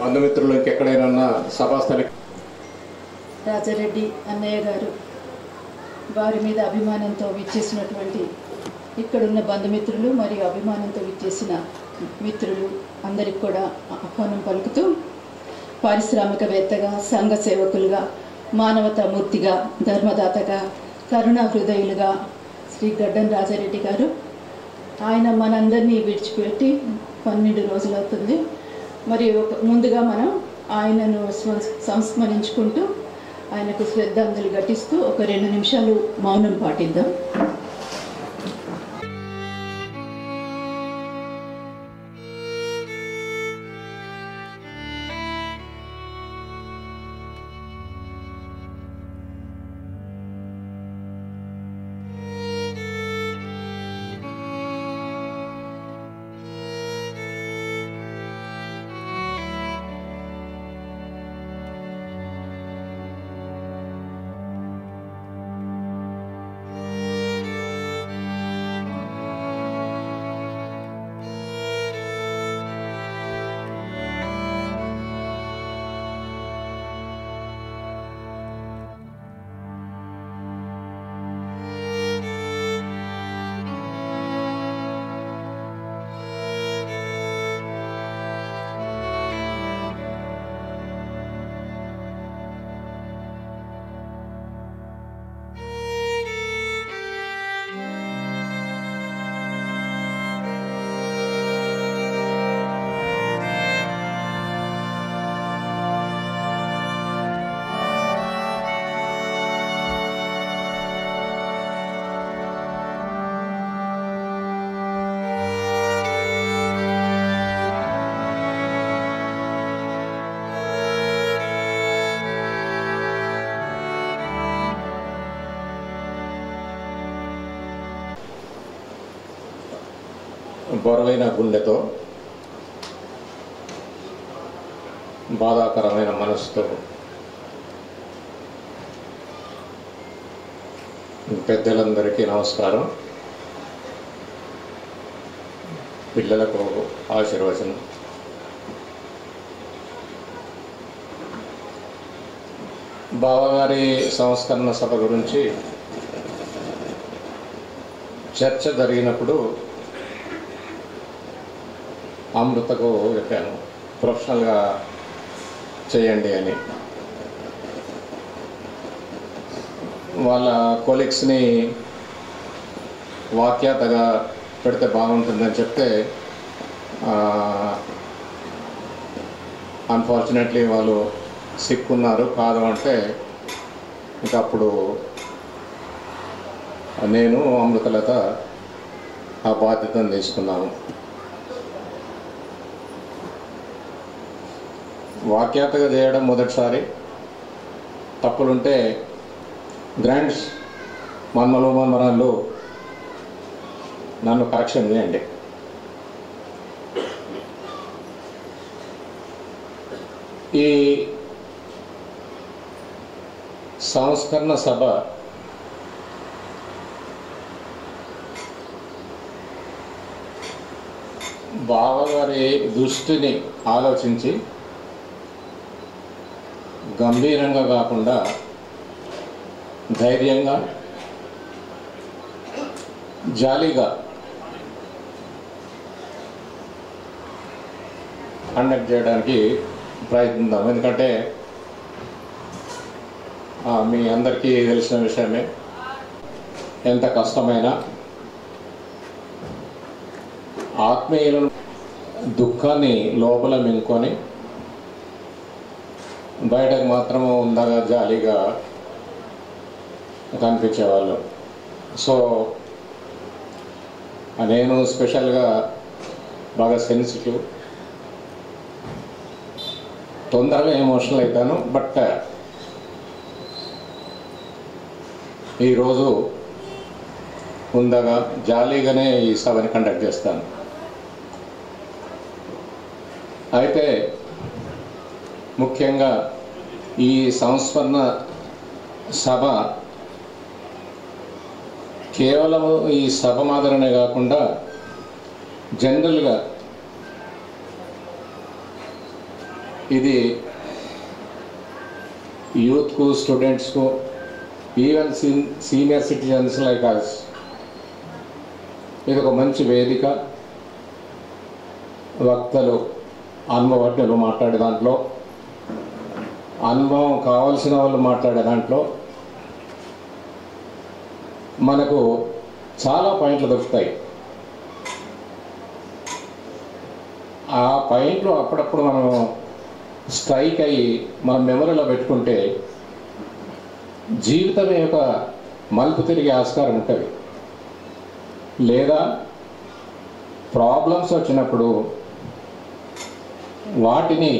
బంధుమిత్రులు ఇంకెక్కడైనా సభాస్థలి రాజారెడ్డి అన్నయ్య గారు వారి మీద అభిమానంతో విచ్చేసినటువంటి ఇక్కడున్న బంధుమిత్రులు మరియు అభిమానంతో విచ్చేసిన మిత్రులు అందరికి కూడా ఆహ్వానం పలుకుతూ పారిశ్రామికవేత్తగా, సంఘ సేవకులుగా, మానవతామూర్తిగా, ధర్మదాతగా, కరుణా హృదయులుగా శ్రీ గడ్డం రాజారెడ్డి గారు ఆయన మనందరినీ విడిచిపెట్టి 12 రోజులవుతుంది. మరి ముందుగా మనం ఆయనను సంస్మరించుకుంటూ ఆయనకు శ్రద్ధాంజలి ఘటిస్తూ ఒక 2 నిమిషాలు మౌనం పాటిద్దాం. బరువైన గుండెతో, బాధాకరమైన మనసుతో పెద్దలందరికీ నమస్కారం. పిల్లలకు ఆశీర్వచనం. బావగారి సంస్కరణ సభ గురించి చర్చ జరిగినప్పుడు అమృతకు చెప్పాను, ప్రొఫెషనల్గా చేయండి అని. వాళ్ళ కొలీగ్స్ని వాఖ్యాతగా పెడితే బాగుంటుందని చెప్తే అన్ఫార్చునేట్లీ వాళ్ళు సిక్కున్నారు. కాదు అంటే ఇంకా అప్పుడు నేను అమృతలత ఆ బాధ్యతను తీసుకున్నాము. వాఖ్యాతగా చేయడం మొదటిసారి. తప్పులుంటే గ్రాండ్స్ మన్మరాళ్ళు నన్ను కరెక్షన్ చేయండి. ఈ సంస్కరణ సభ బావగారి దృష్టిని ఆలోచించి గంభీరంగా కాకుండా ధైర్యంగా, జాలీగా కండక్ట్ చేయడానికి ప్రయత్నిద్దాం. ఎందుకంటే మీ అందరికీ తెలిసిన విషయమే, ఎంత కష్టమైనా ఆత్మీయులను దుఃఖాన్ని లోపల మింగుకొని బయటకు మాత్రము ఉండగా జాలీగా కనిపించేవాళ్ళు. సో నేను స్పెషల్గా బాగా సెన్సిటివ్, తొందరగా ఎమోషనల్ అవుతాను. బట్ ఈరోజు ఉండగా జాలీగానే ఈ సభని కండక్ట్ చేస్తాను. అయితే ముఖ్యంగా ఈ సంస్మరణ సభ కేవలం ఈ సభ మాదిరినే కాకుండా జనరల్గా ఇది యూత్కు, స్టూడెంట్స్కు, even senior citizens like us ఇది ఒక మంచి వేదిక. వక్తలు, అనుభవజ్ఞులు మాట్లాడే దాంట్లో, అనుభవం కావాల్సిన వాళ్ళు మాట్లాడే దాంట్లో మనకు చాలా పాయింట్లు దొరుకుతాయి. ఆ పాయింట్లు అప్పుడప్పుడు మనం స్ట్రైక్ అయ్యి మన మెమరీలో పెట్టుకుంటే జీవితం యొక్క మలుపు తిరిగే ఆస్కారం ఉంటుంది. లేదా ప్రాబ్లమ్స్ వచ్చినప్పుడు వాటిని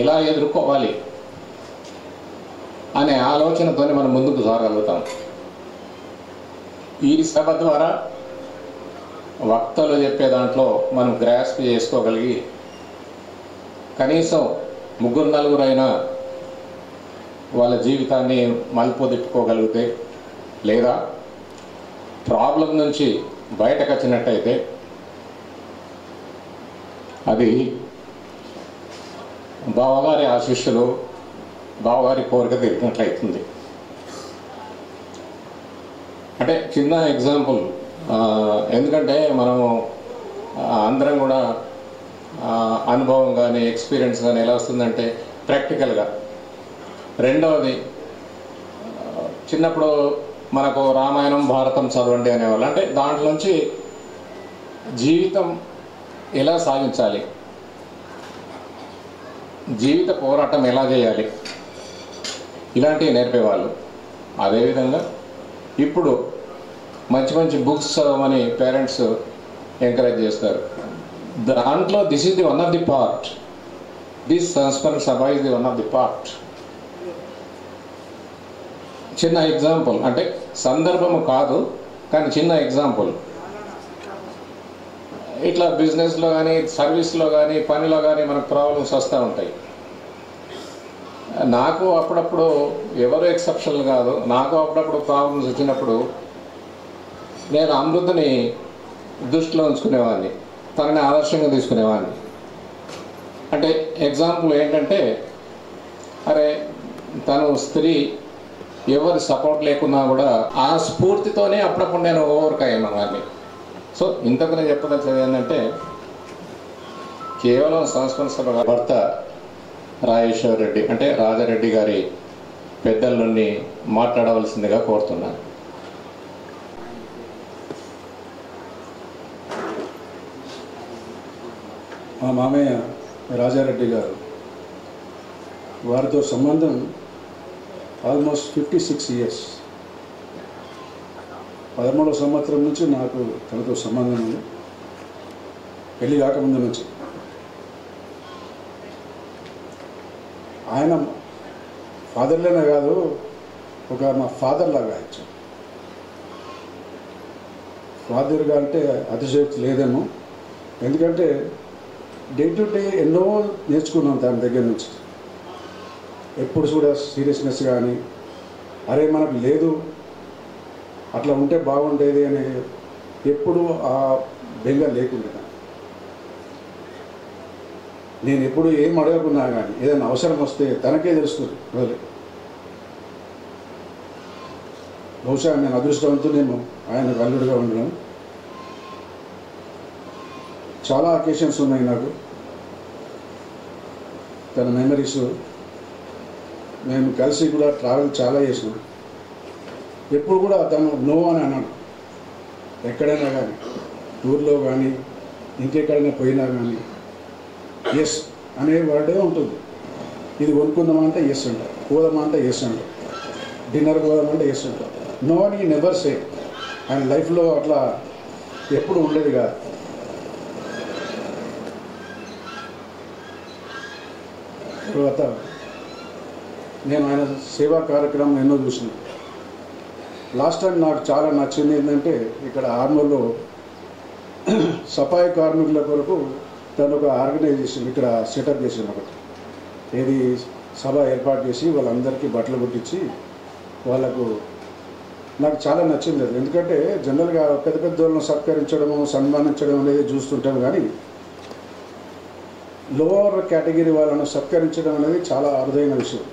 ఎలా ఎదుర్కోవాలి అనే ఆలోచనతోనే మనం ముందుకు సాగలుగుతాం. ఈ సభ ద్వారా వక్తలు చెప్పే దాంట్లో మనం గ్రాస్ప్ చేసుకోగలిగి కనీసం 3-4 వాళ్ళ జీవితాన్ని మలుపు తిప్పుకోగలిగితే, లేదా ప్రాబ్లం నుంచి బయటకు వచ్చినట్టయితే అది బావగారి ఆశీస్సులు, బావగారి కోరిక తీరినట్లయితుంది. అంటే చిన్న ఎగ్జాంపుల్, ఎందుకంటే మనం అందరం కూడా అనుభవం కానీ ఎక్స్పీరియన్స్ కానీ ఎలా వస్తుందంటే ప్రాక్టికల్గా. రెండవది, చిన్నప్పుడు మనకు రామాయణం, భారతం చదవండి అనేవాళ్ళు. అంటే దాంట్లోంచి జీవితం ఎలా సాగించాలి, జీవిత పోరాటం ఎలా చేయాలి, ఇలాంటివి నేర్పేవాళ్ళు. అదేవిధంగా ఇప్పుడు మంచి మంచి బుక్స్ చదవమని పేరెంట్స్ ఎంకరేజ్ చేస్తారు. దాంట్లో this is the one of the part. This సంస్మరణ సభ is the one of the part. చిన్న ఎగ్జాంపుల్, అంటే సందర్భము కాదు కానీ చిన్న ఎగ్జాంపుల్. ఇట్లా బిజినెస్లో కానీ, సర్వీస్లో కానీ, పనిలో కానీ మనకు ప్రాబ్లమ్స్ వస్తూ ఉంటాయి. నాకు అప్పుడప్పుడు, ఎవరు ఎక్సెప్షనల్ కాదు, నాకు అప్పుడప్పుడు ప్రాబ్లమ్స్ వచ్చినప్పుడు నేను అమృతని దృష్టిలో ఉంచుకునేవాడిని, తనని ఆదర్శంగా తీసుకునేవాడిని. అంటే ఎగ్జాంపుల్ ఏంటంటే, అరే తను స్త్రీ, ఎవరి సపోర్ట్ లేకున్నా కూడా ఆ స్ఫూర్తితోనే అప్పుడప్పుడు నేను ఓవర్కమ్ అయ్యేవాడిని. సో ఇంతకు నేను చెప్పదలిచేది ఏంటంటే, కేవలం సంస్మరణ సభ భర్త రాజేశ్వర్ రెడ్డి అంటే రాజారెడ్డి గారి పెద్దల నుండి మాట్లాడవలసిందిగా కోరుతున్నాను. మా మామయ్య రాజారెడ్డి గారు, వారితో సంబంధం ఆల్మోస్ట్ 56 years. 13వ సంవత్సరం నుంచి నాకు తనతో సంబంధం ఉంది, పెళ్ళి కాకముందు నుంచి. ఆయన ఫాదర్లోనే కాదు, ఒక మా ఫాదర్ లాగా ఇచ్చాను. ఫాదర్గా అంటే అతిశయోక్తి లేదేమో, ఎందుకంటే డే టు డే ఎన్నో నేర్చుకున్నాం తన దగ్గర నుంచి. ఎప్పుడు కూడా సీరియస్నెస్ కానీ, అరే మనకు లేదు, అట్లా ఉంటే బాగుండేది అని ఎప్పుడు ఆ బెంగ లేకుండా. నేను ఎప్పుడు ఏం అడగకున్నా కానీ ఏదైనా అవసరం వస్తే తనకే తెలుస్తుంది. బహుశా నేను అదృష్టవంతునేమో ఆయనకు అల్లుడిగా ఉండడం. చాలా అకేషన్స్ ఉన్నాయి నాకు, తన మెమరీస్. మేము కలిసి కూడా ట్రావెల్ చాలా చేసినాం. ఎప్పుడు కూడా తను నో అని అన్నాడు. ఎక్కడైనా కానీ, టూర్లో కానీ, ఇంకెక్కడైనా పోయినా కానీ ఎస్ అనే వర్డే ఉంటుంది. ఇది కొనుక్కుందామా అంటే ఎస్ అంట, పోదామా అంటే ఎస్ అంట, డిన్నర్ పోదామంటే ఎస్ అంట. నో అని నెవర్ సే. ఆయన లైఫ్లో అట్లా ఎప్పుడు ఉండేది కాదు. తర్వాత నేను ఆయన సేవా కార్యక్రమం ఎన్నో చూసిన. లాస్ట్ టైం నాకు చాలా నచ్చింది ఏంటంటే, ఇక్కడ ఆర్మూర్లో సఫాయి కార్మికుల కొరకు తను ఒక ఆర్గనైజేషన్ ఇక్కడ సెటప్ చేసింది. ఒకటి ఏది సభ ఏర్పాటు చేసి వాళ్ళందరికీ బట్టలు కుట్టించి వాళ్ళకు, నాకు చాలా నచ్చింది అది. ఎందుకంటే జనరల్గా పెద్ద పెద్ద వాళ్ళను సత్కరించడము, సన్మానించడం అనేది చూస్తుంటాం, కానీ లోవర్ కేటగిరీ వాళ్ళను సత్కరించడం అనేది చాలా అరుదైన విషయం.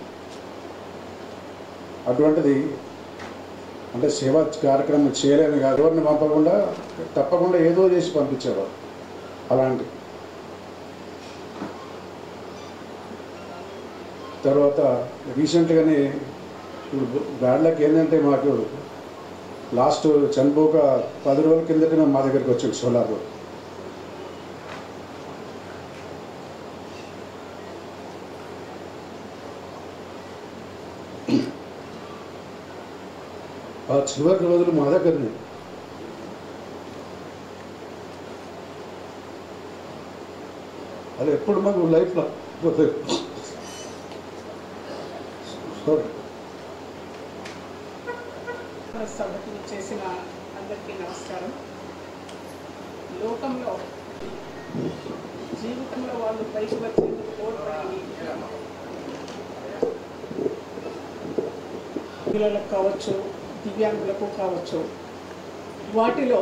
అటువంటిది అంటే సేవా కార్యక్రమం చేయలేని కాదు, ఎవరిని పంపకుండా తప్పకుండా ఏదో చేసి పంపించేవారు. అలాంటి తర్వాత రీసెంట్గానే ఇప్పుడు బ్యాడ్లకి ఏంటంటే మాకు లాస్ట్ చనిపోక 10 రోజుల కిందట మా దగ్గరికి వచ్చింది సోలార్లో. ఆ చివరి రోజులు మా దగ్గరనే అది ఎప్పుడు మాకు లైఫ్లో సభకు చేసిన అందరికీ నమస్కారం. లోకంలో జీవితంలో వాళ్ళు పైకి వచ్చేందుకు తోడ్పడి పిల్లలకు కావచ్చు, దివ్యాంగులకు కావచ్చు, వాటిలో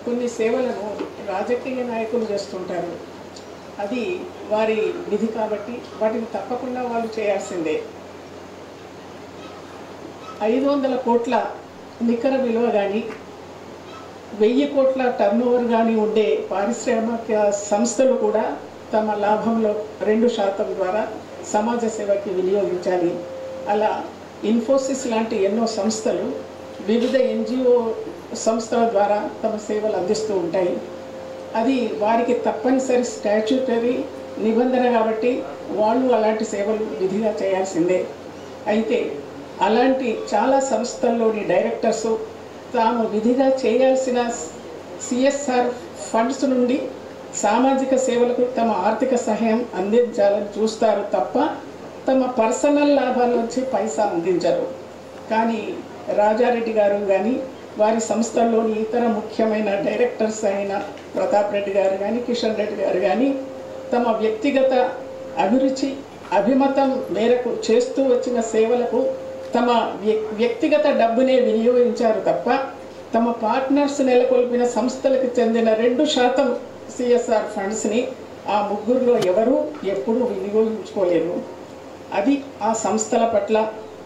కొన్ని సేవలను రాజకీయ నాయకులు చేస్తుంటారు. అది వారి విధి కాబట్టి వాటిని తప్పకుండా వాళ్ళు చేయాల్సిందే. 500 కోట్ల నికర విలువ కానీ 1000 కోట్ల టర్నోవర్ కానీ ఉండే పారిశ్రామిక సంస్థలు కూడా తమ లాభంలో 2% ద్వారా సమాజ సేవకి వినియోగించాలి. అలా ఇన్ఫోసిస్ లాంటి ఎన్నో సంస్థలు వివిధ NGO సంస్థల ద్వారా తమ సేవలు అందిస్తూ ఉంటాయి. అది వారికి తప్పనిసరి స్టాట్యూటరీ నిబంధన కాబట్టి వాళ్ళు అలాంటి సేవలు విధిగా చేయాల్సిందే. అయితే అలాంటి చాలా సంస్థల్లోని డైరెక్టర్స్ తాము విధిగా చేయాల్సిన CSR ఫండ్స్ నుండి సామాజిక సేవలకు తమ ఆర్థిక సహాయం అందించాలని చూస్తారు తప్ప తమ పర్సనల్ లాభాల నుంచి పైసా అందించరు. కానీ రాజారెడ్డి గారు కానీ వారి సంస్థల్లోని ఇతర ముఖ్యమైన డైరెక్టర్స్ అయిన ప్రతాప్ రెడ్డి గారు కానీ కిషన్ రెడ్డి గారు కానీ తమ వ్యక్తిగత అభిరుచి అభిమతం మేరకు చేస్తూ వచ్చిన సేవలకు తమ వ్యక్తిగత డబ్బునే వినియోగించారు తప్ప తమ పార్ట్నర్స్ నెలకొల్పిన సంస్థలకు చెందిన 2% CSR ఫండ్స్ని ఆ ముగ్గురులో ఎవరూ ఎప్పుడూ వినియోగించుకోలేరు. అది ఆ సంస్థల పట్ల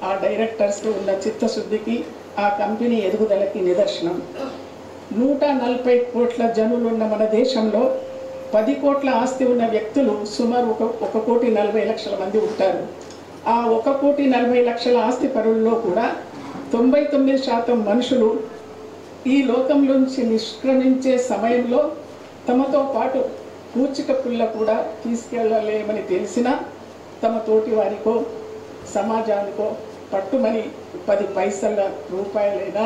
ఆ డైరెక్టర్స్కి ఉన్న చిత్తశుద్ధికి ఆ కంపెనీ ఎదుగుదలకి నిదర్శనం. 140 కోట్ల జనులున్న మన దేశంలో 10 కోట్ల ఆస్తి ఉన్న వ్యక్తులు సుమారు 1,40,00,000 మంది ఉంటారు. ఆ 1,40,00,000 ఆస్తి పరుల్లో కూడా 99% మనుషులు ఈ లోకంలోంచి నిష్క్రమించే సమయంలో తమతో పాటు పూచిక పుల్ల కూడా తీసుకెళ్ళలేమని తెలిసినా తమ తోటి వారికో సమాజానికో పట్టుమని 10 పైసల రూపాయలైనా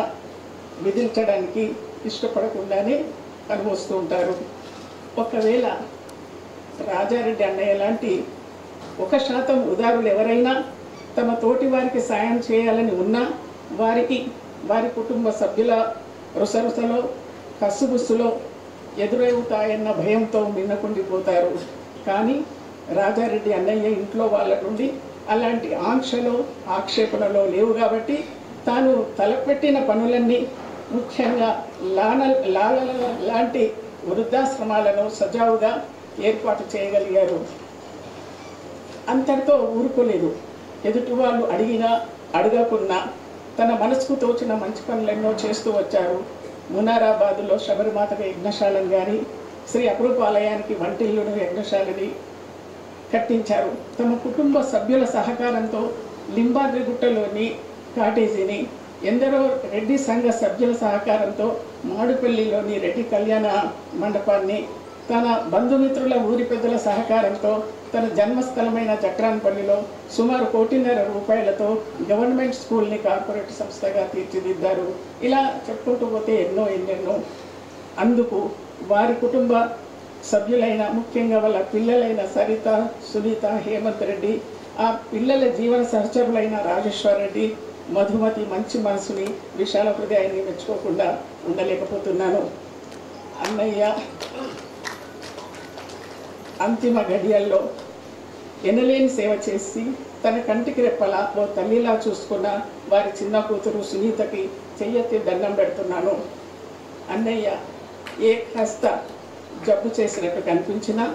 విధించడానికి ఇష్టపడకుండానే అనుభవిస్తూ ఉంటారు. ఒకవేళ రాజారెడ్డి అన్నయ్య లాంటి 1% ఉదారులు ఎవరైనా తమ తోటి వారికి సాయం చేయాలని ఉన్నా వారికి వారి కుటుంబ సభ్యుల రుసరుసలో కసుబుస్సులో ఎదురవుతాయన్న భయంతో మిన్నకుండిపోతారు. కానీ రాజారెడ్డి అన్నయ్య ఇంట్లో వాళ్ళ నుండి అలాంటి ఆంక్షలు ఆక్షేపణలో లేవు కాబట్టి తాను తలపెట్టిన పనులన్నీ ముఖ్యంగా లాలల లాంటి వృద్ధాశ్రమాలను సజావుగా ఏర్పాటు చేయగలిగారు. అంతటితో ఊరుకోలేదు. ఎదుటి వాళ్ళు అడిగినా అడగకున్నా తన మనసుకు తోచిన మంచి పనులెన్నో చేస్తూ వచ్చారు. మునారాబాదులో శబరిమాతక యజ్ఞశాలను కానీ శ్రీ అపురూపాలయానికి వంటిల్లును యజ్ఞశాలని కట్టించారు. తమ కుటుంబ సభ్యుల సహకారంతో లింబాద్రిగుట్టలోని కాటేజీని, ఎందరో రెడ్డి సంఘ సభ్యుల సహకారంతో మాడుపల్లిలోని రెడ్డి కళ్యాణ మండపాన్ని, తన బంధుమిత్రుల ఊరి పెద్దల సహకారంతో తన జన్మస్థలమైన చక్రాన్పల్లిలో సుమారు 1,50,00,000 రూపాయలతో గవర్నమెంట్ స్కూల్ని కార్పొరేట్ సంస్థగా తీర్చిదిద్దారు. ఇలా చెప్పుకుంటూ పోతే ఎన్నెన్నో. అందుకు వారి కుటుంబ సభ్యులైన ముఖ్యంగా వాళ్ళ పిల్లలైన సరిత, సునీత, హేమంత్ రెడ్డి, ఆ పిల్లల జీవన సహచరులైన రాజేశ్వర్ రెడ్డి, మధుమతి మంచి మనసుని, విశాల హృదయాన్ని మెచ్చుకోకుండా ఉండలేకపోతున్నాను. అన్నయ్య అంతిమ గడియల్లో ఎనలేని సేవ చేసి తన కంటికి రెప్పలా ఓ తల్లిలా చూసుకున్న వారి చిన్న కూతురు సునీతకి చెయ్యెత్తి దండం పెడుతున్నాను. అన్నయ్య ఏ కాస్త జబ్బు చేసినట్టు కనిపించినా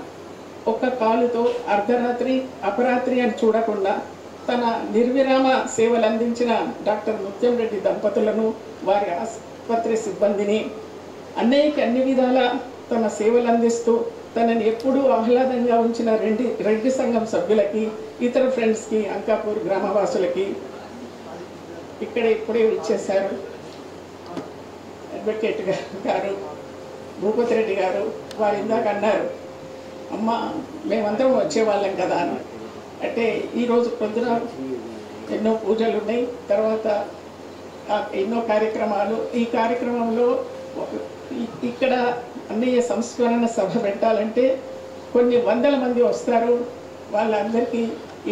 ఒక్క కాలుతో అర్ధరాత్రి అపరాత్రి అని చూడకుండా తన నిర్విరామ సేవలు అందించిన డాక్టర్ ముత్యం రెడ్డి దంపతులను, వారి ఆసుపత్రి సిబ్బందిని, అన్నయ్యకి అన్ని విధాల తన సేవలు అందిస్తూ తనని ఎప్పుడూ ఆహ్లాదంగా ఉంచిన రెడ్డి సంఘం సభ్యులకి, ఇతర ఫ్రెండ్స్కి, అంకాపూర్ గ్రామవాసులకి, ఇక్కడ ఇప్పుడే ఇచ్చేశారు అడ్వకేట్ గారు భూపతి రెడ్డి గారు. వారు ఇందాక అన్నారు, అమ్మ మేమందరం వచ్చేవాళ్ళం కదా అని. అంటే ఈరోజు పొద్దున ఎన్నో పూజలు ఉన్నాయి, తర్వాత ఎన్నో కార్యక్రమాలు. ఈ కార్యక్రమంలో ఇక్కడ అన్నయ్య సంస్మరణ సభ పెట్టాలంటే కొన్ని వందల మంది వస్తారు. వాళ్ళందరికీ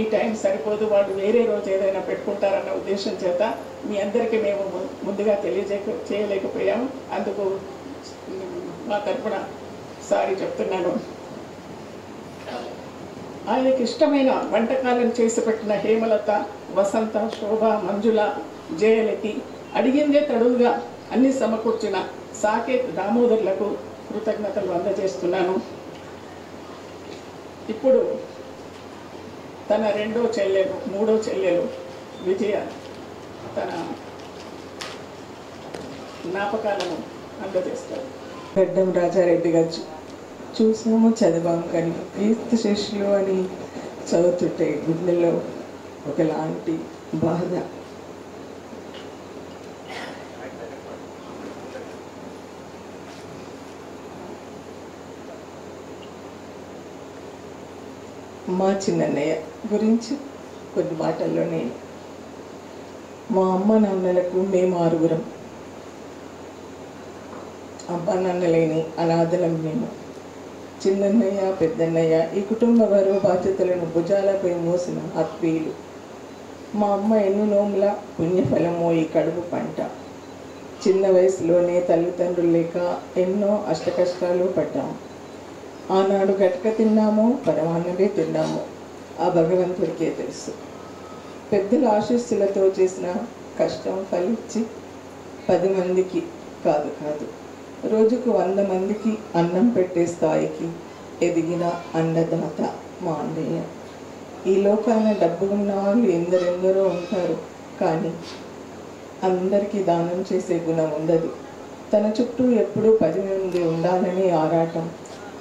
ఈ టైం సరిపోదు, వాళ్ళు వేరే రోజు ఏదైనా పెట్టుకుంటారన్న ఉద్దేశం చేత మీ అందరికీ మేము ముందుగా చేయలేకపోయాము. అందుకు మా తరఫున సారీ చెప్తున్నాను. ఆయనకి ఇష్టమైన వంటకాలను చేసి పెట్టిన హేమలత, వసంత, శోభ, మంజుల, జయలకి, అడిగిందే తడువుగా అన్ని సమకూర్చిన సాకేత్ దామోదర్లకు కృతజ్ఞతలు అందజేస్తున్నాను. ఇప్పుడు తన మూడో చెల్లెలు విజయ తన జ్ఞాపకాలను అందజేస్తారు. గడ్డం రాజారెడ్డి గారు చూసాము, చదివాము, కానీ కీర్తి శిష్యులు అని చదువుతుంటే గుండెల్లో ఒకలాంటి బాధ. మా చిన్నయ్య గురించి కొన్ని మాటల్లో నేను, మా అమ్మ నాన్నలకు మేము 6 అబ్బా నాన్న లేని అనాథలం మేము. చిన్నన్నయ్య, పెద్దన్నయ్య ఈ కుటుంబ బరువు బాధ్యతలను భుజాలపై మోసిన ఆత్మీయులు. మా అమ్మ ఎన్ను నోముల పుణ్యఫలమో ఈ కడుపు పంట. చిన్న వయసులోనే తల్లిదండ్రులు లేక ఎన్నో అష్టకష్టాలు పడ్డాము. ఆనాడు గట్క తిన్నామో పరమాన్నమే తిన్నామో ఆ భగవంతుడికే తెలుసు. పెద్దల ఆశీస్సులతో చేసిన కష్టం ఫలించి 10 మందికి కాదు రోజుకు 100 మందికి అన్నం పెట్టే స్థాయికి ఎదిగిన అన్నదాత మా అన్నయ్య. ఈ లోకాన డబ్బు ఉన్న వాళ్ళు ఎందరెందరో ఉంటారు, కానీ అందరికీ దానం చేసే గుణం ఉండదు. తన చుట్టూ ఎప్పుడూ 10 మంది ఉండాలని ఆరాటం,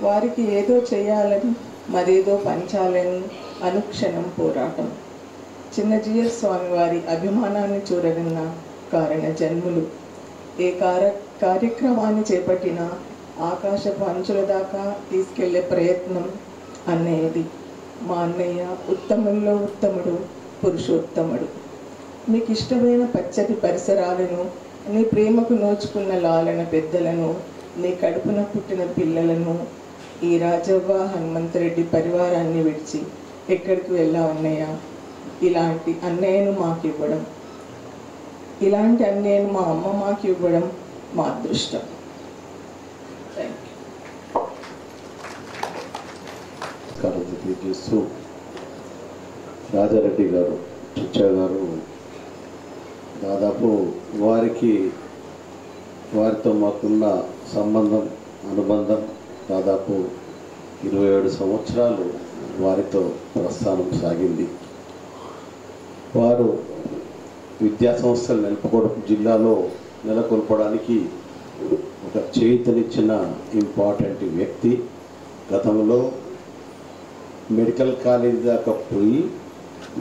వారికి ఏదో చేయాలని మరేదో పంచాలని అనుక్షణం పోరాటం. చిన్న జిఎస్ స్వామి వారి అభిమానాన్ని చూరగన్న కారణ జన్ములు. ఏ కార్యక్రమాన్ని చేపట్టినా ఆకాశపు అంచుల దాకా తీసుకెళ్లే ప్రయత్నం అన్నయ్యది. మా అన్నయ్య ఉత్తముల్లో ఉత్తముడు, పురుషోత్తముడు. మీకు ఇష్టమైన పచ్చటి పరిసరాలను, నీ ప్రేమకు నోచుకున్న లాలన పెద్దలను, నీ కడుపున పుట్టిన పిల్లలను, ఈ రాజవ్వ హనుమంతరెడ్డి పరివారాన్ని విడిచి ఎక్కడికి వెళ్ళావు అన్నయ్య? ఇలాంటి అన్నయ్యను మాకు ఇవ్వడం, ఇలాంటి అన్నయ్యను మా అమ్మ మాకు ఇవ్వడం మా అదృష్టం. తెలియజేస్తూ రాజారెడ్డి గారు, చిచ్చా గారు దాదాపు వారితో మాకున్న అనుబంధం దాదాపు 27 సంవత్సరాలు వారితో ప్రస్థానం సాగింది. వారు విద్యా సంస్థలు జిల్లాలో నెలకొల్పడానికి ఒక చేయూతనిచ్చిన ఇంపార్టెంట్ వ్యక్తి. గతంలో మెడికల్ కాలేజ్ దాకా పోయి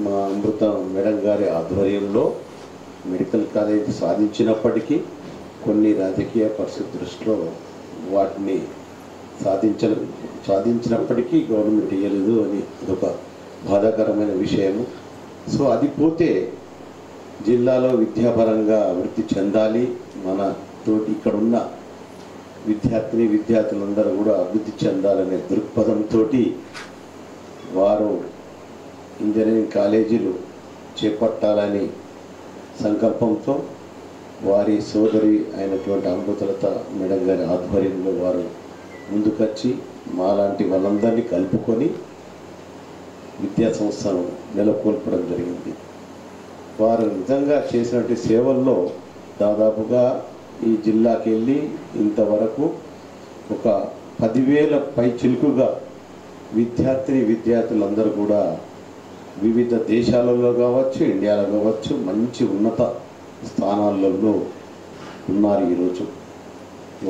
మా అమృత మేడం గారి ఆధ్వర్యంలో మెడికల్ కాలేజ్ సాధించినప్పటికీ కొన్ని రాజకీయ పరిస్థితి దృష్టిలో వాటిని సాధించినప్పటికీ గవర్నమెంట్ ఇవ్వలేదు అని అదొక బాధాకరమైన విషయము. సో అది పోతే జిల్లాలో విద్యాపరంగా అభివృద్ధి చెందాలి, మన తోటి ఇక్కడున్న విద్యార్థులందరూ కూడా అభివృద్ధి చెందాలనే దృక్పథంతో వారు ఇంజనీరింగ్ కాలేజీలు చేపట్టాలని సంకల్పంతో వారి సోదరి అయినటువంటి అమృతలత మేడం గారి ఆధ్వర్యంలో వారు ముందుకొచ్చి మాలాంటి వాళ్ళందరినీ కలుపుకొని విద్యా సంస్థను నెలకొల్పడం జరిగింది. వారు నిజంగా చేసినటువంటి సేవల్లో దాదాపుగా ఈ జిల్లాకి వెళ్ళి ఇంతవరకు ఒక 10,000 పై చిలుకుగా విద్యార్థులందరూ కూడా వివిధ దేశాలలో కావచ్చు, ఇండియాలో కావచ్చు, మంచి ఉన్నత స్థానాలలో ఉన్నారు ఈరోజు.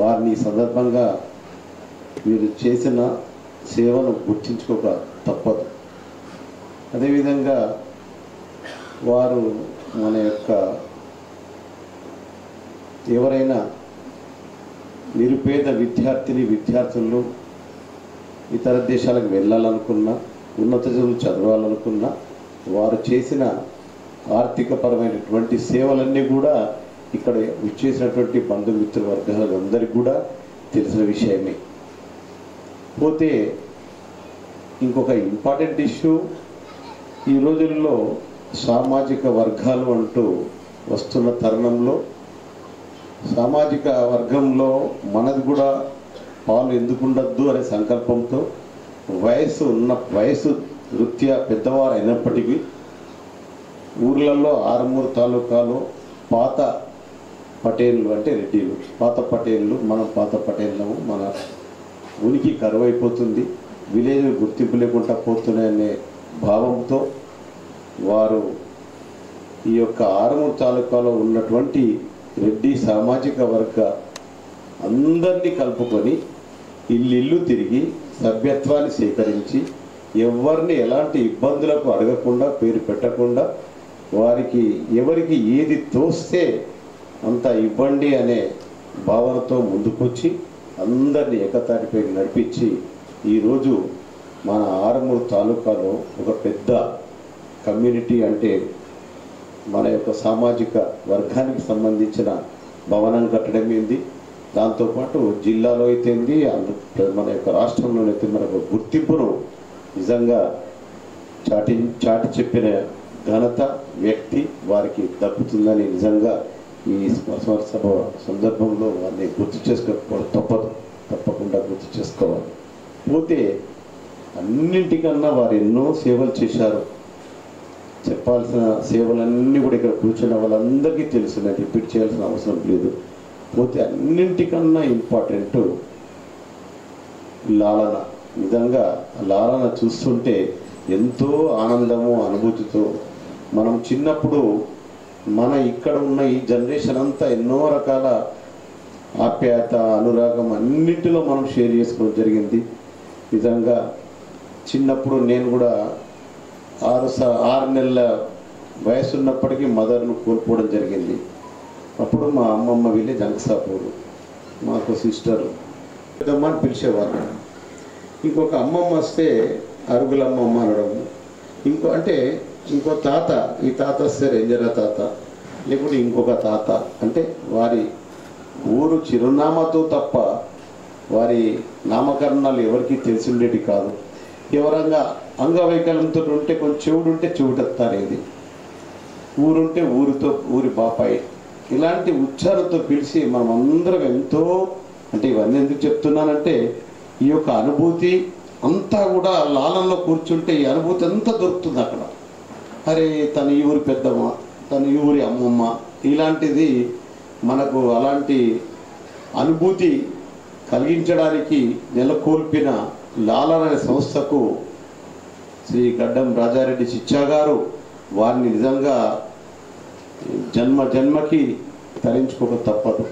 వారిని ఈ సందర్భంగా వీరు చేసిన సేవను గుర్తించుకోక తప్పదు. అదేవిధంగా వారు మన యొక్క ఎవరైనా నిరుపేద విద్యార్థులు ఇతర దేశాలకు వెళ్ళాలనుకున్నా, ఉన్నత చదువులు చదవాలనుకున్నా, వారు చేసిన ఆర్థికపరమైనటువంటి సేవలన్నీ కూడా ఇక్కడ వచ్చేసినటువంటి బంధుమిత్ర వర్గాలందరికీ కూడా తెలిసిన విషయమే. పోతే ఇంకొక ఇంపార్టెంట్ ఇష్యూ, ఈ రోజుల్లో సామాజిక వర్గాలు అంటూ వస్తున్న తరుణంలో సామాజిక వర్గంలో మనది కూడా పాలు ఎందుకు ఉండద్దు అనే సంకల్పంతో వయసు వృత్యా పెద్దవారు అయినప్పటికీ ఊర్లలో ఆరుమూరు తాలూకాలో పాత పటేళ్ళు అంటే రెడ్డిలు, పాత పటేళ్ళు, మనం పాత పటేళ్ళము, మన ఉనికి కరువైపోతుంది, విలేజ్ గుర్తింపు లేకుండా పోతున్నాయనే భావంతో వారు ఈ యొక్క ఆరుమూరు తాలూకాలో ఉన్నటువంటి రెడ్డి సామాజిక వర్గ అందరినీ కలుపుకొని ఇల్లు తిరిగి సభ్యత్వాన్ని సేకరించి ఎవరిని ఎలాంటి ఇబ్బందులకు అడగకుండా, పేరు పెట్టకుండా, వారికి ఎవరికి ఏది తోస్తే అంత ఇవ్వండి అనే భావనతో ముందుకొచ్చి అందరినీ ఏకతాటిపై నడిపించి ఈరోజు మన ఆరుమూరు తాలూకాలో ఒక పెద్ద కమ్యూనిటీ అంటే మన యొక్క సామాజిక వర్గానికి సంబంధించిన భవనం కట్టడమైంది. దాంతోపాటు జిల్లాలో అయితేంది, మన యొక్క రాష్ట్రంలోనైతే మనకు గుర్తింపును నిజంగా చాటి చెప్పిన ఘనత వ్యక్తి వారికి దక్కుతుందని నిజంగా ఈ స్మరణ సభ సందర్భంలో వారిని గుర్తు చేసుకోకపోవడం తప్పకుండా గుర్తు చేసుకోవాలి. పోతే అన్నింటికన్నా వారు ఎన్నో సేవలు చేశారు. చెప్పాల్సిన సేవలన్నీ కూడా ఇక్కడ కూర్చున్న వాళ్ళందరికీ తెలుసు, నేను రిపీట్ చేయాల్సిన అవసరం లేదు. పోతే అన్నింటికన్నా ఇంపార్టెంట్ లాలన. నిజంగా లాలన చూస్తుంటే ఎంతో ఆనందము, అనుభూతితో మనం చిన్నప్పుడు మన ఇక్కడ ఉన్న ఈ జనరేషన్ అంతా ఎన్నో రకాల ఆప్యాయత, అనురాగం అన్నింటిలో మనం షేర్ చేసుకోవడం జరిగింది. నిజంగా చిన్నప్పుడు నేను కూడా 6 నెలల వయసు ఉన్నప్పటికీ మదర్ను కోల్పోవడం జరిగింది. అప్పుడు మా అమ్మమ్మ విలేజ్ అంకసాపూరు, మాకు సిస్టర్ పెద్దమ్మ అని పిలిచేవారు. ఇంకొక అమ్మమ్మ వస్తే అరుగులమ్మమ్మ అనడం, ఇంకో తాత, ఈ తాత వస్తే రేంజరా తాత, లేకుంటే ఇంకొక తాత, అంటే వారి ఊరు చిరునామాతో తప్ప వారి నామకరణాలు ఎవరికి తెలిసి ఉండేటి కాదు. ఎవరంగా అంగవైకల్యంతో ఉంటే కొంచెం చెవుడు ఉంటే చెవుటెత్తారేది, ఊరుంటే ఊరి బాపాయి, ఇలాంటి ఉచ్చారంతో పిలిచి మనం అందరం ఎంతో, అంటే ఇవన్నీ ఎందుకు చెప్తున్నానంటే ఈ యొక్క అనుభూతి అంతా కూడా లాలంలో కూర్చుంటే ఈ అనుభూతి అంతా దొరుకుతుంది అక్కడ. అరే తన ఈ ఊరి పెద్దమ్మ, తన ఈ ఊరి అమ్మమ్మ, ఇలాంటిది మనకు అలాంటి అనుభూతి కలిగించడానికి నెలకొల్పిన లాలన అనే సంస్థకు శ్రీ గడ్డం రాజారెడ్డి చిచ్చా గారు వారిని నిజంగా జన్మకి తరించుకోక తప్పదు.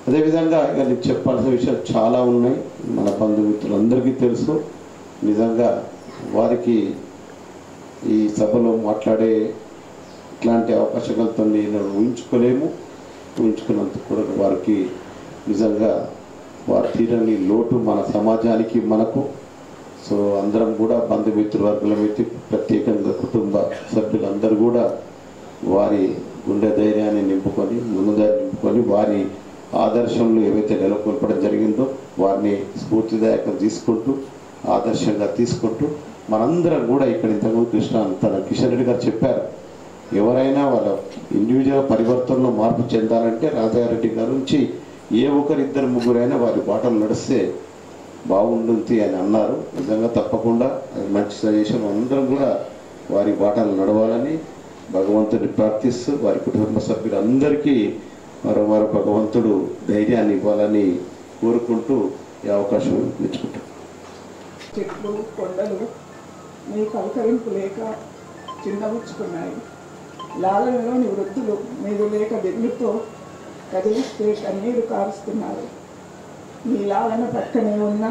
అదేవిధంగా ఇక నేను చెప్పాల్సిన విషయాలు చాలా ఉన్నాయి, మన బంధుమిత్రులందరికీ తెలుసు. నిజంగా వారికి ఈ సభలో మాట్లాడే ఇట్లాంటి అవకాశాలతో నేను ఊహించుకున్నందుకు కూడా వారికి నిజంగా వారి తీరని లోటు మన సమాజానికి, మనకు. సో అందరం కూడా బంధుమిత్రువర్గులమైతే ప్రత్యేకంగా కుటుంబ సభ్యులందరూ కూడా వారి గుండె ధైర్యాన్ని నింపుకొని వారి ఆదర్శంలో ఏవైతే నెలకొల్పడం జరిగిందో వారిని స్ఫూర్తిదాయకం తీసుకుంటూ, ఆదర్శంగా తీసుకుంటూ మనందరం కూడా ఇక్కడ ఇంతకుముందు కిషన్ రెడ్డి గారు చెప్పారు, ఎవరైనా వాళ్ళ ఇండివిజువల్ పరివర్తనలో మార్పు చెందాలంటే రాజారెడ్డి గారి నుంచి ఏ ఒకరిద్దరు ముగ్గురైనా వారి బాటలు నడిస్తే బాగుంటుంది అని అన్నారు. నిజంగా తప్పకుండా మంచి సజెషన్, అందరం కూడా వారి బాటలు నడవాలని భగవంతుడిని ప్రార్థిస్తూ వారి కుటుంబ సభ్యులందరికీ మరో భగవంతుడు ధైర్యాన్ని ఇవ్వాలని కోరుకుంటూ ఈ అవకాశం ఇచ్చుకుంటాం. చెట్లు కొండలు నీ పలకరింపు లేక చిన్నబుచ్చుకున్నాయి. లాలనలోని వృద్ధులు మీరు లేక దిగులుతో కదిలిస్తే కన్నీరు కారుస్తున్నారు. మీ లాలన పక్కనే ఉన్న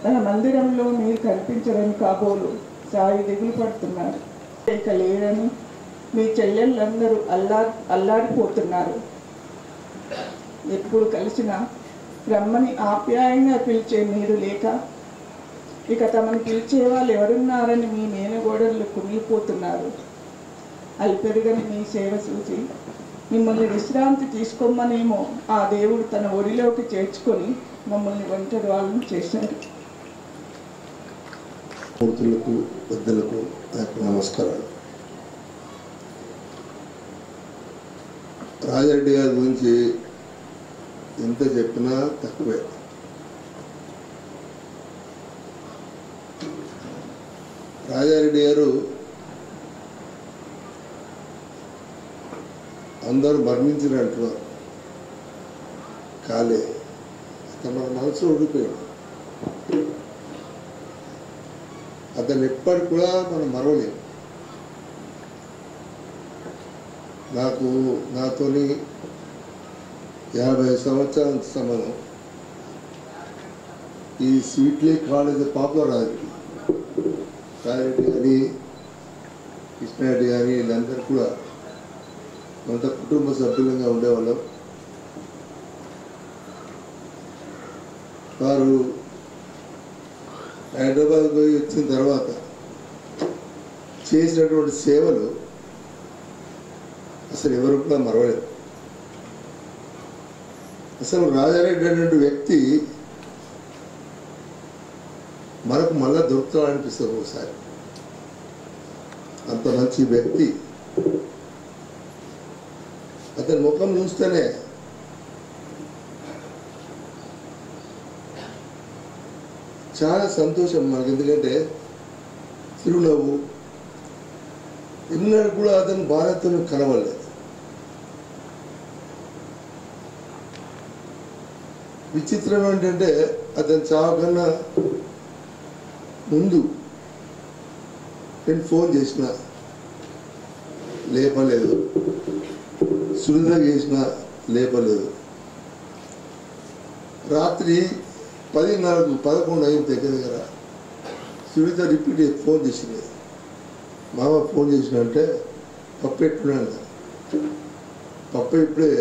తన మందిరంలో మీరు కనిపించరని కాబోలు సాయి దిగులు పడుతున్నారు. లేక లేరని మీ చెల్లెళ్ళందరూ అల్లాడిపోతున్నారు. ఎప్పుడు కలిసినా రమ్మని ఆప్యాయంగా పిలిచే మీరు లేక ఇక తమను పిలిచే వాళ్ళు ఎవరున్నారని మీ మేనగోడళ్ళు కుమిలిపోతున్నారు. అల్పెరుగని మీ సేవ చూసి మిమ్మల్ని విశ్రాంతి తీసుకోమనేమో ఆ దేవుడు తన ఒడిలోకి చేర్చుకొని మమ్మల్ని ఒంటరి వాళ్ళని చేశారు. మూర్తులకు పెద్దలకు నమస్కారాలు. రాజారెడ్డి గారి గురించి ఎంత చెప్పినా తక్కువే. రాజారెడ్డి గారు అందరూ మరణించినట్టున్నారు, కాలే తన మనసులో ఉండిపోయాడు. అతను ఎప్పటికి కూడా మనం మరవలేము. నాతోని 50 సంవత్సరాల సంబంధం. ఈ స్వీట్లీ కాలేజ్ పాపులర్ రాజరెడ్డి కానీ కృష్ణారెడ్డి కానీ వీళ్ళందరూ కూడా కొంత కుటుంబ సభ్యులంగా ఉండేవాళ్ళం. వారు హైదరాబాద్ పోయి వచ్చిన తర్వాత చేసినటువంటి సేవలు అసలు ఎవరు కూడా మరవలేదు. అసలు రాజారెడ్డి అనేటువంటి వ్యక్తి మనకు మళ్ళా దొరుకుతాడనిపిస్తుంది ఒకసారి. అంత మంచి వ్యక్తి. అతని ముఖం చూస్తేనే చాలా సంతోషం మనకు. ఎందుకంటే చిరునవ్వు ఎన్నడూ కూడా అతని బాధతో కనవలేదు. విచిత్రం ఏంటంటే అతను చావు కన్నా ముందు నేను ఫోన్ చేసిన లేపలేదు, సునీత చేసిన లేపలేదు. రాత్రి 10:11 అయింది దగ్గర సునీత రిపీట్ ఫోన్ చేసింది. మామ ఫోన్ చేసినంటే పప్పు ఎట్టున్నాను, పప్పు ఇప్పుడే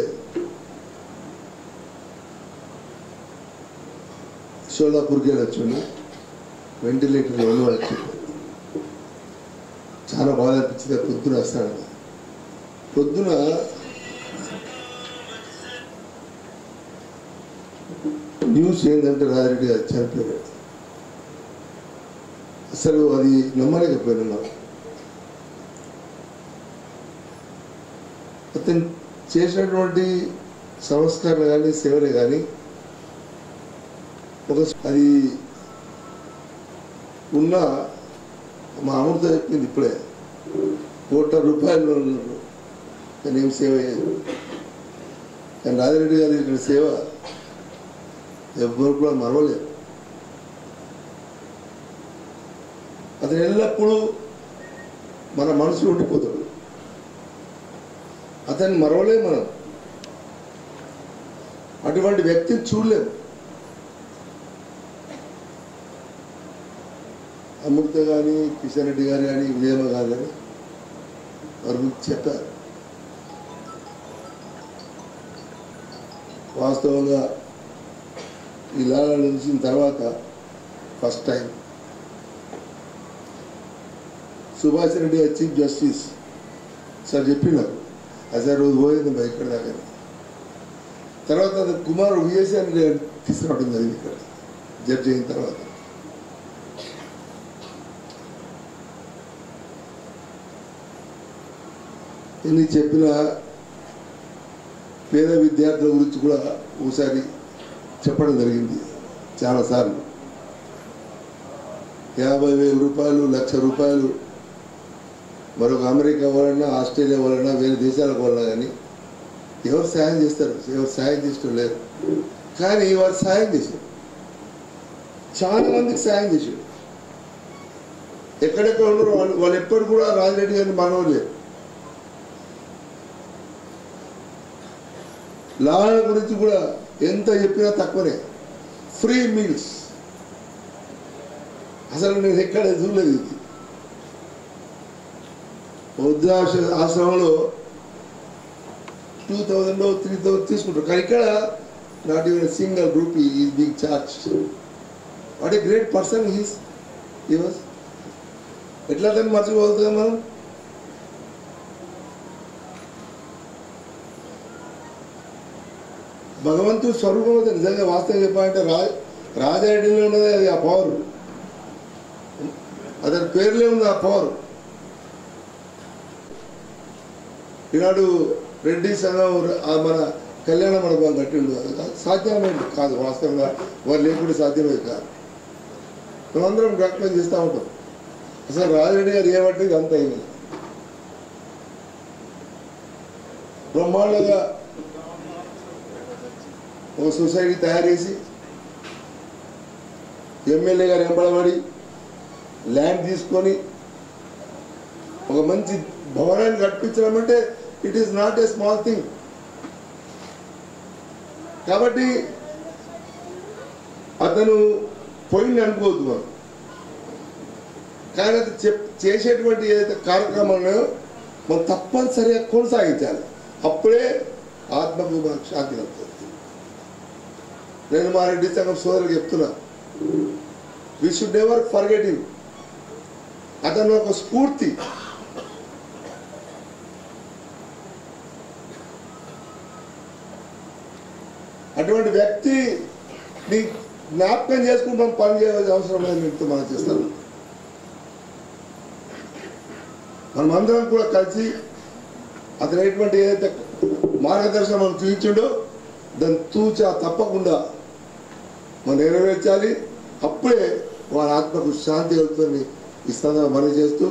షోలాపూర్కి వెళ్ళొచ్చుండి వెంటిలేటర్లో వచ్చింది. చాలా బాధ అనిపించింది. పొద్దున వస్తాను. పొద్దున న్యూస్ ఏంటంటే రాజరెడ్డి గారు చనిపోయాడు. అసలు అది నమ్మలేకపోయినా. అతను చేసినటువంటి సంస్కరణ కానీ సేవలు కానీ అది ఉన్న మా అమృత చెప్పింది ఇప్పుడే, ₹1,00,00,000 ఉన్నారు కానీ ఏం సేవ అయ్యేది. కానీ రాజరెడ్డి గారి ఇక్కడ సేవ ఎవరు కూడా మరవలేదు. అతను ఎల్లప్పుడూ మన మనసులో ఉండిపోతాడు. అతన్ని మరవలేము మనం. అటువంటి వ్యక్తిని చూడలేము. అమృత కానీ కిషన్ రెడ్డి గారు కానీ విజయమ్మ గారు కానీ వారి గురించి చెప్పారు. వాస్తవంగా ఈ లాలను చూసిన తర్వాత ఫస్ట్ టైం సుభాష్ రెడ్డి గారు చీఫ్ జస్టిస్ సార్ చెప్పినారు అసలు రోజు పోయింది ఇక్కడ దాకా. తర్వాత కుమార్ విఎస్ఆర్ తీసుకురావడం జరిగింది ఇక్కడ జడ్జి అయిన తర్వాత. ఎన్ని చెప్పిన పేద విద్యార్థుల గురించి కూడా ఒకసారి చెప్పడం జరిగింది చాలాసార్లు. 50,000 రూపాయలు, ₹1,00,000 మరొక అమెరికా వాళ్ళన్నా, ఆస్ట్రేలియా వాళ్ళన్నా, వేరే దేశాలకు వాళ్ళన్నా కానీ ఎవరు సాయం చేస్తారు? ఎవరు సాయం చేస్తూ లేరు. కానీ వారు సాయం చేశారు, చాలా మందికి సాయం చేశారు. ఎక్కడెక్కడ ఉన్నారో వాళ్ళు ఎప్పుడు కూడా రాజిరెడ్డి గారిని మనవలే. లాల గురించి కూడా ఎంత చెప్పినా తక్కువనే. ఫ్రీ మీల్స్ అసలు నేను ఎక్కడ చూడలేదు. ఇది వృద్ధాశ్రమంలో 2000 3000 తీసుకుంటారు, కానీ ఇక్కడ not even single rupee is being charge. What a great person he was. ఎట్లా దాన్ని మర్చిపోతుంది మనం? భగవంతుడు స్వరూపం అవుతుంది. నిజంగా వాస్తవం చెప్పాలంటే రాజారెడ్డిలో ఉన్నది అది, ఆ పవర్ అతని పేర్లే ఉంది ఆ పవర్. ఈనాడు రెడ్డి సంఘం మన కళ్యాణ మండపం కట్టిండు, సాధ్యమైంది కాదు వాస్తవంగా, వారు లేకుండా సాధ్యమేది కాదు. మేమందరం డాక్యుమెంట్ చేస్తూ ఉంటాం. అసలు రాజరెడ్డి గారు ఏమంటే ఇది అంత అయింది. బ్రహ్మాండంగా ఒక సొసైటీ తయారు చేసి ఎమ్మెల్యే గారు ఎంబడబడి ల్యాండ్ తీసుకొని ఒక మంచి భవనాన్ని కట్టించడం అంటే it is not a small thing. కాబట్టి అతను పోయింది అనుకోవద్దు మనం. కానీ అది చేసేటువంటి ఏదైతే కార్యక్రమాలు మనం తప్పనిసరిగా కొనసాగించాలి. అప్పుడే ఆత్మకు మనకు శాంతి కలుగుతుంది. నేను మా రెడ్డి సంఘం సోదరులకు చెప్తున్నా, we should never forget him. అతను ఒక స్ఫూర్తి. అటువంటి వ్యక్తిని జ్ఞాపకం చేసుకుంటూ మనం పని చేయాల్సిన అవసరం లేదు. మీతో మనం చేస్తాను. మనమందరం కూడా కలిసి అతను ఎటువంటి ఏదైతే మార్గదర్శనం మనం చూపించిండో దాన్ని తూచా తప్పకుండా మనం నెరవేర్చాలి. అప్పుడే వారి ఆత్మకు శాంతి కలుగుతుంది. ఈ సందర్భంగా మనం చేస్తూ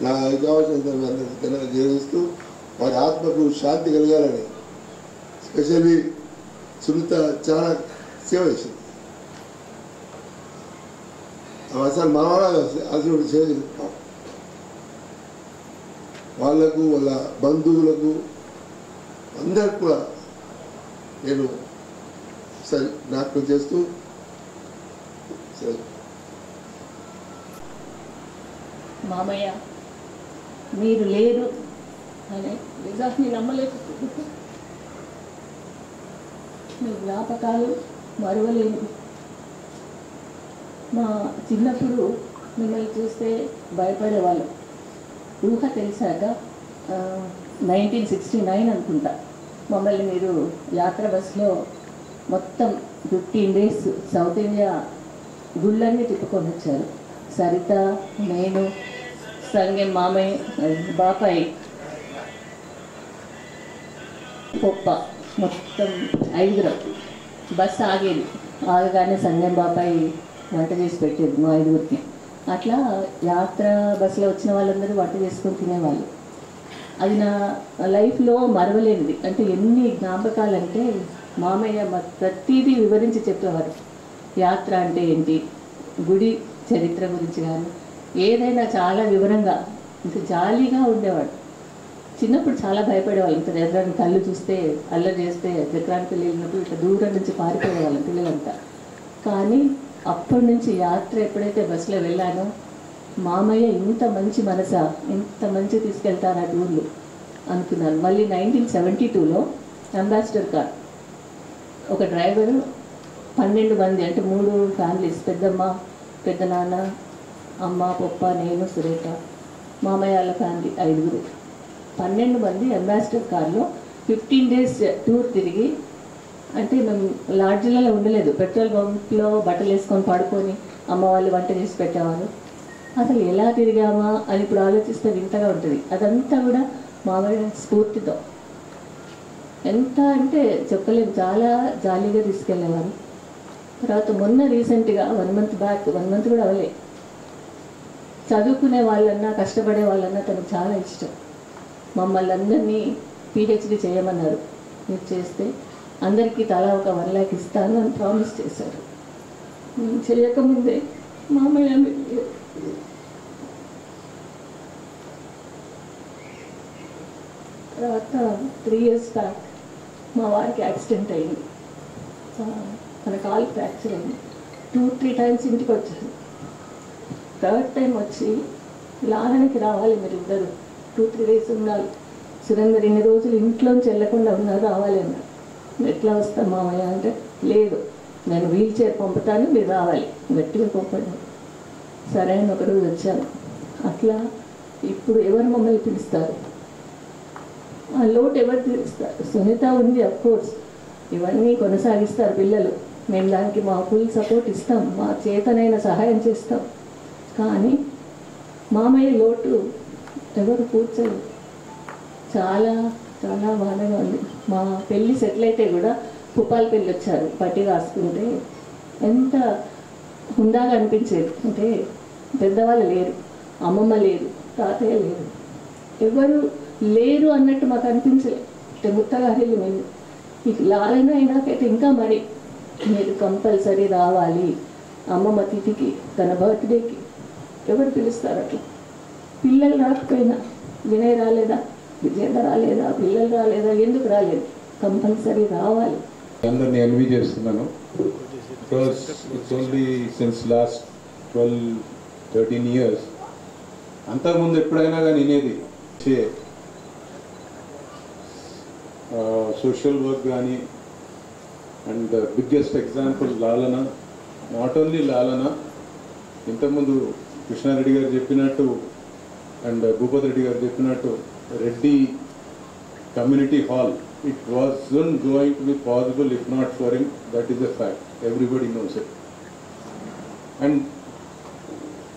నా కావాల్సిన తెలియజేస్తూ వారి ఆత్మకు శాంతి కలగాలని స్పెషల్లీ సునీత చాలా సేవ చేసింది. అసలు మనవాళ్ళ అసలు సేవ చేస్తాం. వాళ్లకు వాళ్ళ బంధువులకు అందరికి కూడా నేను సరే జ్ఞాపకం చేస్తూ సరే. మామయ్య మీరు లేరు అనే నిజాన్ని నమ్మలేకపోతున్నాను. మీ జ్ఞాపకాలు మరువలేను. మా చిన్నప్పుడు మిమ్మల్ని చూస్తే భయపడేవాళ్ళం. ఊహ తెలిసాక 1969 అనుకుంటా మమ్మల్ని మీరు యాత్ర బస్సులో మొత్తం 15 days సౌత్ ఇండియా గుళ్ళన్నీ తిప్పుకొని వచ్చారు. సరిత, నేను, సంగం మామయ్య, బాపాయి, పొప్ప, మొత్తం 5 బస్సు ఆగేది. ఆగగానే సంగం బాపాయి వంట చేసి పెట్టేది మా 5 అట్లా యాత్ర బస్సులో వచ్చిన వాళ్ళందరూ వంట చేసుకొని తినేవాళ్ళు. అది నా లైఫ్లో మరవలేనిది. అంటే ఎన్ని జ్ఞాపకాలంటే మామయ్య ప్రతిదీ వివరించి చెప్పేవారు. యాత్ర అంటే ఏంటి, గుడి చరిత్ర గురించి కానీ ఏదైనా చాలా వివరంగా, ఇంకా జాలీగా ఉండేవాడు. చిన్నప్పుడు చాలా భయపడేవాళ్ళు. ఇంత ఎదురని కళ్ళు చూస్తే అల్లరి చేస్తే చక్రానికి వెళ్ళినప్పుడు ఇట్లా దూరం నుంచి పారిపోయేవాళ్ళం పిల్లలంతా. కానీ అప్పటి నుంచి యాత్ర ఎప్పుడైతే బస్సులో వెళ్ళానో మామయ్య ఇంత మంచి మనసా, ఇంత మంచి తీసుకెళ్తారా టూర్లు అనుకున్నాను. మళ్ళీ 1972లో అంబాసిడర్ కార్, ఒక డ్రైవరు, 12 మంది, అంటే 3 ఫ్యామిలీస్, పెద్దమ్మ, పెద్ద నాన్న, అమ్మ, పప్ప, నేను, సురేఖ, మామయ్య వాళ్ళ ఫ్యామిలీ 5, 12 మంది అంబాసిడర్ కార్లో 15 days టూర్ తిరిగి. అంటే మేము లాడ్జీలలో ఉండలేదు, పెట్రోల్ బంక్లో బట్టలు వేసుకొని పడుకొని అమ్మ వాళ్ళు వంట చేసి పెట్టేవారు. అసలు ఎలా తిరిగామా అని ఇప్పుడు ఆలోచిస్తే వింతగా ఉంటుంది. అదంతా కూడా మామయ్య స్ఫూర్తితో, ఎంత అంటే చెప్పలేము, చాలా జాలీగా తీసుకెళ్ళేవారు. తర్వాత మొన్న రీసెంట్గా 1 month బ్యాక్, 1 month కూడా అవలే, చదువుకునే వాళ్ళన్నా కష్టపడే వాళ్ళన్నా తనకు చాలా ఇష్టం. మమ్మల్ని అందరినీ PhD చేయమన్నారు. మీరు చేస్తే అందరికీ తలా ఒక 1 lakh ఇస్తాను అని ప్రామిస్ చేశారు. చేయకముందే మామయ్య తర్వాత 3 years బ్యాక్ మా వారికి యాక్సిడెంట్ అయింది. మన కాలు ఫ్రాక్చర్ అయింది. 2-3 times ఇంటికి వచ్చాను. 3rd time వచ్చి లాగానికి రావాలి, మీరు ఇద్దరు 2-3 days ఉండాలి. సురేందర్ ఇన్ని రోజులు ఇంట్లోంచి వెళ్ళకుండా ఉన్నారు, రావాలి అన్నారు. ఎట్లా వస్తాం మామయ్య అంటే, లేదు నేను వీల్ చైర్ పంపుతాను, మీరు రావాలి, గట్టిగా పంపండి. సరే అని ఒకరోజు వచ్చాను. అట్లా ఇప్పుడు ఎవరు మమ్మల్ని పిలుస్తారు, ఆ లోటు ఎవరు తీరుస్తారు? సునీత ఉంది, అఫ్కోర్స్ ఇవన్నీ కొనసాగిస్తారు పిల్లలు, మేము దానికి మా ఫుల్ సపోర్ట్ ఇస్తాం, మా చేతనైన సహాయం చేస్తాం. కానీ మామయ్య లోటు ఎవరు కూర్చోలేదు. చాలా చాలా బాధగా ఉంది. మా పెళ్ళి సెటిల్ అయితే కూడా భూపాల్ పెళ్ళి వచ్చారు, పట్టి రాసుకుంటే ఎంత హుందాగా అనిపించేది. అంటే పెద్దవాళ్ళు లేరు, అమ్మమ్మ లేదు, తాతయ్య లేరు, ఎవరు లేరు అన్నట్టు మాకు అనిపించలేదు. అంటే ముత్తగారిల్లు మేము ఇక లాలన అయినాకైతే ఇంకా మరి మీరు కంపల్సరీ రావాలి అమ్మమ్మ తిథికి, తన బర్త్డేకి. ఎవరు పిలుస్తారు అట్లా? పిల్లలు రాకపోయినా, వినయ్ రాలేదా, విజేంద్ర రాలేదా, పిల్లలు రాలేదా, ఎందుకు రాలేదు? కంపల్సరీ రావాలి. అందరినీ ఎన్వి చేస్తున్నాను. Because it's only since last 12-13 years. అంతకుముందు ఎప్పుడైనా కానీ వినేది సోషల్ వర్క్ కానీ. And biggest example Lalana. Not only Lalana, ఇంతకుముందు కృష్ణారెడ్డి గారు చెప్పినట్టు అండ్ భూపతి రెడ్డి గారు చెప్పినట్టు Reddy community hall, it wasn't going to be possible if not for him. That is a fact. Everybody knows it. And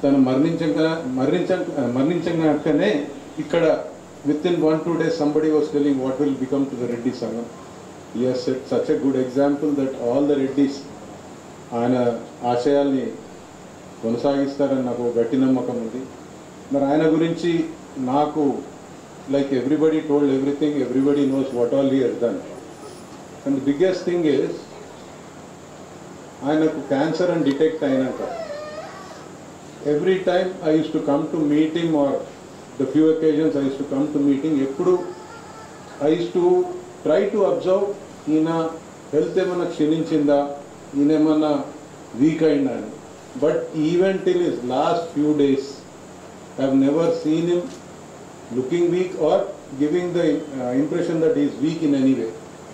తను మరణించగానే ఇక్కడ within 1-2 days somebody was telling what will become to the Reddy Sangam. He has set such a good example that all the Reddys ఆయన ఆశయాల్ని కొనసాగిస్తారని నాకు గట్టి నమ్మకం ఉంది. మరి ఆయన గురించి నాకు like everybody told everything, everybody knows what all he has done. And the biggest thing is, ఆయనకు క్యాన్సర్ అని డిటెక్ట్ అయినాక every time I used to come to meet him, or the few occasions I used to come to meeting, ఎప్పుడు I used to try to observe ఈయన health ఏమన్నా క్షీణించిందా, ఈయన ఏమన్నా week అయినా అని. But even till his last few days I have never seen him looking weak or giving the impression that he is weak in any way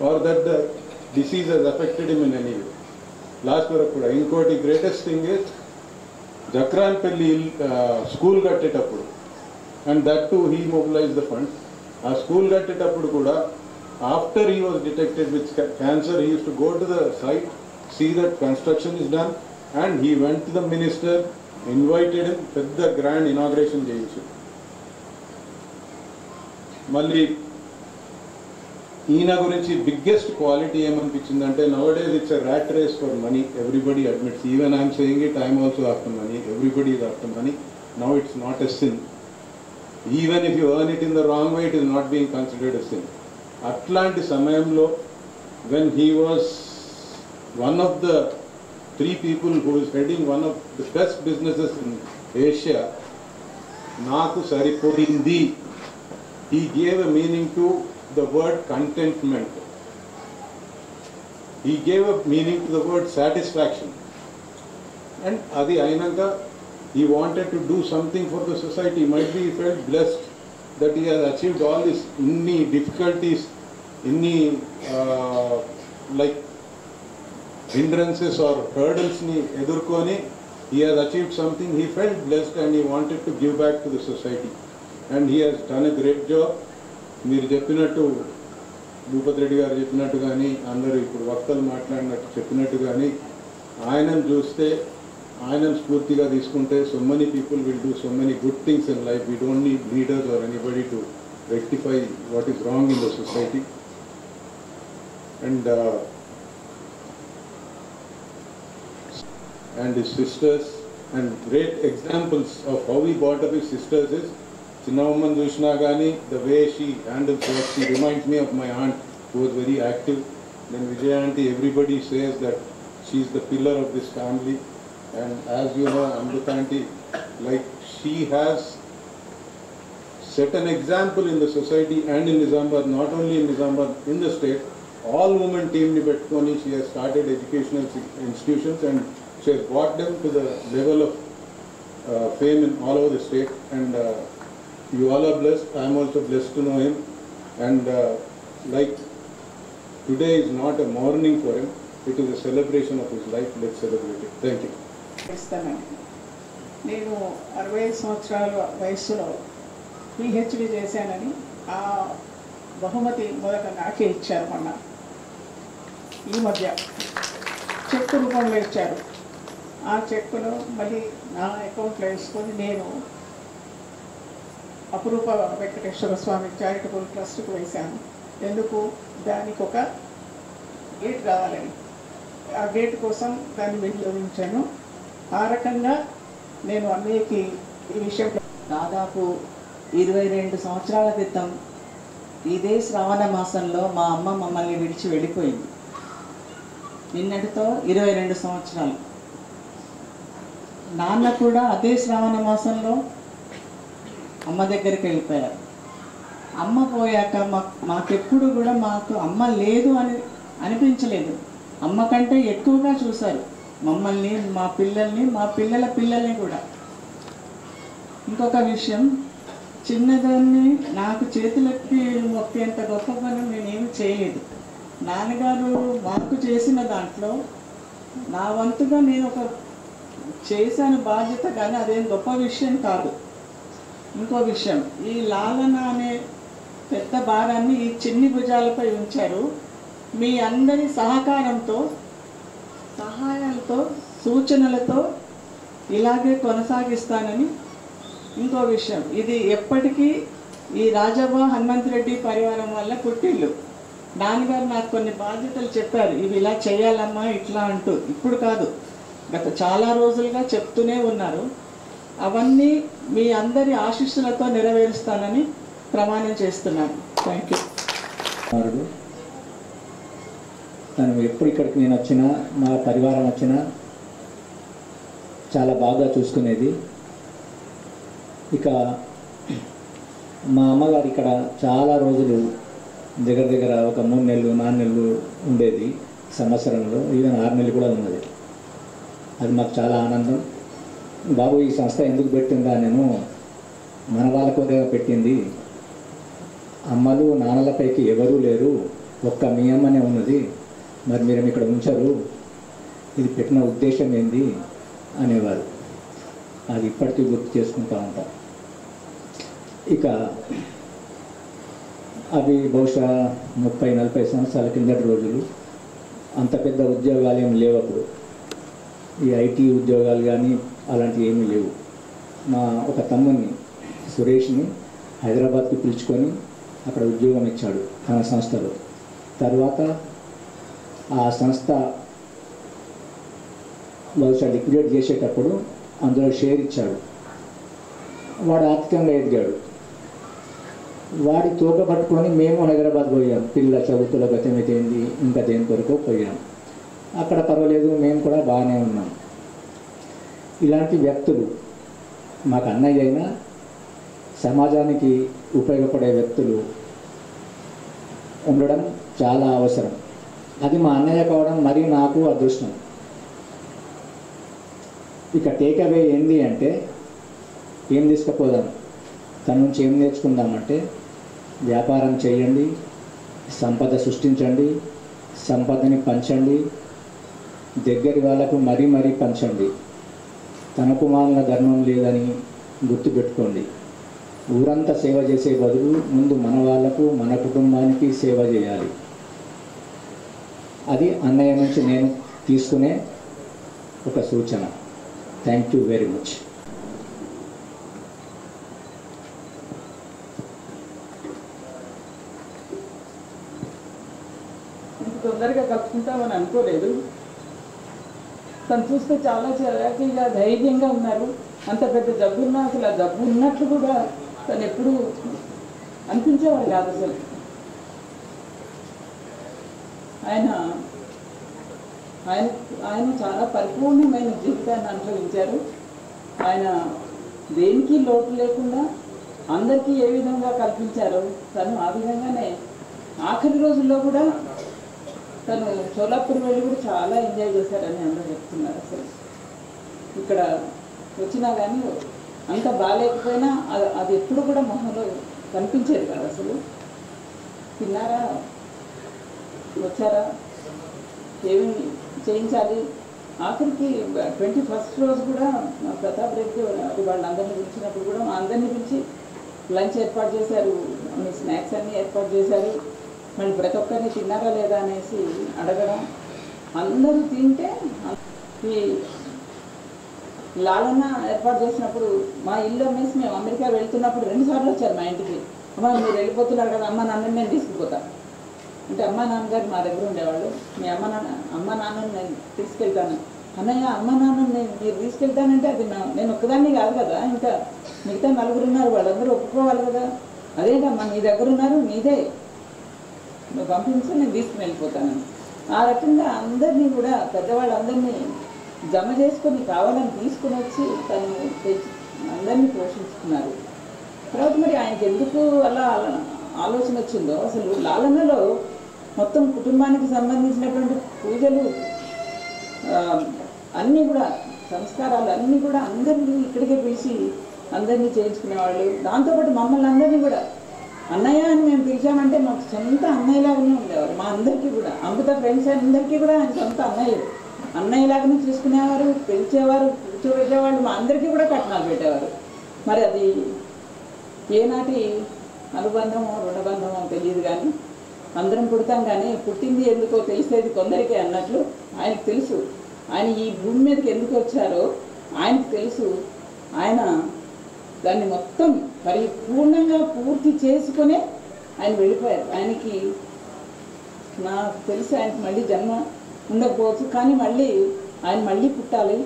or that the disease has affected him in any way. Last వరకు కూడా. ఇంకోటి greatest thing is Jakranpally school కట్టేటప్పుడు, and that to he mobilize the funds. ఆ school కట్టేటప్పుడు కూడా after he was detected with cancer, he uses to go to the site, see that construction is done, and he went to the minister, invited him, పెద్ద grand inauguration చేయించారు. మళ్ళీ ఈయన గురించి biggest quality ఏమనిపించిందంటే, nowadays it's a rat race for money. Everybody admits, even I'm saying it, I'm also after money, everybody is after money. Now it's not a sin. Even if you earn it in the wrong way, it is not being considered a sin. అట్లాంటి సమయంలో when he was one of the 3 people who is heading one of the best businesses in Asia, నాకు సరిపోయింది. He gave a meaning to the word contentment. He gave a meaning to the word satisfaction. And adi ainanga he wanted to do something for the society. Might be he felt blessed that he has achieved all this, inni difficulties, inni like hindrances or hurdles ni edurkoni, he has achieved something. He felt blessed and he wanted to give back to the society. And he has done a great job. మీరు చెప్పినట్టు, భూపతి రెడ్డి గారు చెప్పినట్టు కానీ, అందరూ ఇప్పుడు వక్తలు మాట్లాడినట్టు చెప్పినట్టు కానీ, ఆయనను చూస్తే, ఆయనను స్ఫూర్తిగా తీసుకుంటే, so many people will do so many good things in life. We don't need leaders or anybody to rectify what is wrong in the society. And his sisters, and great examples of how he brought up his sisters is, Chinnamman Dushna Gani, the way she handles work, she reminds me of my aunt who was very active. Then Vijay auntie, everybody says that she is the pillar of this family. And as you know, Amrit auntie, like she has set an example in the society and in Nizamabad, not only in Nizamabad, in the state. All women team ni petkoni, she has started educational institutions and she has brought them to the level of fame in all over the state. And you all are blessed. I am also blessed to know him. And like today is not a mourning for him, it is a celebration of his life. Let's celebrate it. Thank you. నేను 65 సంవత్సరాల వయస్సులో PhD చేశానని ఆ బహుమతి మొదట నాకే ఇచ్చారు. మొన్న ఈ మధ్య చెక్ రూపంలో ఇచ్చారు. ఆ చెక్కును మళ్ళీ నా అకౌంట్లో వేసుకొని నేను అపురూప వెంకటేశ్వర స్వామి చారిటబుల్ ట్రస్ట్కి వేశాను. ఎందుకు? దానికి ఒక గేట్ కావాలని, ఆ గేట్ కోసం దాన్ని వినియోగించాను. ఆ రకంగా నేను అన్నయ్యకి ఈ విషయం దాదాపు 22 సంవత్సరాల క్రితం ఇదే శ్రావణ మాసంలో మా అమ్మ మమ్మల్ని విడిచి వెళ్ళిపోయింది. నిన్నటితో 22 సంవత్సరాలు. నాన్న కూడా అదే శ్రావణ మాసంలో అమ్మ దగ్గరికి వెళ్ళిపోయారు. అమ్మ పోయాక మాకెప్పుడు కూడా మాకు అమ్మ లేదు అని అనిపించలేదు. అమ్మ కంటే ఎక్కువగా చూశారు మమ్మల్ని, మా పిల్లల్ని, మా పిల్లల పిల్లల్ని కూడా. ఇంకొక విషయం, చిన్నదాన్ని నాకు చేతులెత్తి మొక్కేంత గొప్ప పని నేనేమి చేయలేదు. నాన్నగారు మాకు చేసిన దాంట్లో నా వంతుగా నేను ఒక చేశాను బాధ్యత, కానీ అదేం గొప్ప విషయం కాదు. ఇంకో విషయం, ఈ లాలన అనే పెద్ద భారాన్ని ఈ చిన్ని భుజాలపై ఉంచారు. మీ అందరి సహకారంతో, సహాయాలతో, సూచనలతో ఇలాగే కొనసాగిస్తానని. ఇంకో విషయం, ఇది ఎప్పటికీ ఈ రాజవ్వ హనుమంతరెడ్డి పరివారం వల్ల పుట్టిల్లు. నాన్నగారు నాకు కొన్ని బాధ్యతలు చెప్పారు, ఇవి ఇలా చేయాలమ్మా ఇట్లా అంటూ. ఇప్పుడు కాదు, గత చాలా రోజులుగా చెప్తూనే ఉన్నారు. అవన్నీ మీ అందరి ఆశీస్సులతో నెరవేరుస్తానని ప్రమాణం చేస్తున్నాను. Thank you. తను ఎప్పుడు ఇక్కడికి నేను వచ్చినా, మా పరివారం వచ్చినా చాలా బాగా చూసుకునేది. ఇక మా అమ్మగారు ఇక్కడ చాలా రోజులు, దగ్గర దగ్గర ఒక 3 నెలలు 4 నెలలు ఉండేది సంవత్సరంలో. ఈవెన్ 6 నెలలు కూడా ఉన్నది. అది మాకు చాలా ఆనందం. బాబు ఈ సంస్థ ఎందుకు పెట్టిందా, నేను మన వాళ్ళ కోరే పెట్టింది, అమ్మలు నాన్నలపైకి ఎవరూ లేరు, ఒక్క మీ అమ్మనే ఉన్నది, మరి మీరు ఇక్కడ ఉంచరు, ఇది పెట్టిన ఉద్దేశం ఏంది అనేవారు. అది ఇప్పటికీ గుర్తు చేసుకుంటూ ఉంటాం. ఇక అవి బహుశా 30-40 సంవత్సరాల కిందటి రోజులు. అంత పెద్ద ఉద్యోగాలు ఏమి లేవు అప్పుడు. ఈ ఐటీ ఉద్యోగాలు కానీ అలాంటివి ఏమీ లేవు. మా ఒక తమ్ముని సురేష్ని హైదరాబాద్కి పిలుచుకొని అక్కడ ఉద్యోగం ఇచ్చాడు తన సంస్థలో. తర్వాత ఆ సంస్థ బహుశా లిక్విడేట్ చేసేటప్పుడు అందులో షేర్ ఇచ్చాడు. వాడు ఆర్థికంగా ఎదిగాడు. వాడి తోక పట్టుకొని మేము హైదరాబాద్ పోయాం. పిల్లల చదువుతుల గతమైతేంది, ఇంకా దేని కొరకు పోయాం. అక్కడ పర్వాలేదు, మేము కూడా బాగానే ఉన్నాం. ఇలాంటి వ్యక్తులు మాకు అన్నయ్య అయినా సమాజానికి ఉపయోగపడే వ్యక్తులు ఉండడం చాలా అవసరం. అది మా అన్నయ్య కావడం మరీ నాకు అదృష్టం. ఇక టేక్అవే ఏంది అంటే, ఏం తీసుకుపోదాం, తన నుంచి ఏం నేర్చుకుందామంటే, వ్యాపారం చేయండి, సంపద సృష్టించండి, సంపదని పంచండి, దగ్గరి వాళ్ళకు మరీ మరీ పంచండి. తనకు మాలిన ధర్మం లేదని గుర్తుపెట్టుకోండి. ఊరంతా సేవ చేసే బదులు ముందు మన వాళ్లకు, మన కుటుంబానికి సేవ చేయాలి. అది అన్నయ్య నుంచి నేను తీసుకునే ఒక సూచన. Thank you very much. తొందరగా కలుపుకుంటామని అనుకోలేదు. తను చూస్తే చాలా చలాకీగా ధైర్యంగా ఉన్నారు. అంత పెద్ద జబ్బు ఉన్నా అసలు ఆ జబ్బు ఉన్నట్లు కూడా తను ఎప్పుడూ అనిపించేవాడు కాదు అసలు. ఆయన ఆయన ఆయన చాలా పరిపూర్ణమైన జీవితాన్ని అనుభవించారు. ఆయన దేనికి లోటు లేకుండా అందరికీ ఏ విధంగా కల్పించారో తను ఆ విధంగానే ఆఖరి రోజుల్లో కూడా తను సోలాపూర్ వెళ్ళి కూడా చాలా ఎంజాయ్ చేశారని అందరూ చెప్తున్నారు. అసలు ఇక్కడ వచ్చినా కానీ అంత బాగాలేకపోయినా అది ఎప్పుడు కూడా మొహంలో కనిపించేది కాదు. అసలు తిన్నారా, వచ్చారా, ఏమి చేయించాలి, ఆఖరికి 21st రోజు కూడా ప్రతాప్ రెడ్డి వాళ్ళందరినీ పిలిచినప్పుడు కూడా మా అందరినీ పిలిచి లంచ్ ఏర్పాటు చేశారు, మీ స్నాక్స్ అన్నీ ఏర్పాటు చేశారు. మళ్ళీ ప్రతి ఒక్కరిని తిన్నారా లేదా అనేసి అడగడం, అందరూ తింటే ఈ లాలన్న ఏర్పాటు చేసినప్పుడు మా ఇల్లు అమ్మేసి మేము అమెరికా వెళ్తున్నప్పుడు 2 సార్లు వచ్చారు మా ఇంటికి. అమ్మ మీరు వెళ్ళిపోతున్నారు కదా, అమ్మ నాన్నని నేను తీసుకుపోతాను అంటే అమ్మ నాన్నగారు మా దగ్గర ఉండేవాళ్ళు. మీ అమ్మ నాన్నని నేను తీసుకెళ్తాను. అన్నయ్య అమ్మ నాన్నని మీరు తీసుకెళ్తానంటే అది నేను ఒక్కదాన్ని కాదు కదా, ఇంకా మిగతా 4 ఉన్నారు, వాళ్ళందరూ ఒప్పుకోవాలి కదా. అదేంటమ్మా నీ దగ్గర ఉన్నారు, నీదే, నువ్వు పంపించు, నేను తీసుకుని వెళ్ళిపోతాను. ఆ రకంగా అందరినీ కూడా పెద్దవాళ్ళందరినీ జమ చేసుకొని కావాలని తీసుకుని వచ్చి తను అందరినీ పోషించుకున్నారు. తర్వాత మరి ఆయనకి ఎందుకు అలా ఆలోచన వచ్చిందో, అసలు లాలన్నలో మొత్తం కుటుంబానికి సంబంధించినటువంటి పూజలు అన్నీ కూడా సంస్కారాలు అన్నీ కూడా అందరినీ ఇక్కడికే పిలిచి అందరినీ చేయించుకునేవాళ్ళు. దాంతోపాటు మమ్మల్ని అందరినీ కూడా అన్నయ్య అని మేము పిలిచామంటే మాకు సొంత అన్నయ్యలాగానే ఉండేవారు. మా అందరికీ కూడా అమృత ఫ్రెండ్స్ అందరికీ కూడా ఆయన సొంత అన్నయ్యలాగానే చూసుకునేవారు, పిలిచేవారు, కూర్చోబెట్టేవాళ్ళు. మా అందరికీ కూడా కట్నాలు పెట్టేవారు. మరి అది ఏనాటి అనుబంధమో రుణబంధమో తెలియదు, కానీ అందరం పుడతాం కానీ పుట్టింది ఎందుకో తెలిసేది కొందరికే అన్నట్లు ఆయనకు తెలుసు. ఆయన ఈ భూమి మీదకి ఎందుకు వచ్చారో ఆయనకు తెలుసు. ఆయన దాన్ని మొత్తం పరిపూర్ణంగా పూర్తి చేసుకునే ఆయన వెళ్ళిపోయారు. ఆయనకి నాకు తెలిసి ఆయనకి మళ్ళీ జన్మ ఉండకపోవచ్చు, కానీ మళ్ళీ ఆయన మళ్ళీ పుట్టాలి,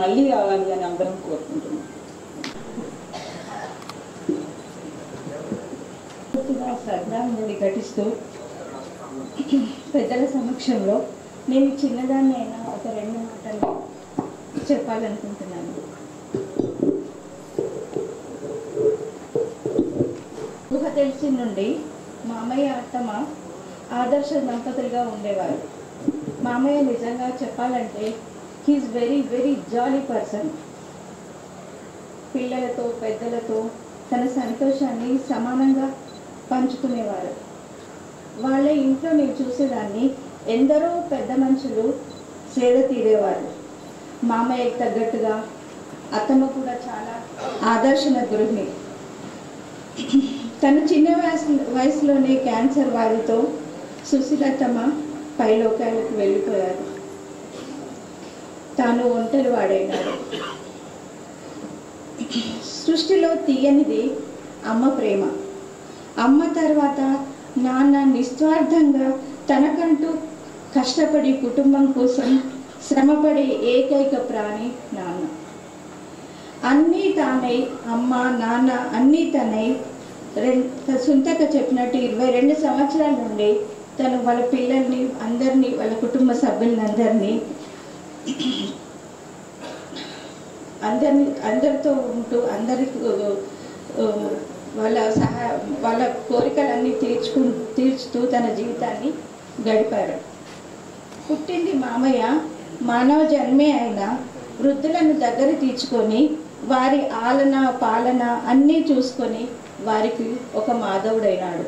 మళ్ళీ రావాలి అని అందరం కోరుకుంటున్నాం. శ్రద్ధాంజలి ఘటిస్తూ పెద్దల సమక్షంలో నేను చిన్నదాన్ని అయినా ఒక 2 మాటలు చెప్పాలనుకుంటున్నాను. ఊహ తెలిసి నుండి మామయ్య అత్తమ్మ ఆదర్శ దంపతులుగా ఉండేవారు. మామయ్య నిజంగా చెప్పాలంటే హీఈస్ వెరీ వెరీ జాలీ పర్సన్. పిల్లలతో పెద్దలతో తన సంతోషాన్ని సమానంగా పంచుకునేవారు. వాళ్ళ ఇంట్లో నేను చూసేదాన్ని, ఎందరో పెద్ద మనుషులు సేద తీరేవారు. మామయ్యకి తగ్గట్టుగా అత్తమ్మ కూడా చాలా ఆదర్శన గృహిణి. తన చిన్న వయసులోనే క్యాన్సర్ వ్యాధితో సుశీలతమ్మ పైలోకాలకు వెళ్ళిపోయారు. తాను ఒంటరి వాడైనాడు. సృష్టిలో తీయనిది అమ్మ ప్రేమ. అమ్మ తర్వాత నాన్న నిస్వార్థంగా తనకంటూ కష్టపడి కుటుంబం కోసం శ్రమపడే ఏకైక ప్రాణి నాన్న. అన్నీ తానై, అమ్మ నాన్న అన్నీ తనై, సుంతక చెప్పినట్టు 22 సంవత్సరాల నుండి తను వాళ్ళ పిల్లల్ని అందరినీ, వాళ్ళ కుటుంబ సభ్యులందరినీ అందరితో ఉంటూ అందరికి వాళ్ళ కోరికలన్నీ తీర్చుతూ తన జీవితాన్ని గడిపారు. పుట్టింది మామయ్య మానవ జన్మే అయినా వృద్ధులను దగ్గర తీర్చుకొని వారి ఆలన పాలన అన్నీ చూసుకొని వారికి ఒక మాధవుడైనాడు.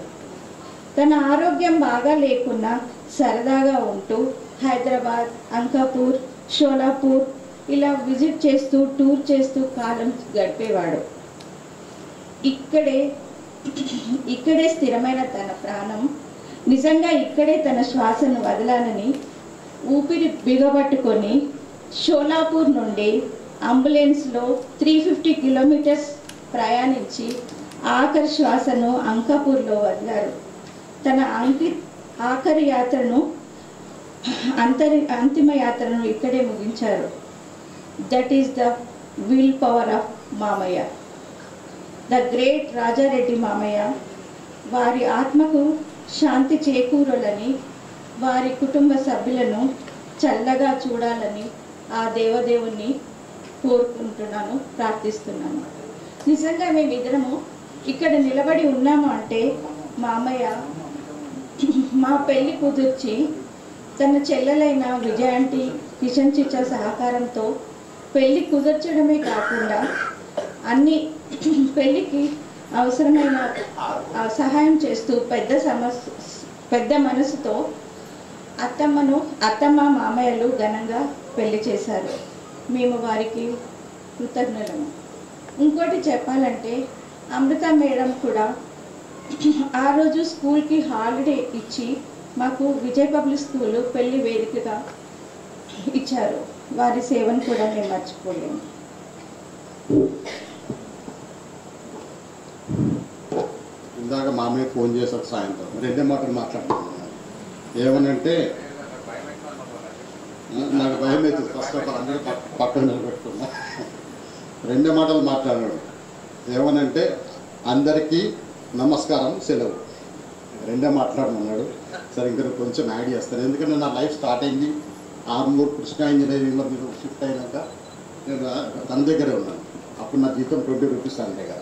తన ఆరోగ్యం బాగా లేకున్నా సరదాగా ఉంటూ హైదరాబాద్, అంకాపూర్, షోలాపూర్ ఇలా విజిట్ చేస్తూ టూర్ చేస్తూ కాలం గడిపేవాడు. ఇక్కడే స్థిరమైన తన ప్రాణం, నిజంగా ఇక్కడే తన శ్వాసను వదలాలని ఊపిరి బిగబట్టుకొని షోలాపూర్ నుండి అంబులెన్స్లో 350 కిలోమీటర్స్ ప్రయాణించి ఆఖరి శ్వాసను అంకాపూర్లో వదిలారు. తన ఆఖరి యాత్రను అంతిమ యాత్రను ఇక్కడే ముగించారు. That is the will power of మామయ్య, ద గ్రేట్ రాజారెడ్డి మామయ్య. వారి ఆత్మకు శాంతి చేకూరాలని, వారి కుటుంబ సభ్యులను చల్లగా చూడాలని ఆ దేవదేవుని కోరుకుంటున్నాను, ప్రార్థిస్తున్నాను. నిజంగా మేమిద్దరము ఇక్కడ నిలబడి ఉన్నాము అంటే మామయ్య మా పెళ్లి కుదిర్చి తన చెల్లెలైన విజయాంటి కిషన్ చిచ్చా సహకారంతో పెళ్లి కుదర్చడమే కాకుండా అన్ని పెళ్లికి అవసరమైన సహాయం చేస్తూ పెద్ద మనసుతో అత్తమ్మ మామయ్యలు ఘనంగా పెళ్లి చేశారు. మేము వారికి కృతజ్ఞులము. ఇంకోటి చెప్పాలంటే అమృత మేడం కూడా ఆ రోజు స్కూల్కి హాలిడే ఇచ్చి మాకు విజయ్ పబ్లిక్ స్కూల్ పెళ్లి వేదికగా ఇచ్చారు. వారి సేవను కూడా మేము మర్చిపోలేము. ఇందాక మామయ్య ఫోన్ చేశారు సాయంత్రం, రెండే మాటలు మాట్లాడుతున్నాను. ఏమనంటే నాకు భయం అవుతుంది, ఫస్ట్ ఆఫ్ ఆల్ అందరూ పక్కన నిలబెట్టుకున్నా. రెండే మాటలు మాట్లాడాడు. ఏమనంటే అందరికీ నమస్కారం, సెలవు, రెండే మాట్లాడమన్నాడు. సరే ఇంకా కొంచెం యాడ్ చేస్తాను, ఎందుకంటే నా లైఫ్ స్టార్ట్ అయింది ఆర్మూర్ కృష్ణ ఇంజనీరింగ్లో మీరు షిఫ్ట్ అయినాక నేను తన దగ్గరే ఉన్నాను. అప్పుడు నా జీతం 20 రూపీస్ తన దగ్గర.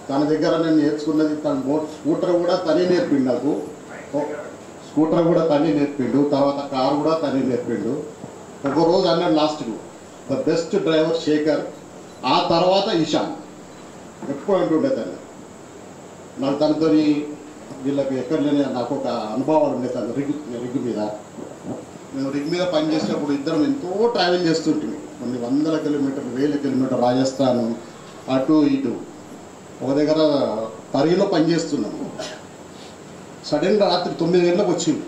తన దగ్గర నేను నేర్చుకున్నది, తన స్కూటర్ కూడా తనే నేర్పిండు నాకు. స్కూటర్ కూడా తనే నేర్పిండు, తర్వాత కారు కూడా తనే నేర్పిండు. ఒకరోజు అన్నాడు లాస్ట్కు, ద బెస్ట్ డ్రైవర్ శేఖర్, ఆ తర్వాత ఇషాన్. ఎప్పుడు అంటుండే తను. నాకు తనతో వీళ్ళకి ఎక్కడ లేని నాకు ఒక అనుభవాలు ఉండే. తను రిగ్ మీద మేము రిగ్ మీద పనిచేసేటప్పుడు ఇద్దరం ఎంతో ట్రావెల్ చేస్తుంటుంది. కొన్ని 100 కిలోమీటర్లు 1000 కిలోమీటర్లు రాజస్థాన్ అటు ఇటు. ఒక దగ్గర పరిగిలో పనిచేస్తున్నాము. సడన్గా రాత్రి 9 గంటలకు వచ్చింది.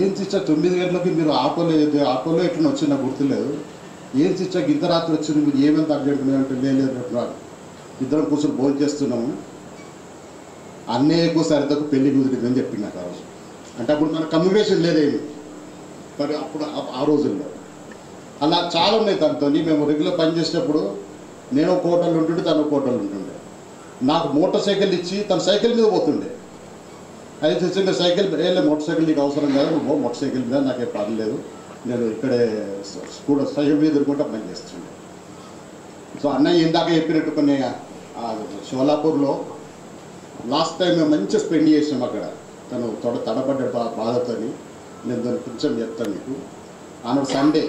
ఏం చిచ్చా 9 గంటలకి మీరు ఆటోలో ఎట్లా వచ్చింది నాకు గుర్తులేదు. ఏం చిచ్చా ఇంత రాత్రి వచ్చింది, మీరు ఏమెంత అర్జెంట్ అంటే లేదు అంటున్నారు. ఇద్దరం కూర్చొని భోజనం చేస్తున్నాము. అన్నయ్యకు సరితకు పెళ్లి కుదిరిందని చెప్పింది నాకు ఆ రోజు. అంటే అప్పుడు మన కమ్యూనికేషన్ లేదేమి, మరి అప్పుడు ఆ రోజుల్లో అలా చాలా ఉన్నాయి తనతో. మేము రెగ్యులర్ పనిచేసేటప్పుడు నేను ఒక హోటల్ ఉంటుండే, తను ఒక హోటల్ ఉంటుండే. నాకు మోటార్ సైకిల్ ఇచ్చి తన సైకిల్ మీద పోతుండే. అయితే తెచ్చిండే సైకిల్ మోటార్ సైకిల్ నీకు అవసరం కాదు, నువ్వు మోటార్ సైకిల్ మీద నాకే పని లేదు, నేను ఇక్కడే స్కూటర్ సైకిల్ మీద ఎదుర్కొంటే పని చేస్తుండే. సో అన్నయ్య ఇందాక చెప్పినట్టు కొన్ని షోలాపూర్లో లాస్ట్ టైం మేము మంచిగా స్పెండ్ చేసాం అక్కడ. తను తడబడ్డ బాధతో నేను దాన్ని కొంచెం చెప్తాను మీకు. ఆనాడు సండే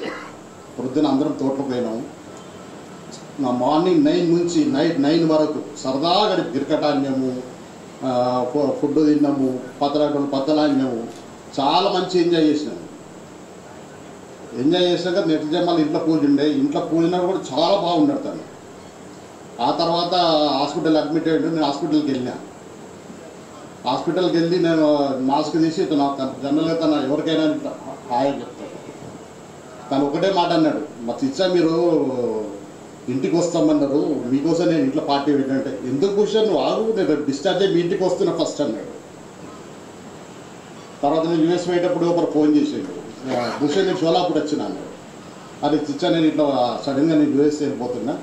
పొద్దున అందరం తోటలో పోయినాము. మార్నింగ్ 9 నుంచి నైట్ 9 వరకు సరదాగా క్రికెట్ ఆడినాము, ఫుడ్ తిన్నాము, పత్తలాడినాము. చాలా మంచి ఎంజాయ్ చేసినాము. ఎంజాయ్ చేసాక నెక్స్ట్ డే మళ్ళీ ఇంట్లో పూజ ఉండే. ఇంట్లో పూజినా కూడా చాలా బాగున్నాడు తను. ఆ తర్వాత హాస్పిటల్ అడ్మిట్ అయ్యాడు. నేను హాస్పిటల్కి వెళ్ళినా. హాస్పిటల్కి వెళ్ళి నేను మాస్క్ తీసి తన జనరల్గా తన ఎవరికైనా ఇట్లా హాయ్ చెప్తాను. తను ఒకటే మాట అన్నాడు, మా చిచ్చా మీరు ఇంటికి వస్తామన్నారు, మీకోసం నేను ఇంట్లో పార్టీ పెట్టంటే, ఎందుకు కూర్చొని నువ్వు ఆగు, నేను డిశ్చార్జ్ అయ్యి మీ ఇంటికి వస్తున్నా ఫస్ట్ అన్నాడు. తర్వాత నేను యూఎస్ పోయేటప్పుడు ఒకరు ఫోన్ చేసాడు, భూషణ్ నేను షోలాపూర్ వచ్చినా అన్నాడు. అది చిచ్చా నేను ఇట్లా సడన్గా నేను యూఎస్ వెళ్ళిపోతున్నా,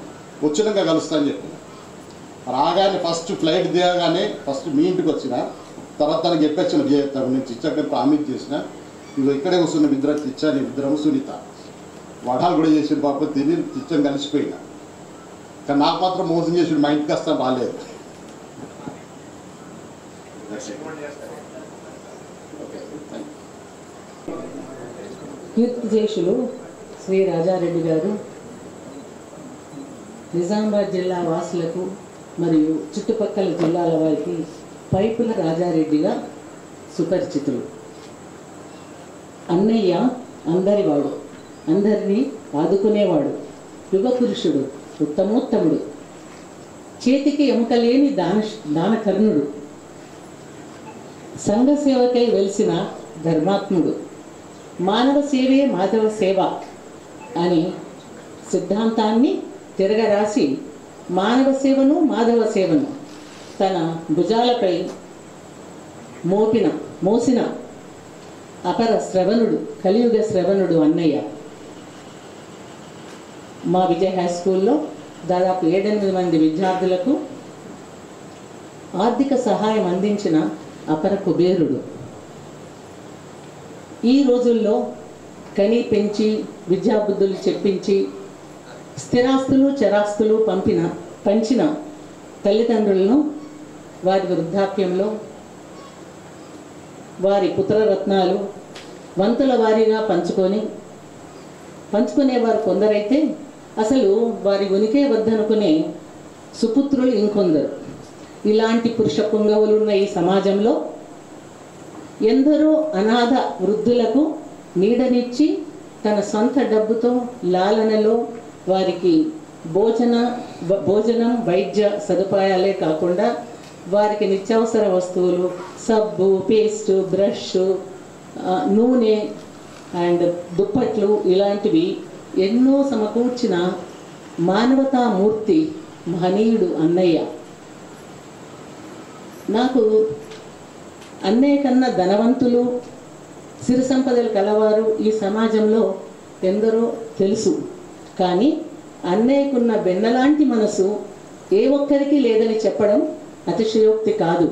వచ్చినాక కలుస్తా అని చెప్పిన. రాగానే ఫస్ట్ ఫ్లైట్ దిగగానే ఫస్ట్ మీ ఇంటికి వచ్చిన. తర్వాత తనకి చెప్పొచ్చిన చేస్తాను, నేను చిచ్చాక ప్రామిస్ చేసిన, ఇవి ఇక్కడే వస్తున్న ఇద్దరు చిచ్చా, నేను ఇద్దరం సునీత వడాలు కూడా చేసిన పాప తిని చిచ్చని కలిసిపోయినా. కానీ నాకు మాత్రం మోసం చేసి మా ఇంటికి వస్తా బాగాలేదు. కీర్తిశేషులు శ్రీ రాజారెడ్డి గారు నిజామాబాద్ జిల్లా వాసులకు మరియు చుట్టుపక్కల జిల్లాల వారికి పైపుల రాజారెడ్డిగా సుపరిచితులు. అన్నయ్య అందరివాడు, అందరినీ ఆదుకునేవాడు, యుగ పురుషుడు, ఉత్తమోత్తముడు, చేతికి ఎముకలేని దానకర్ణుడు, సంఘ సేవకై వెలిసిన ధర్మాత్ముడు, మానవ సేవే మాధవ సేవ అని సిద్ధాంతాన్ని తిరగరాసి మానవ సేవను మాధవ సేవను తన భుజాలపై మోసిన అపర శ్రవణుడు, కలియుగ శ్రవణుడు అన్నయ్య. మా విజయ్ హై స్కూల్లో దాదాపు 7-8 మంది విద్యార్థులకు ఆర్థిక సహాయం అందించిన అపర కుబేరుడు. ఈ రోజుల్లో కని పెంచి విద్యాబుద్ధులు చెప్పించి స్థిరాస్తులు చరాస్తులు పంపిన పంచిన తల్లిదండ్రులను వారి వృద్ధాప్యంలో వారి పుత్రరత్నాలు వంతుల వారీగా పంచుకునేవారు కొందరైతే అసలు వారి ఉనికే వద్దనుకునే సుపుత్రులు ఇంకొందరు. ఇలాంటి పురుష పుంగవులున్న ఈ సమాజంలో ఎందరో అనాథ వృద్ధులకు నీడనిచ్చి తన సొంత డబ్బుతో లాలనలో వారికి భోజనం వైద్య సదుపాయాలే కాకుండా వారికి నిత్యావసర వస్తువులు సబ్బు, పేస్టు, బ్రష్, నూనె అండ్ దుప్పట్లు ఇలాంటివి ఎన్నో సమకూర్చిన మానవతామూర్తి మహనీయుడు అన్నయ్య. నాకు అన్నయ్య కన్నా ధనవంతులు, సిరి సంపదలు కలవారు ఈ సమాజంలో ఎందరో తెలుసు. కానీ అన్నయ్యకున్న వెన్నలాంటి మనసు ఏ ఒక్కరికి లేదని చెప్పడం అతిశయోక్తి కాదు.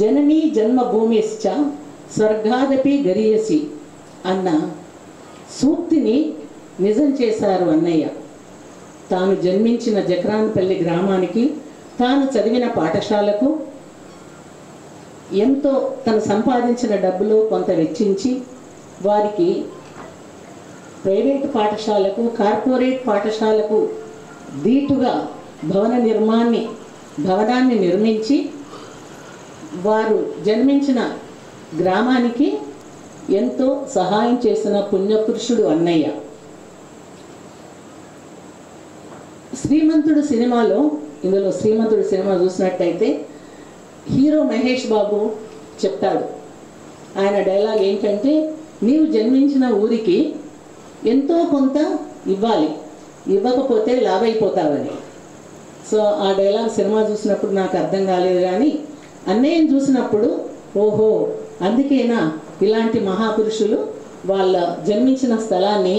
జననీ జన్మభూమిశ్చ స్వర్గాదపి గరీయసి అన్న సూక్తిని నిజం చేశారు అన్నయ్య. తాను జన్మించిన జక్రాన్పల్లి గ్రామానికి, తాను చదివిన పాఠశాలకు ఎంతో తను సంపాదించిన డబ్బులో కొంత వెచ్చించి వారికి ప్రైవేట్ పాఠశాలకు, కార్పొరేట్ పాఠశాలకు దీటుగా భవనాన్ని నిర్మించి వారు జన్మించిన గ్రామానికి ఎంతో సహాయం చేసిన పుణ్యపురుషుడు అన్నయ్య. శ్రీమంతుడు సినిమాలో, ఇందులో శ్రీమంతుడు సినిమా చూసినట్టయితే హీరో మహేష్ బాబు చెప్తాడు. ఆయన డైలాగ్ ఏంటంటే, నీవు జన్మించిన ఊరికి ఎంతో కొంత ఇవ్వాలి, ఇవ్వకపోతే లాభైపోతావని. సో ఆ డైలాగ్ సినిమా చూసినప్పుడు నాకు అర్థం కాలేదు, కానీ అన్నయ్యని చూసినప్పుడు ఓహో అందుకేనా ఇలాంటి మహాపురుషులు వాళ్ళ జన్మించిన స్థలాన్ని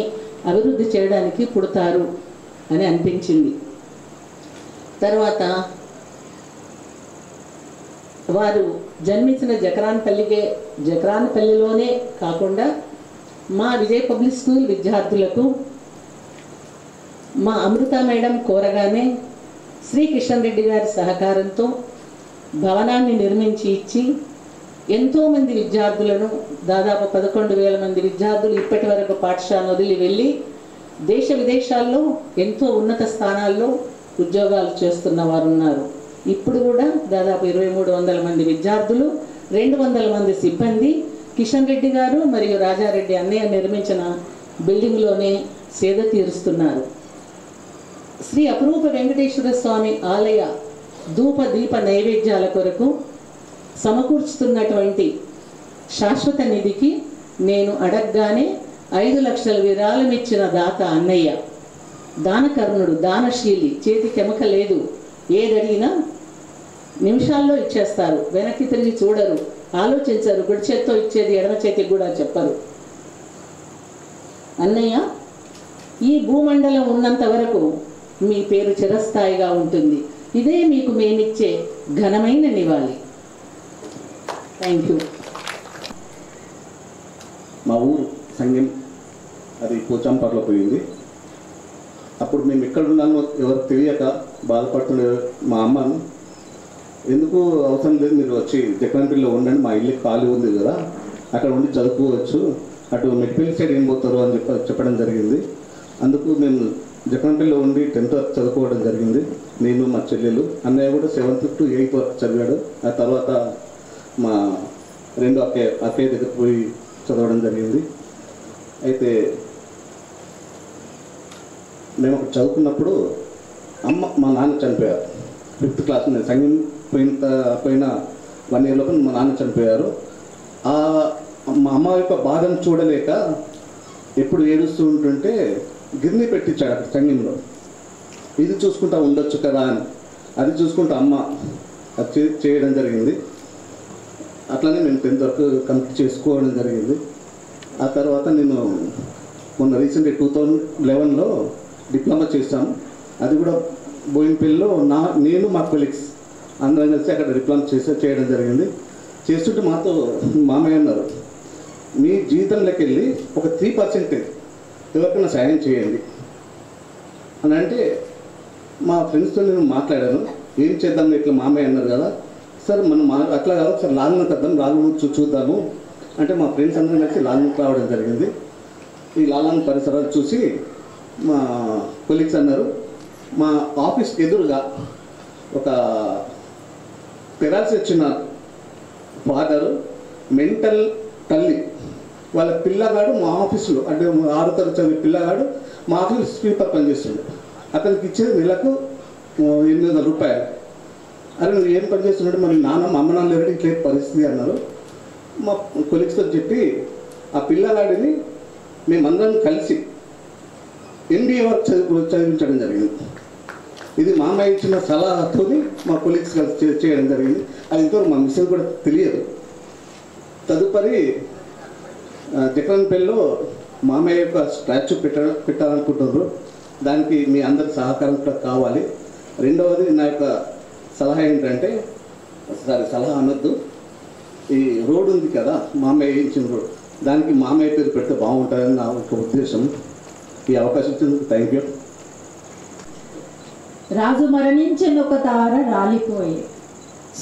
అభివృద్ధి చేయడానికి పుడతారు అని అనిపించింది. తర్వాత వారు జన్మించిన జక్రాన్పల్లిలోనే కాకుండా మా విజయ్ పబ్లిక్ స్కూల్ విద్యార్థులకు మా అమృత మేడం కోరగానే శ్రీ కిషన్ రెడ్డి గారి సహకారంతో భవనాన్ని నిర్మించి ఇచ్చి ఎంతోమంది విద్యార్థులను, దాదాపు 11,000 మంది విద్యార్థులు ఇప్పటి వరకు పాఠశాలను వదిలి వెళ్ళి దేశ విదేశాల్లో ఎంతో ఉన్నత స్థానాల్లో ఉద్యోగాలు చేస్తున్న వారు ఉన్నారు. ఇప్పుడు కూడా దాదాపు 2,300 మంది విద్యార్థులు, 200 మంది సిబ్బంది కిషన్ రెడ్డి గారు మరియు రాజారెడ్డి అన్నయ్య నిర్మించిన బిల్డింగ్లోనే సేద తీరుస్తున్నారు. శ్రీ అపురూప వెంకటేశ్వర స్వామి ఆలయ ధూప దీప నైవేద్యాల కొరకు సమకూర్చుతున్నటువంటి శాశ్వత నిధికి నేను అడగగానే 5 లక్షల విరాళం ఇచ్చిన దాత అన్నయ్య. దానకర్ణుడు, దానశీలి, చేతి చెమక లేదు, ఏదడిగినా నిమిషాల్లో ఇచ్చేస్తారు, వెనక్కి తిరిగి చూడరు, ఆలోచించరు, కుడి చేత్తో ఇచ్చేది ఎడమ చేతికి కూడా చెప్పరు. అన్నయ్య, ఈ భూమండలం ఉన్నంత వరకు మీ పేరు చిరస్థాయిగా ఉంటుంది. ఇదే మీకు మేమిచ్చే ఘనమైన నివాళి. Thank you. మా ఊరు సంగం అది పోచంపర్లో పోయింది. అప్పుడు మేము ఎక్కడున్నామో ఎవరికి తెలియక బాధపడుతుండే మా అమ్మను, ఎందుకు అవసరం లేదు, మీరు వచ్చి జక్రాన్పల్లిలో ఉండండి, మా ఇల్లు ఖాళీ ఉంది కదా, అక్కడ ఉండి చదువుకోవచ్చు, అటు మెట్పల్లి సైడ్ ఏం పోతారు అని చెప్పడం జరిగింది. అందుకు మేము జక్రాన్పల్లిలో ఉండి 10th వరకు చదువుకోవడం జరిగింది. నేను, మా చెల్లెలు. అన్నయ్య కూడా 7th to 8th వరకు చదివాడు. ఆ తర్వాత మా రెండో అక్కయ్య దగ్గర పోయి చదవడం జరిగింది. అయితే మేము అక్కడ చదువుకున్నప్పుడు మా నాన్న చనిపోయారు. 5th క్లాస్ నేను సంగం పోయిన 1 year లోపు మా నాన్న చనిపోయారు. మా అమ్మ యొక్క బాధను చూడలేక ఎప్పుడు ఏడుస్తూ ఉంటుంటే గిర్ని పెట్టించాడు అక్కడ సంగంలో. ఇది చూసుకుంటా ఉండొచ్చు కదా అని, అది చూసుకుంటా అమ్మ అది చేయడం జరిగింది. అట్లానే మేము 10th వరకు కంప్లీట్ చేసుకోవడం జరిగింది. ఆ తర్వాత నేను మొన్న రీసెంట్గా 2011లో డిప్లొమా చేశాను. అది కూడా బోయినపల్లిలో నేను మా కొలీగ్స్ అందరం కలిసి అక్కడ డిప్లొమా చేయడం జరిగింది. చేస్తుంటే మాతో మామయ్య అన్నారు, మీ జీవితంలోకి వెళ్ళి ఒక 3% ఎవరికైనా సాయం చేయండి, అని అంటే మా ఫ్రెండ్స్తో నేను మాట్లాడాను, ఏం చేద్దాం ఇట్లా మామయ్య అన్నారు కదా, సార్ మనం అట్లా కాదు సార్ లాంగ్ కద్దాం, లాంగ్ చూద్దాము అంటే మా ఫ్రెండ్స్ అందరం కలిసి లాంగ్ రావడం జరిగింది. ఈ లాంగ్ పరిసరాలు చూసి మా కొలీగ్స్ అన్నారు, మా ఆఫీస్ ఎదురుగా ఒక పెరాల్సి వచ్చిన ఫాదరు, మెంటల్ తల్లి, వాళ్ళ పిల్లగాడు మా ఆఫీసులో అంటే 6వ తరగతి చదివే పిల్లగాడు మా ఆఫీస్ స్వీపర్ పనిచేస్తుండే. అతనికి ఇచ్చేది నెలకు 800 రూపాయలు. అరే నువ్వు ఏం పని చేస్తున్నాడు, మరి నాన్న మా అమ్మ నాన్న ఇట్లే పరిస్థితి అన్నారు. మా కొలీగ్స్తో చెప్పి ఆ పిల్లగాడిని మేమందరం కలిసి MBA వర్క్ చదివించడం జరిగింది. ఇది మా అమ్మాయి ఇచ్చిన సలహాతో మా కొలీగ్స్ కలిసి చేయడం జరిగింది. అది ఇంతవరకు మా మిషన్ కూడా తెలియదు. తదుపరి జక్రన్పల్లిలో మామయ్య యొక్క స్టాచ్యూ పెట్టాలనుకుంటున్నారు. దానికి మీ అందరి సహకారం కూడా కావాలి. రెండవది నా యొక్క సలహా ఏంటంటే, సలహా అనొద్దు, ఈ రోడ్ ఉంది కదా మామయ్య వేయించిన రోడ్, దానికి మామయ్య పేరు పెడితే బాగుంటుందని నా ఒక ఉద్దేశం. ఈ అవకాశం ఇచ్చినందుకు థ్యాంక్ యూ. రాజు మరణించినొక తార రాలిపోయే,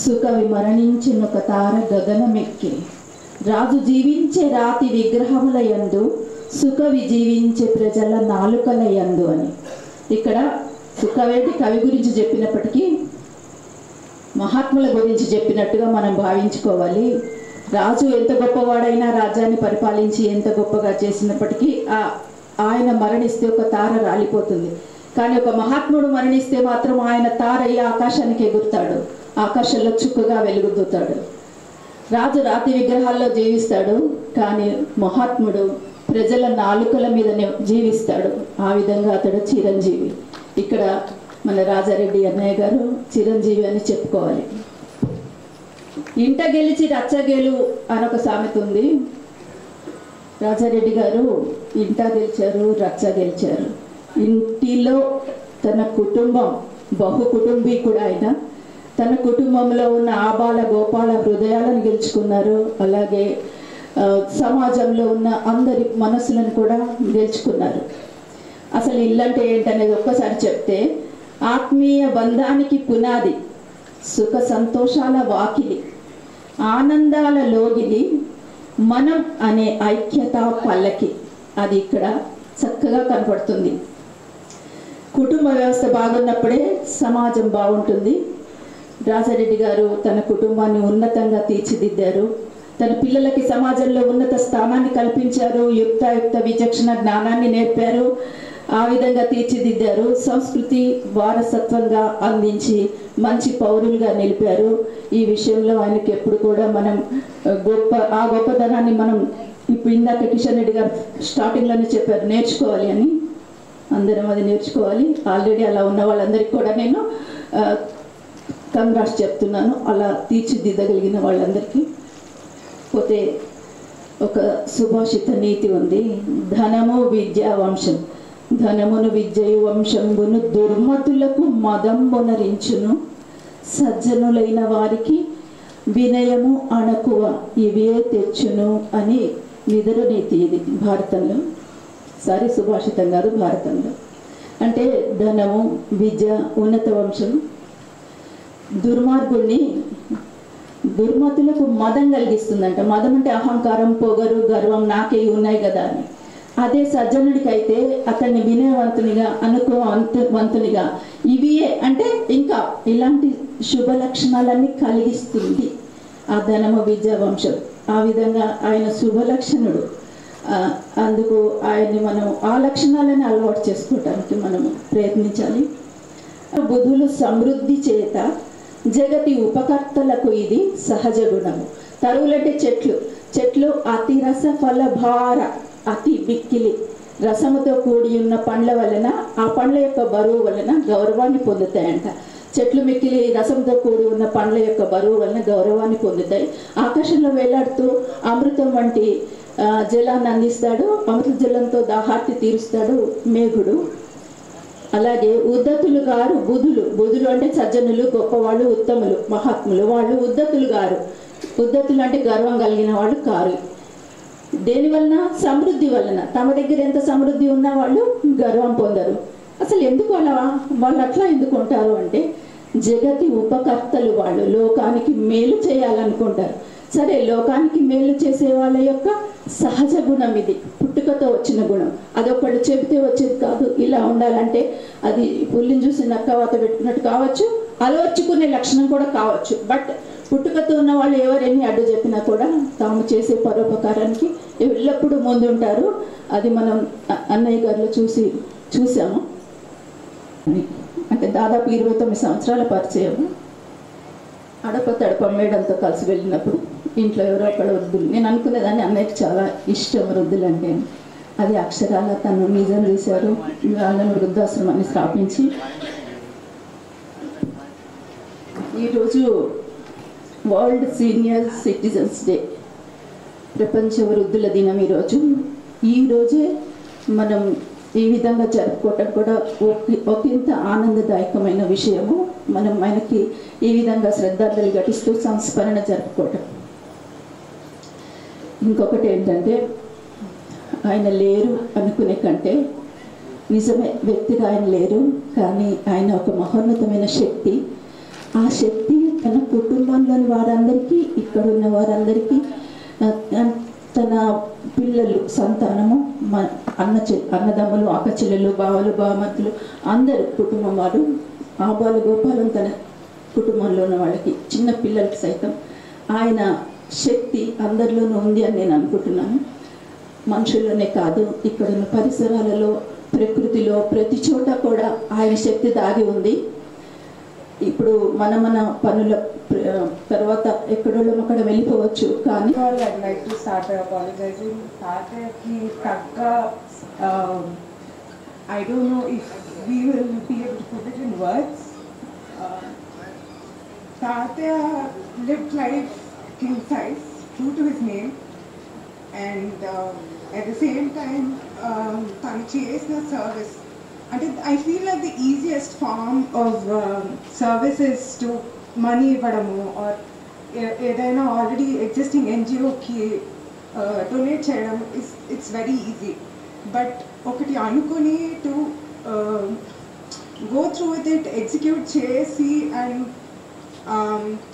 సుకవి మరణించినొక తార గగనమెక్కే, రాజు జీవించే రాతి విగ్రహముల యందు, సుకవి జీవించే ప్రజల నాలుకల యందు అని. ఇక్కడ సుకవేటి కవి గురించి చెప్పినప్పటికీ మహాత్ముల గురించి చెప్పినట్టుగా మనం భావించుకోవాలి. రాజు ఎంత గొప్పవాడైనా రాజ్యాన్ని పరిపాలించి ఎంత గొప్పగా చేసినప్పటికీ ఆయన మరణిస్తే ఒక తార రాలిపోతుంది. కానీ ఒక మహాత్ముడు మరణిస్తే మాత్రం ఆయన తారయ్యి ఆకాశానికి ఎగురుతాడు, ఆకాశంలో చుక్కగా వెలుగుతాడు. రాజు రాతి విగ్రహాల్లో జీవిస్తాడు, కానీ మహాత్ముడు ప్రజల నాలుకల మీదనే జీవిస్తాడు. ఆ విధంగా అతడు చిరంజీవి. ఇక్కడ మన రాజారెడ్డి అన్నయ్య గారు చిరంజీవి అని చెప్పుకోవాలి. ఇంట గెలిచి రచ్చగెలు అని ఒక సామెత ఉంది. రాజారెడ్డి గారు ఇంట గెలిచారు, రచ్చ గెలిచారు. ఇంటిలో తన కుటుంబం బహు కుటుంబీకుడు ఆయన. తన కుటుంబంలో ఉన్న ఆబాల గోపాల హృదయాలను గెలుచుకున్నారు. అలాగే సమాజంలో ఉన్న అందరి మనసులను కూడా గెలుచుకున్నారు. అసలు ఇల్లంటే ఏంటనేది ఒక్కసారి చెప్తే, ఆత్మీయ బంధానికి పునాది, సుఖ సంతోషాల వాకిలి, ఆనందాల లోగిలి, మనం అనే ఐక్యత పల్లకి. అది ఇక్కడ చక్కగా కనపడుతుంది. కుటుంబ వ్యవస్థ బాగున్నప్పుడే సమాజం బాగుంటుంది. రాజారెడ్డి గారు తన కుటుంబాన్ని ఉన్నతంగా తీర్చిదిద్దారు. తన పిల్లలకి సమాజంలో ఉన్నత స్థానాన్ని కల్పించారు. యుక్తాయుక్త విచక్షణ జ్ఞానాన్ని నేర్పారు. ఆ విధంగా తీర్చిదిద్దారు. సంస్కృతి వారసత్వంగా అందించి మంచి పౌరులుగా నిలిపారు. ఈ విషయంలో ఆయనకి ఎప్పుడు కూడా మనం ఆ గొప్పతనాన్ని మనం ఇప్పుడు ఇందాక కిషన్ రెడ్డి గారు స్టార్టింగ్లోనే చెప్పారు, నేర్చుకోవాలి అని. అందరం అది నేర్చుకోవాలి. ఆల్రెడీ అలా ఉన్న వాళ్ళందరికీ కూడా నేను కంగ్రాట్స్ చెప్తున్నాను, అలా తీర్చిదిద్దగలిగిన వాళ్ళందరికీ. పోతే ఒక సుభాషిత నీతి ఉంది, ధనము విద్యా వంశం, ధనమును విద్యయు వంశంబును దుర్మతులకు మదంబునరించును, సజ్జనులైన వారికి వినయము అణకువ ఇవే తెచ్చును అని నిదుర నీతి. ఇది భారతంలో, సారీ సుభాషితం కాదు, భారతంలో. అంటే ధనము విద్య ఉన్నత వంశం దుర్మతులకు మదం కలిగిస్తుందంట. మదం అంటే అహంకారం, పొగరు, గర్వం, నాకే ఉన్నాయి కదా అని. అదే సజ్జనుడికైతే అతన్ని వినయవంతునిగా, అనుకూలవంతునిగా, ఇవి అంటే ఇంకా ఇలాంటి శుభ లక్షణాలన్నీ కలిగిస్తుంది ఆ ధనము విద్యా వంశం. ఆ విధంగా ఆయన శుభ లక్షణుడు. అందుకు ఆయన్ని మనం ఆ లక్షణాలను అలవాటు చేసుకోవటానికి మనము ప్రయత్నించాలి. బుధులు సమృద్ధి చేత జగతి ఉపకర్తలకు ఇది సహజ గుణము. తరువులంటే చెట్లు అతి రస ఫల భార, అతి మిక్కిలి రసముతో కూడి ఉన్న పండ్ల వలన, ఆ పండ్ల యొక్క బరువు వలన గౌరవాన్ని పొందుతాయంట. చెట్లు మిక్కిలి రసంతో కూడి ఉన్న పండ్ల యొక్క బరువు వలన గౌరవాన్ని పొందుతాయి. ఆకాశంలో వేలాడుతూ అమృతం వంటి జలాన్ని అందిస్తాడు. అమృత జలంతో దాహార్తి తీరుస్తాడు మేఘుడు. అలాగే ఉద్ధతులు గారు బుధులు అంటే సజ్జనులు, గొప్పవాళ్ళు, ఉత్తములు, మహాత్ములు. వాళ్ళు ఉద్ధతులు గారు. ఉద్ధతులు అంటే గర్వం కలిగిన వాళ్ళు కారు. దేని వలన? సమృద్ధి వలన. తమ దగ్గర ఎంత సమృద్ధి ఉన్నా వాళ్ళు గర్వం పొందరు. అసలు ఎందుకు అలా వాళ్ళు అట్లా ఎందుకు ఉంటారు అంటే జగతి ఉపకర్తలు వాళ్ళు, లోకానికి మేలు చేయాలనుకుంటారు. సరే, లోకానికి మేలు చేసే వాళ్ళ యొక్క సహజ గుణం ఇది, పుట్టుకతో వచ్చిన గుణం. అదొకళ్ళు చెబితే వచ్చేది కాదు. ఇలా ఉండాలంటే అది పుల్లిని చూసి నక్కవాత పెట్టుకున్నట్టు కావచ్చు, అలవర్చుకునే లక్షణం కూడా కావచ్చు. బట్ పుట్టుకతో ఉన్న వాళ్ళు ఎవరెన్ని అడ్డు చెప్పినా కూడా తాము చేసే పరోపకారానికి ఎల్లప్పుడూ ముందుంటారు. అది మనం అన్నయ్య గారిలో చూసాము. అంటే దాదాపు 29 సంవత్సరాల పరిచయం. అడప తడప మేడంతో కలిసి వెళ్ళినప్పుడు ఇంట్లో ఎవరో ఒకళ్ళ వృద్ధులు, నేను అనుకునేదాన్ని అన్నయ్యకి చాలా ఇష్టం వృద్ధులు అంటే. అది అక్షరాల తను నిజం చేశారు. వాళ్ళని వృద్ధాశ్రమాన్ని స్థాపించి ఈరోజు వరల్డ్ సీనియర్ సిటిజన్స్ డే, ప్రపంచ వృద్ధుల దినం. ఈరోజే మనం ఈ విధంగా జరుపుకోవటం కూడా ఒకంత ఆనందదాయకమైన విషయము. మనం ఆయనకి ఈ విధంగా శ్రద్ధాంజలి ఘటిస్తూ సంస్మరణ జరుపుకోవటం. ఇంకొకటి ఏంటంటే, ఆయన లేరు అనుకునే కంటే నిజమే, వ్యక్తిగా ఆయన లేరు, కానీ ఆయన ఒక మహోన్నతమైన శక్తి. ఆ శక్తి తన కుటుంబంలోని వారందరికీ, ఇక్కడ ఉన్న వారందరికీ, తన పిల్లలు, సంతానము, అన్నదమ్ములు, అక్క చెల్లెలు, బావలు, బావమతులు, అందరూ కుటుంబం వారు, ఆబాలు గోపాలం తన కుటుంబంలో ఉన్న వాళ్ళకి, చిన్న పిల్లలకి సైతం ఆయన శక్తి అందరిలోనూ ఉంది అని నేను అనుకుంటున్నాను. మనుషుల్లోనే కాదు, ఇక్కడ ఉన్న పరిసరాలలో, ప్రకృతిలో, ప్రతి చోట కూడా ఆయన శక్తి దాగి ఉంది. ఇప్పుడు మన పనుల తర్వాత ఎక్కడోళ్ళం అక్కడ వెళ్ళిపోవచ్చు, కానీ I'd like to start by apologizing. Tatya's tagga, I don't know if we will be able to put it in words. Tatya lived life king size, true to his name, and at the same time, tanu chesina service. And I feel like the easiest form of service is to money ఇవ్వడము, or ఏదైనా already existing ఎన్జిఓకి donate చేయడం. It's very easy. But ఒకటి అనుకుని to go through with it, execute చేసి, and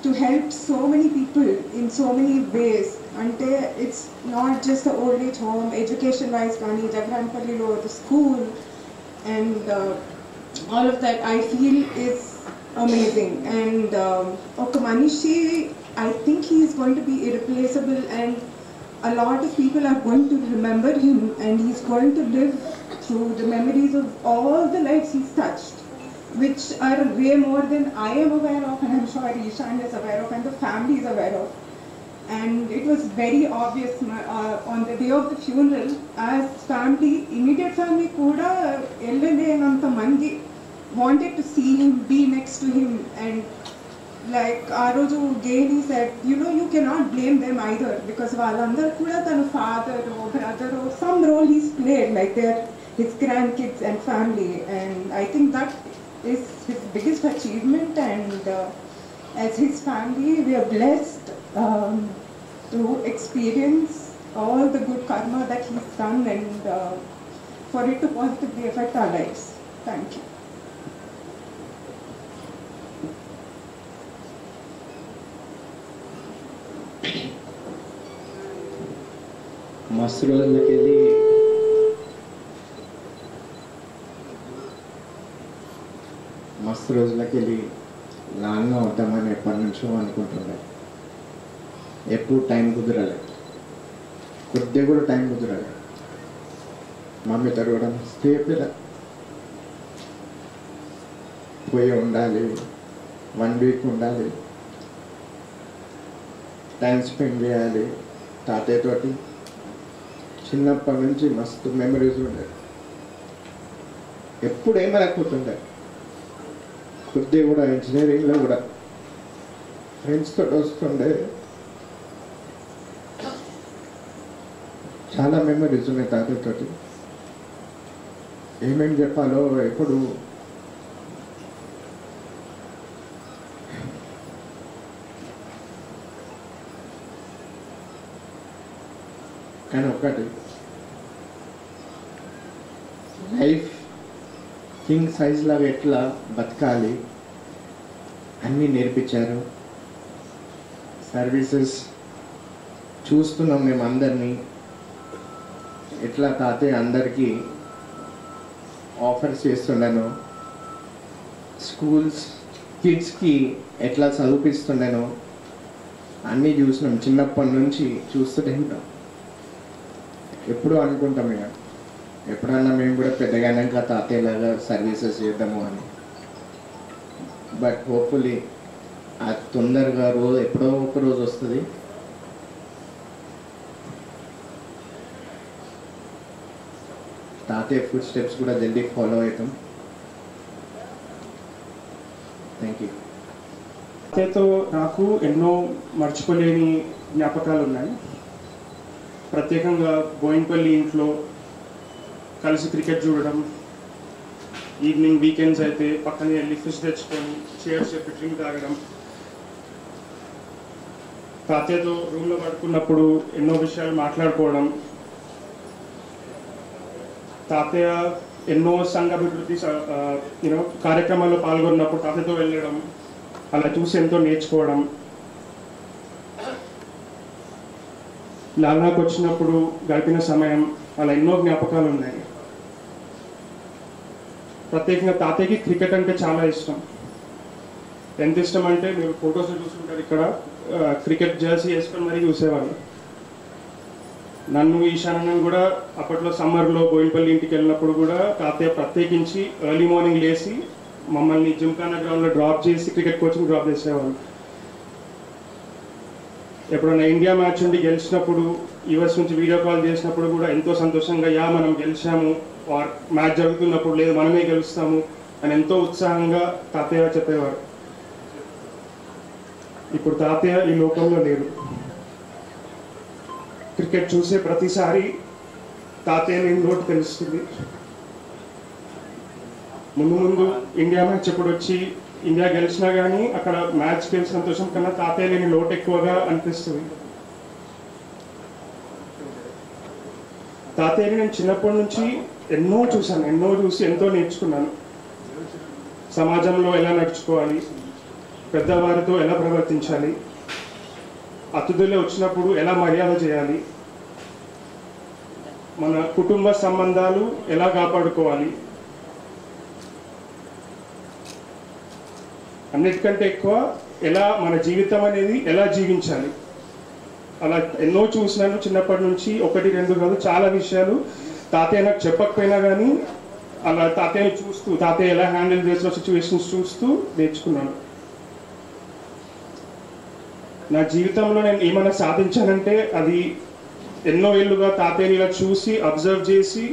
to help so many people in so many ways. అంటే it's not just the old age home, education wise కానీ జగరాన్పల్లిలో the school, and all of that I feel is amazing. And okay, Manishi, I think he is going to be irreplaceable, and a lot of people are going to remember him, and he's going to live through the memories of all the lives he's touched, which are way more than I am aware of, and I'm sure Ishan is aware of, and the family is aware of. And it was very obvious on the day of the funeral, as family, immediate family kuda ellenanta mandi wanted to see him, be next to him. And like Aroju Gaini said, you cannot blame them either, because vallandaru kuda tanu father or brother or some role he's played, like they're his grandkids and family. And I think that is his biggest achievement. And as his family, we are blessed to experience all the good karma that he's done, and for it to positively affect our lives. Thank you. మస్తు రోజులకి వెళ్ళి long అవుతామని ఎప్పటి నుంచో అనుకుంటుండే. ఎప్పుడు time కుదరలే, కొద్దిగా కూడా time కుదరలే. మమ్మీతో కూడా మస్తు పోయి ఉండాలి, 1 వీక్ ఉండాలి, టైం స్పెండ్ చేయాలి తాతయ్యతోటి. చిన్నప్పటి నుంచి మస్తు మెమరీస్ ఉండే. ఎప్పుడు ఏమనకపోతుండే. కొద్దిగా కూడా ఇంజనీరింగ్లో కూడా ఫ్రెండ్స్ తోటి వస్తుండే. చాలా మెమరీస్ ఉన్నాయి తాతయ్యతోటి. ఏమేమి చెప్పాలో ఎప్పుడు కానీ ఒకటి, లైఫ్ కింగ్ సైజ్ లాగా ఎట్లా బతకాలి అన్నీ నేర్పించారు. సర్వీసెస్ చూస్తున్నాం మేము అందరినీ, ఎట్లా తాతయ్య అందరికీ ఆఫర్స్ చేస్తుండను, స్కూల్స్ కిడ్స్కి ఎట్లా చదివిస్తుండను అన్నీ చూసినాం. చిన్నప్పటి నుంచి చూస్తూనే ఉంటాం. ఎప్పుడూ అనుకుంటాం ఇక ఎప్పుడన్నా మేము కూడా పెద్దగానాక తాతయ్యలాగా సర్వీసెస్ చేద్దాము అని. బట్ హోప్ఫుల్లీ అది తొందరగా రోజు ఎప్పుడో ఒక రోజు వస్తుంది. తాతయ్య ఫుడ్ స్టెప్స్ కూడా జల్దీ ఫాలో అవుతాం. Thank you. తాతయ్యతో నాకు ఎన్నో మర్చిపోలేని జ్ఞాపకాలు ఉన్నాయి. ప్రత్యేకంగా బోయిన్పల్లి ఇంట్లో కలిసి క్రికెట్ చూడడం, ఈవినింగ్ వీకెండ్స్ అయితే పక్కనే వెళ్ళి ఫిష్ తెచ్చుకొని చైర్స్ చెప్పి డ్రింక్ తాగడం, తాతయ్యతో రూమ్లో పడుకున్నప్పుడు ఎన్నో విషయాలు మాట్లాడుకోవడం, తాతయ్య ఎన్నో సంఘ అభివృద్ధి కార్యక్రమాల్లో పాల్గొన్నప్పుడు తాతయ్యతో వెళ్ళడం, అలా చూసి ఎంతో నేర్చుకోవడం, లాల్నాకు వచ్చినప్పుడు గడిపిన సమయం, అలా ఎన్నో జ్ఞాపకాలు ఉన్నాయి. ప్రత్యేకంగా తాతయ్యకి క్రికెట్ అంటే చాలా ఇష్టం. ఎంత ఇష్టం అంటే మీరు ఫొటోస్ చూసుకుంటారు, ఇక్కడ క్రికెట్ జెర్సీ వేసుకొని మరీ చూసేవాళ్ళు. నన్ను ఈశాన్యం కూడా అప్పట్లో సమ్మర్లో బోయిన్పల్లి ఇంటికి వెళ్ళినప్పుడు కూడా తాతయ్య ప్రత్యేకించి ఎర్లీ మార్నింగ్ లేచి మమ్మల్ని జిమ్ఖానా గ్రౌండ్లో డ్రాప్ చేసి క్రికెట్ కోచింగ్ డ్రాప్ చేసేవాళ్ళు. ఎప్పుడైనా ఇండియా మ్యాచ్ ఉండి గెలిచినప్పుడు యూఎస్ నుంచి వీడియో కాల్ చేసినప్పుడు కూడా ఎంతో సంతోషంగా మనం గెలిచాము, మ్యాచ్ జరుగుతున్నప్పుడు లేదు మనమే గెలుస్తాము అని ఎంతో ఉత్సాహంగా తాతయ్య చెప్పేవారు. ఇప్పుడు తాతయ్య ఈ లోకంలో లేరు. క్రికెట్ చూసే ప్రతిసారి తాతయ్య నేను లోటు తెలుస్తుంది. ముందు ఇండియా మ్యాచ్ ఎప్పుడు వచ్చి ఇండియా గెలిచినా కానీ అక్కడ మ్యాచ్ గెలిచిన సంతోషం కన్నా తాతయ్య లేని లోటు ఎక్కువగా అనిపిస్తుంది. తాతయ్యని నేను చిన్నప్పటి నుంచి ఎన్నో చూశాను, ఎన్నో చూసి ఎంతో నేర్చుకున్నాను. సమాజంలో ఎలా నడుచుకోవాలి, పెద్దవారితో ఎలా ప్రవర్తించాలి, అతిథులే వచ్చినప్పుడు ఎలా మర్యాద చేయాలి, మన కుటుంబ సంబంధాలు ఎలా కాపాడుకోవాలి, అన్నిటికంటే ఎక్కువ ఎలా మన జీవితం అనేది ఎలా జీవించాలి, అలా ఎన్నో చూసినాను చిన్నప్పటి నుంచి. 1-2 కాదు, చాలా విషయాలు తాతయ్య నాకు చెప్పకపోయినా కానీ అలా తాతయ్యని చూస్తూ, తాతయ్య ఎలా హ్యాండిల్ చేసిన సిచ్యువేషన్స్ చూస్తూ నేర్చుకున్నాను. నా జీవితంలో నేను ఏమైనా సాధించానంటే అది ఎన్నో ఏళ్ళుగా తాతయ్యని ఇలా చూసి అబ్జర్వ్ చేసి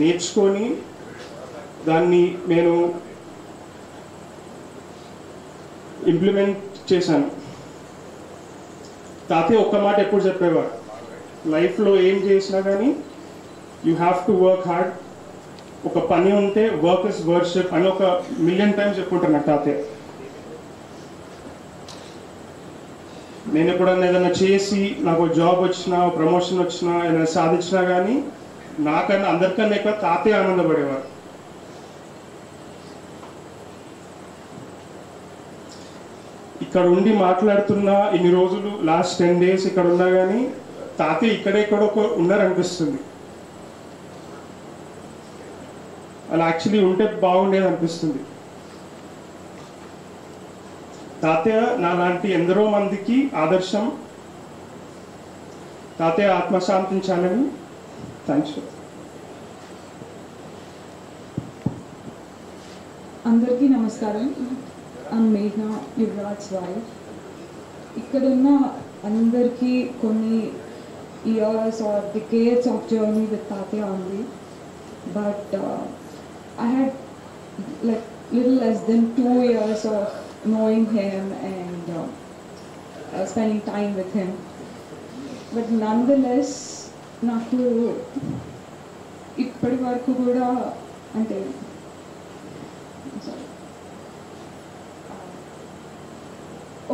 నేర్చుకొని దాన్ని నేను ఇంప్లిమెంట్ చేశాను. తాతయ్య ఒక్క మాట ఎప్పుడు చెప్పేవారు, లైఫ్లో ఏం చేసినా కానీ you have to work hard. ఒక పని ఉంటే వర్క్ ఇస్ వర్షిప్ అని ఒక 1,000,000 times చెప్పుకుంటాను నాకు తాతయ్య. నేను ఎప్పుడన్నా ఏదైనా చేసి నాకు జాబ్ వచ్చినా, ప్రమోషన్ వచ్చినా, ఏదైనా సాధించినా కానీ నాకన్నా అందరికన్నా ఎక్కువ తాతయ్య ఆనందపడేవారు. ఇక్కడ ఉండి మాట్లాడుతున్నా ఇన్ని రోజులు, లాస్ట్ 10 days ఇక్కడ ఉన్నా కానీ తాతయ్య ఇక్కడెక్కడో ఉన్నారనిపిస్తుంది. అలా యాక్చువల్లీ ఉంటే బాగుండేది అనిపిస్తుంది. తాతయ్య నాలాంటి ఎందరో మందికి ఆదర్శం. తాతయ్య ఆత్మశాంతించాలని. థ్యాంక్స్. అందరికీ నమస్కారం. మేఘ, యువరాజ్ వైఫ్. ఇక్కడున్న అందరికీ కొన్ని years or decades of journey with తాతయ్య ఉంది. But I had like little less than 2 years of knowing him and spending time with him. But nonetheless, నాకు ఇప్పటి వరకు కూడా అంటే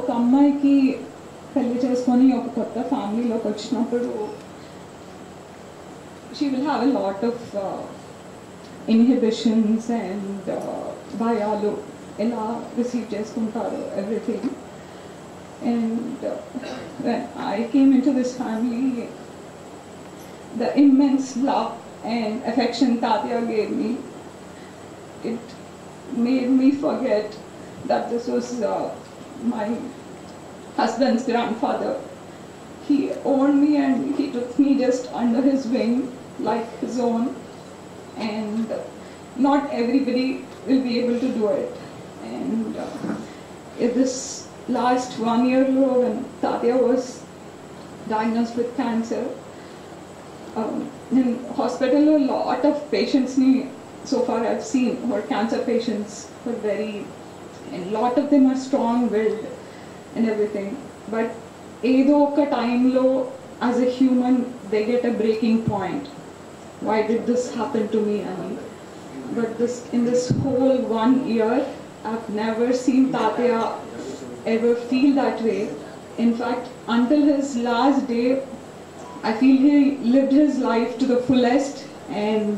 ఒక అమ్మాయికి పెళ్లి చేసుకొని ఒక కొత్త ఫ్యామిలీలోకి వచ్చినప్పుడు she will have a lot of inhibitions and భయాలు ఎలా రిసీవ్ చేసుకుంటారు everything. And when I came into this family, the immense love and affection Tatya gave me, it made me forget that this was my husband's grandfather. He owned me and he took me just under his wing like his own, and not everybody will be able to do it. And in this last 1 year ago, when Tatya was diagnosed with cancer, in hospital a lot of patients so far I've seen were cancer patients, were very, and a lot of them are strong-willed and everything, but ఏదో ఒక టైంలో as a human they get a breaking point. Why did this happen to me? But in this whole 1 year I've never seen Tatya ever feel that way. In fact, until his last day, I feel he lived his life to the fullest, and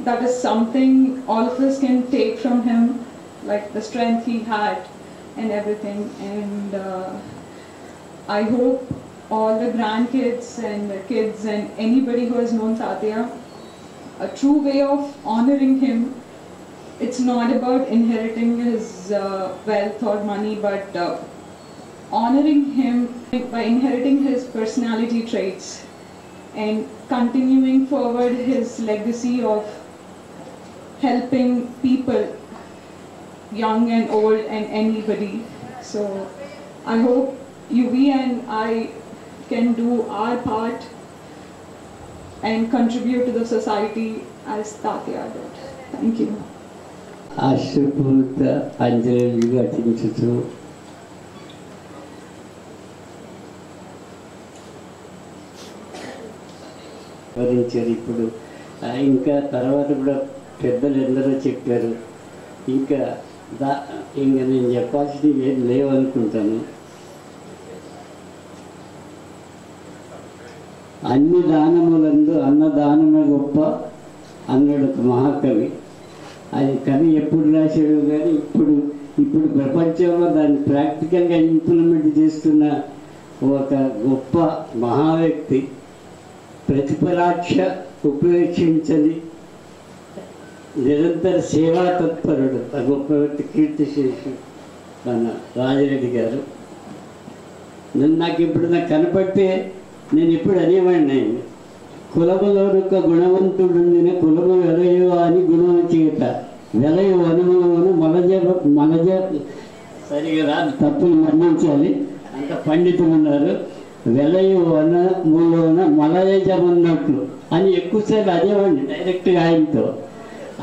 that is something all of us can take from him, like the strength he had and everything. And I hope all the grandkids and the kids and anybody who has known Tatya, a true way of honoring him, it's not about inheriting his wealth or money, but honoring him by inheriting his personality traits and continuing forward his legacy of helping people, young and old and anybody. So I hope we and I can do our part and contribute to the society as Tatya did. Thank you. అశ్రుపూత అంజలి ఘటించుతూ వివరించారు. ఇప్పుడు ఇంకా తర్వాత కూడా పెద్దలు ఎందరో చెప్పారు. ఇంకా నేను చెప్పాల్సినవి ఏం లేవనుకుంటాను. అన్ని దానములందు అన్నదానమే గొప్ప అన్నాడు ఒక మహాకవి. అది కవి ఎప్పుడు రాశాడు కానీ ఇప్పుడు ప్రపంచంలో దాన్ని ప్రాక్టికల్గా ఇంప్లిమెంట్ చేస్తున్న ఒక గొప్ప మహావ్యక్తి, ప్రతిఫలాక్ష ఉపేక్షించని నిరంతర సేవా తత్పరుడు ఆ గొప్ప వ్యక్తి కీర్తిశేషు మన రాజిరెడ్డి గారు. నాకు ఇప్పుడు కనపడితే నేను ఇప్పుడు అనేవాడిని, కులములోనొక్క గుణవంతుడుండిన కులము వెలయు అని గుణము చేత వెలయు వనములోను మలజ సరిగా తప్పులు మన్నించాలి, అంత పండితులు ఉన్నారు. వెలయు వనములోన మలయజమన్నట్లు అని ఎక్కువసార్లు అనేవాడిని డైరెక్ట్గా ఆయనతో.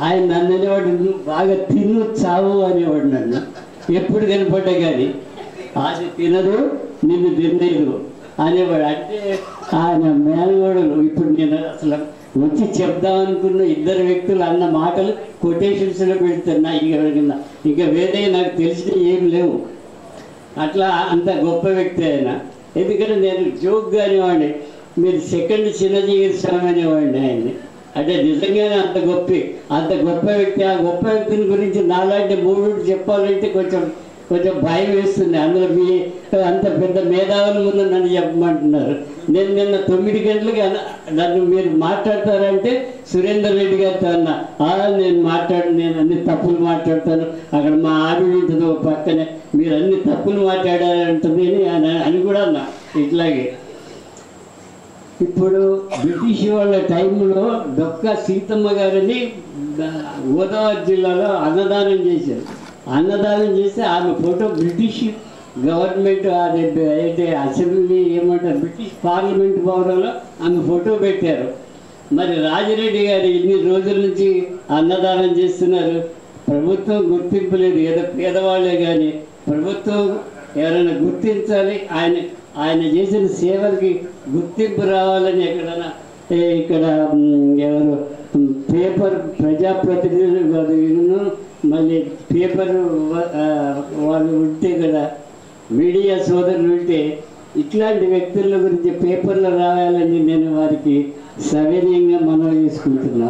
ఆయన నన్ను అనేవాడు, నువ్వు బాగా తిను చావు అనేవాడు నన్ను ఎప్పుడు కనపడ్డా కానీ. అది తినదు నిన్ను తినలేదు అనేవాడు. అంటే ఆయన మేనగోడలు ఇప్పుడు నేను అసలు వచ్చి చెప్దామనుకున్న ఇద్దరు వ్యక్తులు అన్న మాటలు కొటేషన్స్లో పెడుతున్నా. ఇంకా వేరే నాకు తెలిసిన ఏం లేవు. అట్లా అంత గొప్ప వ్యక్తి ఆయన. ఎందుకంటే నేను జోక్గా అనేవాడిని, మీరు సెకండ్ చిన్నజీవి స్వామి అనేవాడిని ఆయన్ని. అంటే నిజంగానే అంత గొప్ప వ్యక్తి. ఆ గొప్ప వ్యక్తిని గురించి నాలాంటి మూడు చెప్పాలంటే కొంచెం భయం వేస్తుంది. అందులో మీ అంత పెద్ద మేధావుల ముందు నన్ను చెప్పమంటున్నారు. నేను నిన్న 9 గంటలకి నన్ను మీరు మాట్లాడతారంటే సురేందర్ రెడ్డి గారితో అన్నా, నేను అన్ని తప్పులు మాట్లాడతాను, అక్కడ మా ఆవిడ ఉంటుంది ఒక పక్కనే, మీరు అన్ని తప్పులు మాట్లాడారంటుంది అని కూడా అన్నా. ఇట్లాగే ఇప్పుడు బ్రిటిష్ వాళ్ళ టైంలో డొక్కా సీతమ్మ గారిని గోదావరి జిల్లాలో అన్నదానం చేశారు. అన్నదానం చేస్తే ఆమె ఫోటో బ్రిటిష్ గవర్నమెంట్ అయితే అసెంబ్లీ ఏమంటారు బ్రిటిష్ పార్లమెంట్ భవనంలో ఆమె ఫోటో పెట్టారు. మరి రాజిరెడ్డి గారు ఇన్ని రోజుల నుంచి అన్నదానం చేస్తున్నారు, ప్రభుత్వం గుర్తింపు లేదు. ఏదో పేదవాళ్ళే కానీ ప్రభుత్వం ఎవరైనా గుర్తించాలి, ఆయన చేసిన సేవలకి గుర్తింపు రావాలని ఎక్కడైనా ఇక్కడ ఎవరు పేపర్ ప్రజాప్రతినిధులు కాదు, మళ్ళీ పేపర్ వాళ్ళు ఉంటే కదా, మీడియా సోదరులు ఉంటే ఇట్లాంటి వ్యక్తుల గురించి పేపర్లో రావాలని నేను వారికి సవినయంగా మనవి చేసుకుంటున్నా.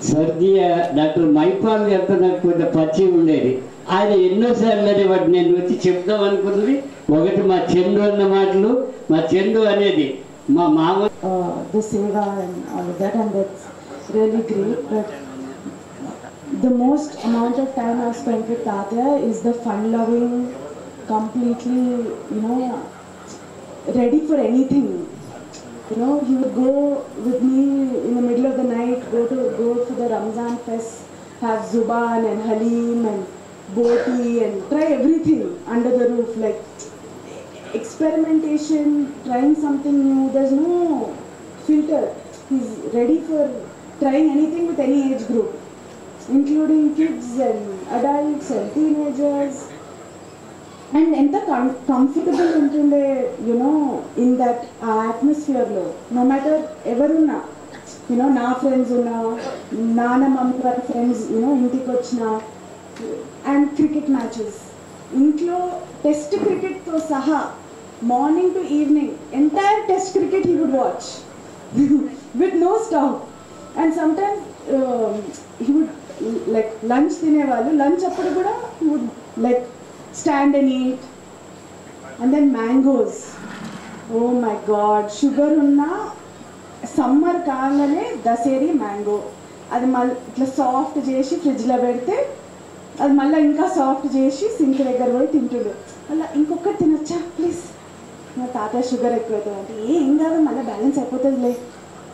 స్వర్గీయ డాక్టర్ మైపాల్ గారితో నాకు కొంత పరిచయం ఉండేది. ఆయన ఎన్నోసార్లు అనేవాడు, నేను వచ్చి చెప్దాం అనుకున్నది. ఒకటి మా చందు అన్న మాటలు, మా చందు అనేది మా మామ. The seva and all of that, and that's really great. But the most amount of time I've spent with Tatya is the fun-loving, completely, ready for anything. He would go with me in the middle of the night, go for the Ramzan fest, have Zuban and Halim and Boti and try everything under the roof, like experimentation, trying something new. There's no filter. He's ready for trying anything with any age group, including kids and adults and teenagers. And ఎంత comfortable ఉంటుండే in that ఆ అట్మాస్ఫియర్లో. No matter ఎవరున్నా, నా friends ఉన్నా, నాన్నమ్మ వారి friends ఇంటికి వచ్చిన, అండ్ క్రికెట్ మ్యాచెస్ ఇంట్లో టెస్ట్ క్రికెట్తో సహా morning to evening entire test cricket he would watch with no stop. And sometimes he would like lunch తినేవాళ్ళు, లంచ్ అప్పుడు కూడా he would like stand and eat. And then mangoes, oh my god, sugar unna summer kaangane daseri mango adi itla soft chesi fridge lo pedte adi malla inka soft chesi sink దగ్గర పోయి తింటుడు. అలా ఇంకొకటి తినొచ్చా please, మా తాత sugar ఎక్కువైతే అంటే ఏం కాదు మళ్ళీ బ్యాలెన్స్ అయిపోతుందిలే.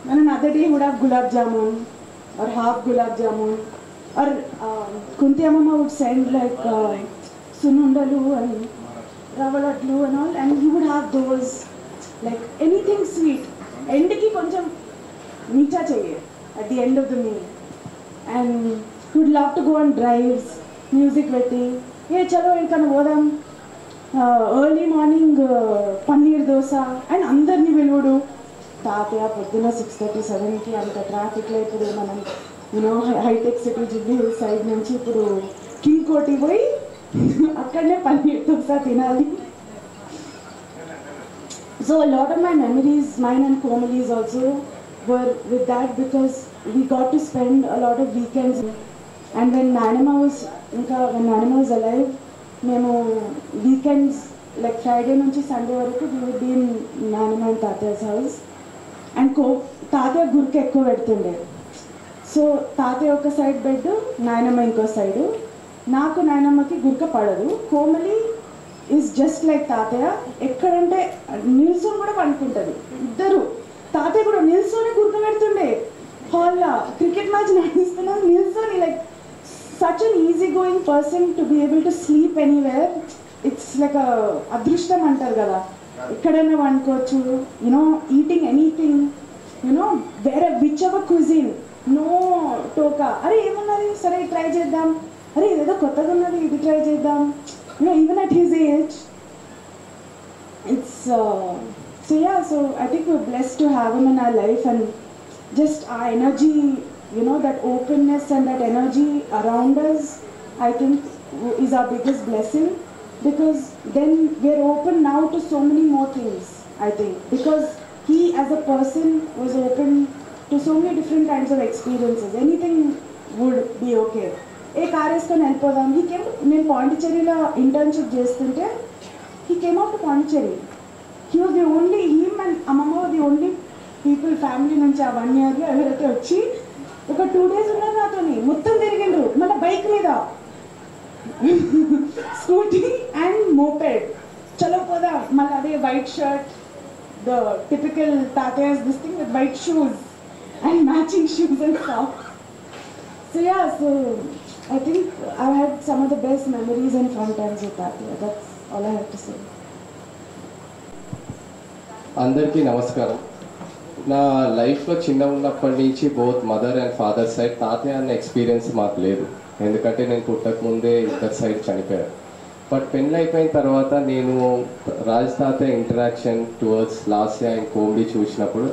మనం other day would have gulab jamun or half gulab jamun or Kunti అమ్మమ్మ would send like sunundalu and ravaladlu and all, and he would have those, like anything sweet. End ki koncham meetha chahiye at the end of the meal. And he would love to go on drives, music petti, hey chalo inkana vodam, early morning paneer dosa, and andarni veludu. Tatya podduna 6:37 ki anta traffic lo ippudu manam high tech city Jubilee Hills side nunchi ippudu king koti పోయి అక్కడనే పన్నీర్ దోస తినాలి. So a lot of my memories, mine and Komali's also, were with that because we got to spend a lot of weekends. And when Nanama was alive, మేము weekends like Friday నుంచి Sunday వరకు we would be in Nanama and Tatya's house. And తాతయ్య గురికి ఎక్కువ పెడుతుండే. So తాతయ్య ఒక side bed, నాయనమ్మ ఇంకో side. నాకు నాయనమ్మకి గురక పడదు. కోమలి ఈజ్ జస్ట్ లైక్ తాతయ్య. ఎక్కడంటే నిల్సోని కూడా పండుకుంటుంది. ఇద్దరు తాతయ్య కూడా నిల్సోని గురక పెడుతుండే. హాల్లో క్రికెట్ మ్యాచ్ నడుస్తున్నాం నిల్సోని, like such an easy going person to be able to sleep anywhere. It's like అదృష్టం అంటారు కదా, ఎక్కడైనా వండుకోవచ్చు. ఈటింగ్ ఎనీథింగ్, వేరే విచ్ ఎవర్ క్విజిన్, నో టోకా. అరే ఏమన్నది, సరే ట్రై చేద్దాం, అరే ఇదేదో కొత్తగా ఉన్నది ఇది ట్రై చేద్దాం. Even at his age it's so I think we're blessed to have him in our life, and just our energy, that openness and that energy around us, I think is our biggest blessing, because then we're open now to so many more things, I think, because he as a person was open to so many different kinds of experiences. Anything would be okay. A car వేసుకొని వెళ్ళిపోదాం. నేను పాండిచ్చేరిలో internship చేస్తుంటే he came out to Pondicherry. He was the only, him and అమ్మమ్మ were the only people family నుంచి ఆ 1 yearలో ఎవరైతే వచ్చి ఒక 2 days ఉన్నారు నాతోని. మొత్తం తిరిగిండ్రు మళ్ళీ బైక్ మీద, స్కూటీ అండ్ మోపెడ్. చలో పోదా మళ్ళీ అదే వైట్ షర్ట్, ద టిపికల్ తాతయ్యస్ this thing with white shoes and matching shoes and socks. So I think I've had some of the best memories and fun times with Tatya. That's all I have to say. అందరికీ నమస్కారం. నా లైఫ్లో చిన్న ఉన్నప్పటి నుంచి both mother and father side తాతయ్య అన్న experience మాకు లేదు. ఎందుకంటే నేను పుట్టకముందే ఇద్దరు సైడ్ చనిపోయారు. బట్ పెళ్ళి అయిపోయిన తర్వాత నేను రాజ్ తాతయ్య interaction towards Lasya and Komli చూసినప్పుడు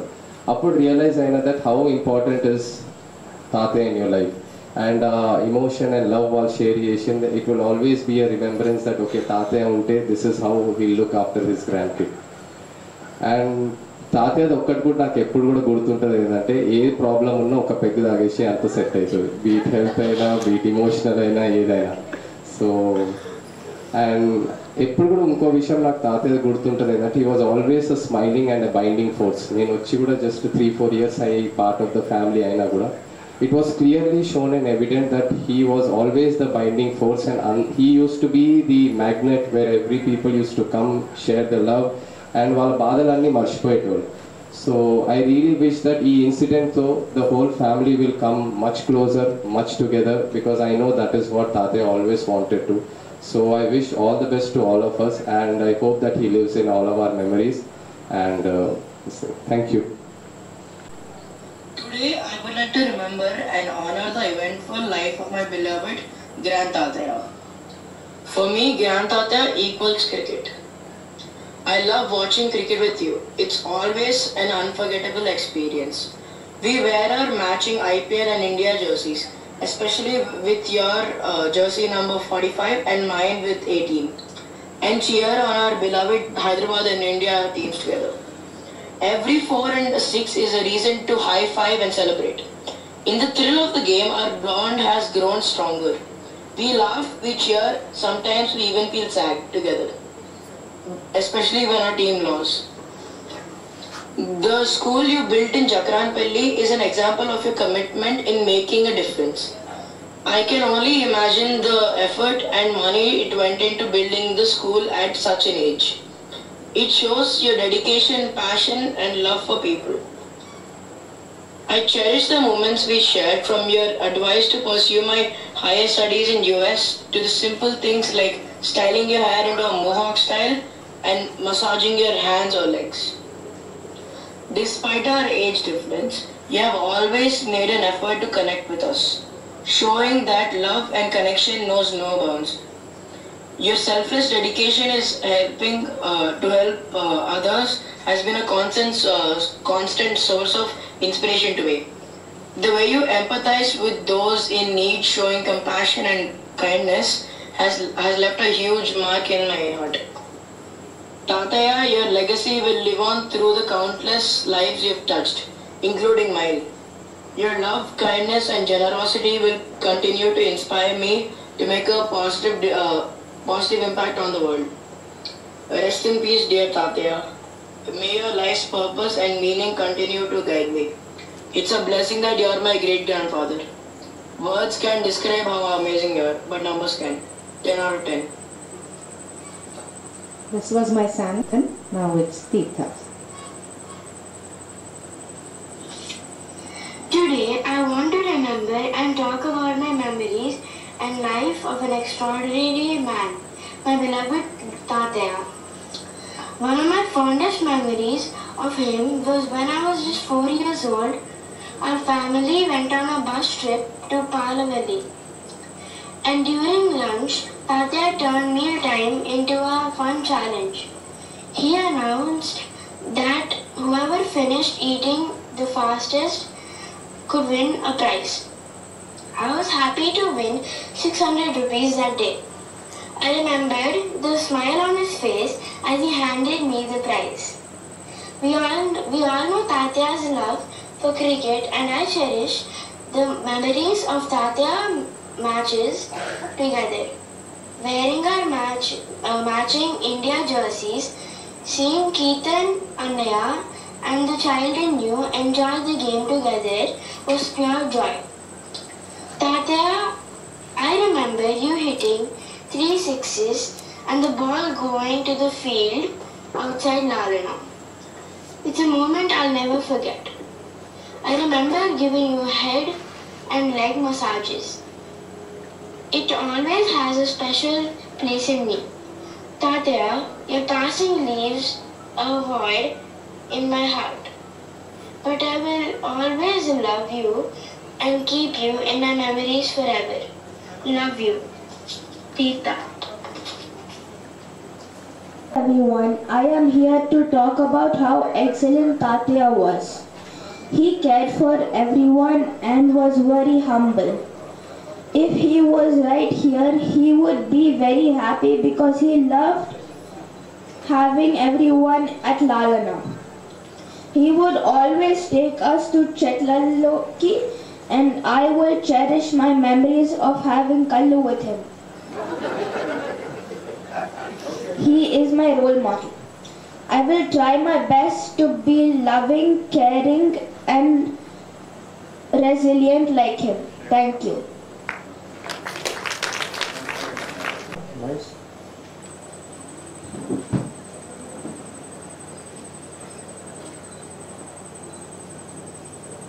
అప్పుడు రియలైజ్ అయిన దట్ హౌ ఇంపార్టెంట్ ఇస్ తాతయ్య in your life. And emotion and love while sharing, it will always be a remembrance that okay, తాతయ్య ఉంటే this is how he'll look after his grandkid. And తాతయ్యది ఒక్కటి కూడా నాకు ఎప్పుడు కూడా గుర్తుంటుంది ఏంటంటే ఏ ప్రాబ్లం ఉన్నా ఒక పెగ్గు తాగేసి అంత సెట్ అవుతుంది, బీట్ హెల్త్ అయినా బీట్ ఇమోషనల్ అయినా ఏదైనా. సో అండ్ ఎప్పుడు కూడా ఇంకో విషయం నాకు తాతయ్య గుర్తుంటుంది ఏంటంటే he was always a smiling and a binding force. నేను వచ్చి కూడా జస్ట్ 3-4 years అయ్యి పార్ట్ ఆఫ్ ద ఫ్యామిలీ అయినా కూడా it was clearly shown and evident that he was always the binding force, and he used to be the magnet where every people used to come, share the love, and వాళ్ళ బాధలన్నీ మర్చిపోయేటోళ్ళు. So I really wish that ఈ incident తో the whole family will come much closer, much together, because I know that is what Tataya always wanted to. So I wish all the best to all of us, and I hope that he lives in all of our memories, and so, thank you. Today, I would like to remember and honor the eventful life of my beloved Grand Tataya. For me, Grand Tataya equals cricket. I love watching cricket with you. It's always an unforgettable experience. We wear our matching IPL and India jerseys, especially with your jersey number 45 and mine with 18, and cheer on our beloved Hyderabad and India teams together. Every 4 and 6 is a reason to high five and celebrate. In the thrill of the game, our bond has grown stronger. We laugh, we cheer, sometimes we even feel sad together, especially when our team lost. The school you built in Jakranpalli is an example of your commitment in making a difference. I can only imagine the effort and money it went into building the school at such an age. It shows your dedication, passion, and love for people. I cherish the moments we shared, from your advice to pursue my higher studies in US to the simple things like styling your hair into a mohawk style and massaging your hands or legs. Despite our age difference, you have always made an effort to connect with us, showing that love and connection knows no bounds. Your selfless dedication is helping to help others has been a constant source of inspiration to me. The way you empathize with those in need, showing compassion and kindness, has left a huge mark in my heart. Tataya, your legacy will live on through the countless lives you've touched, including mine. Your love, kindness, and generosity will continue to inspire me to make a positive impact on the world. Rest in peace, dear Tataya. May your life's purpose and meaning continue to guide me. It's a blessing that you are my great-grandfather. Words can describe how amazing you are, but numbers can. 10 out of 10. This was my son, now it's Tita. Today, I want to remember and talk about my memories and life of an extraordinary man, my beloved Tataya. One of my fondest memories of him was when I was just 4 years old. Our family went on a bus trip to Palavalli. And during lunch, Tataya turned mealtime into a fun challenge. He announced that whoever finished eating the fastest could win a prize. I was happy to win 600 rupees that day. I remembered the smile on his face as he handed me the prize. We all know Tatya's love for cricket, and I cherish the memories of Tatya matches together. Wearing our matching India jerseys, seeing Keetan, Annaya, and the child in you enjoy the game together was pure joy. Tatya, I remember you hitting 3 sixes and the ball going to the field outside Lalana. It's a moment I'll never forget. I remember giving you head and leg massages. It always has a special place in me. Tatya, your passing leaves a void in my heart. But I will always love you and keep you in my memories forever. Love you. Tita. Everyone, I am here to talk about how excellent Tatya was. He cared for everyone and was very humble. If he was right here, he would be very happy because he loved having everyone at Lalana. He would always take us to Chetlaloki, and I will cherish my memories of having kallu with him. He is my role model. I will try my best to be loving, caring, and resilient like him. Thank you. Nice.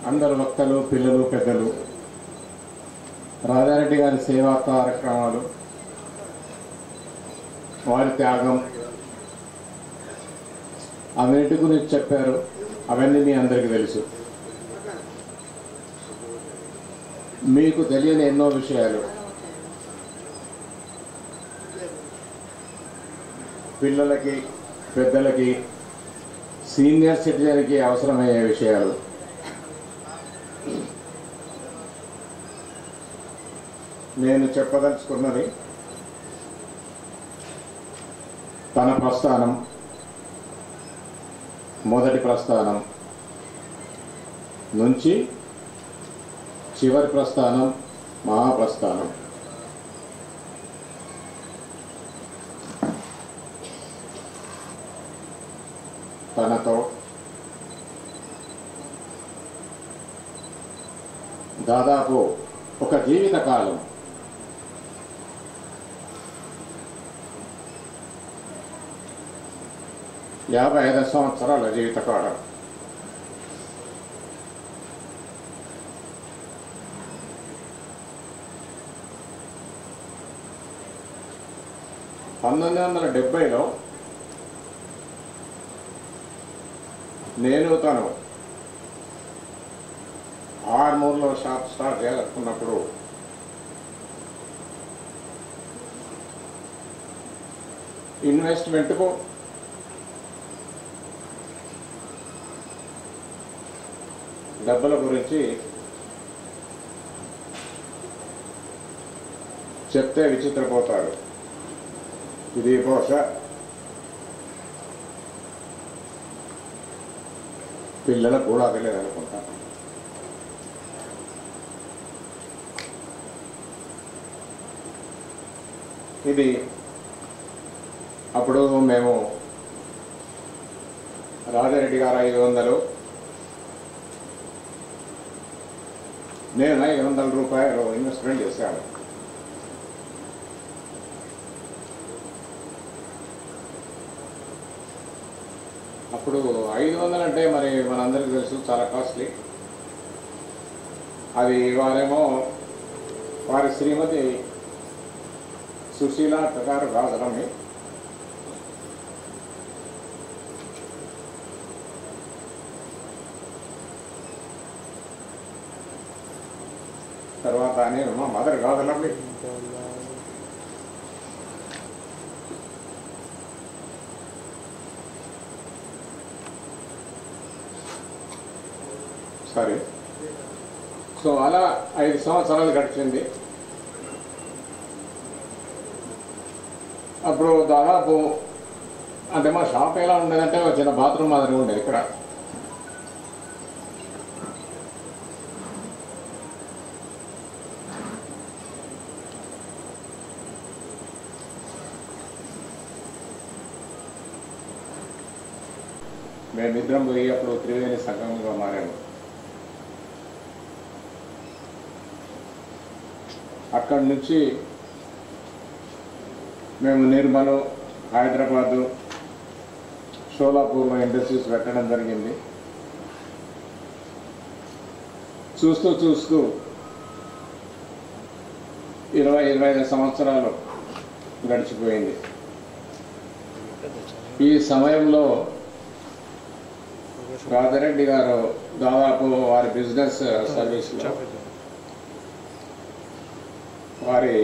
అందరు వక్తలు, పిల్లలు, పెద్దలు, రాజారెడ్డి గారి సేవా కార్యక్రమాలు, వారి త్యాగం, అవన్నిటి గురించి చెప్పారు. అవన్నీ మీ అందరికీ తెలుసు. మీకు తెలియని ఎన్నో విషయాలు పిల్లలకి, పెద్దలకి, సీనియర్ సిటిజన్కి అవసరమయ్యే విషయాలు నేను చెప్పదలుచుకున్నది. తన ప్రస్థానం, మొదటి ప్రస్థానం నుంచి చివరి ప్రస్థానం, మహాప్రస్థానం. తనతో దాదాపు ఒక జీవితకాలం యాభై 55 సంవత్సరాల జీవితకాలం (1970లో నేను తను ఆర్మూర్లో షాప్ స్టార్ట్ చేయాలనుకున్నప్పుడు ఇన్వెస్ట్మెంట్కు డబ్బుల గురించి చెప్తే విచిత్రపోతాడు. ఇది బహుశా పిల్లలకు కూడా తెలియదు అనుకుంటా. ఇది అప్పుడు మేము రాజారెడ్డి గారు 500, నేను 500 రూపాయలు ఇన్వెస్ట్మెంట్ చేశాను. అప్పుడు 500 అంటే మరి మనందరికీ తెలుసు చాలా కాస్ట్లీ. అది వారేమో వారి శ్రీమతి సుశీల గారు రాజరమి తర్వాత నేను మా మదర్ రాజరమి సరే. సో అలా 5 సంవత్సరాలు గడిచింది. అప్పుడు దాదాపు అంటే మా షాప్ ఎలా ఉండేదంటే ఒక చిన్న బాత్రూమ్ మాదిరి ఉండేది ఇక్కడ. మేమిద్దరం పోయి అప్పుడు త్రివేణి సంఘంగా మారాము. అక్కడి నుంచి మేము నిర్మల్, హైదరాబాదు, షోలాపూర్లో ఇండస్ట్రీస్ పెట్టడం జరిగింది. చూస్తూ చూస్తూ 20-25 సంవత్సరాలు గడిచిపోయింది. ఈ సమయంలో రాజారెడ్డి గారు దాదాపు వారి బిజినెస్ సర్వీస్లో వారి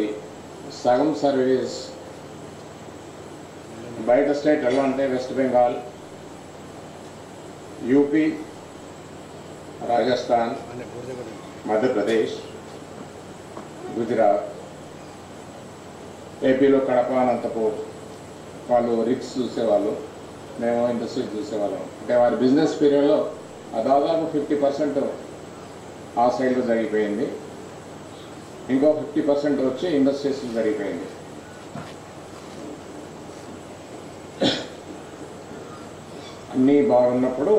సగం సర్వీస్ బయట స్టేట్ ఎలా అంటే వెస్ట్ బెంగాల్, యూపీ, రాజస్థాన్, మధ్యప్రదేశ్, గుజరాత్, ఏపీలో కడప, అనంతపూర్ వాళ్ళు రిక్స్ చూసేవాళ్ళు, మేము ఇండస్ట్రీస్ చూసేవాళ్ళం. అంటే వారి బిజినెస్ పీరియడ్లో దాదాపు 50% ఆ సైడ్లో జరిగిపోయింది, ఇంకో 50% వచ్చి ఇండస్ట్రీస్లో జరిగిపోయింది. అన్నీ బాగున్నప్పుడు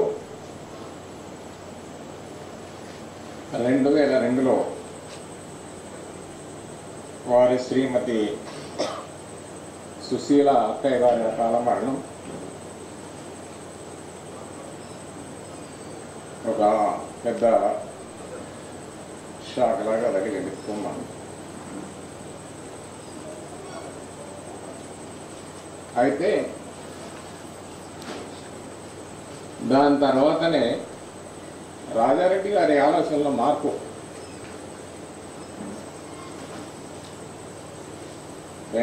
2002లో వారి శ్రీమతి సుశీల అక్కయ్య గారి అకాల మరణం ఒక పెద్ద షాక్ లాగా తగిలింది కుటుంబాన్ని. అయితే దాని తర్వాతనే రాజారెడ్డి గారి ఆలోచనలో మార్పు.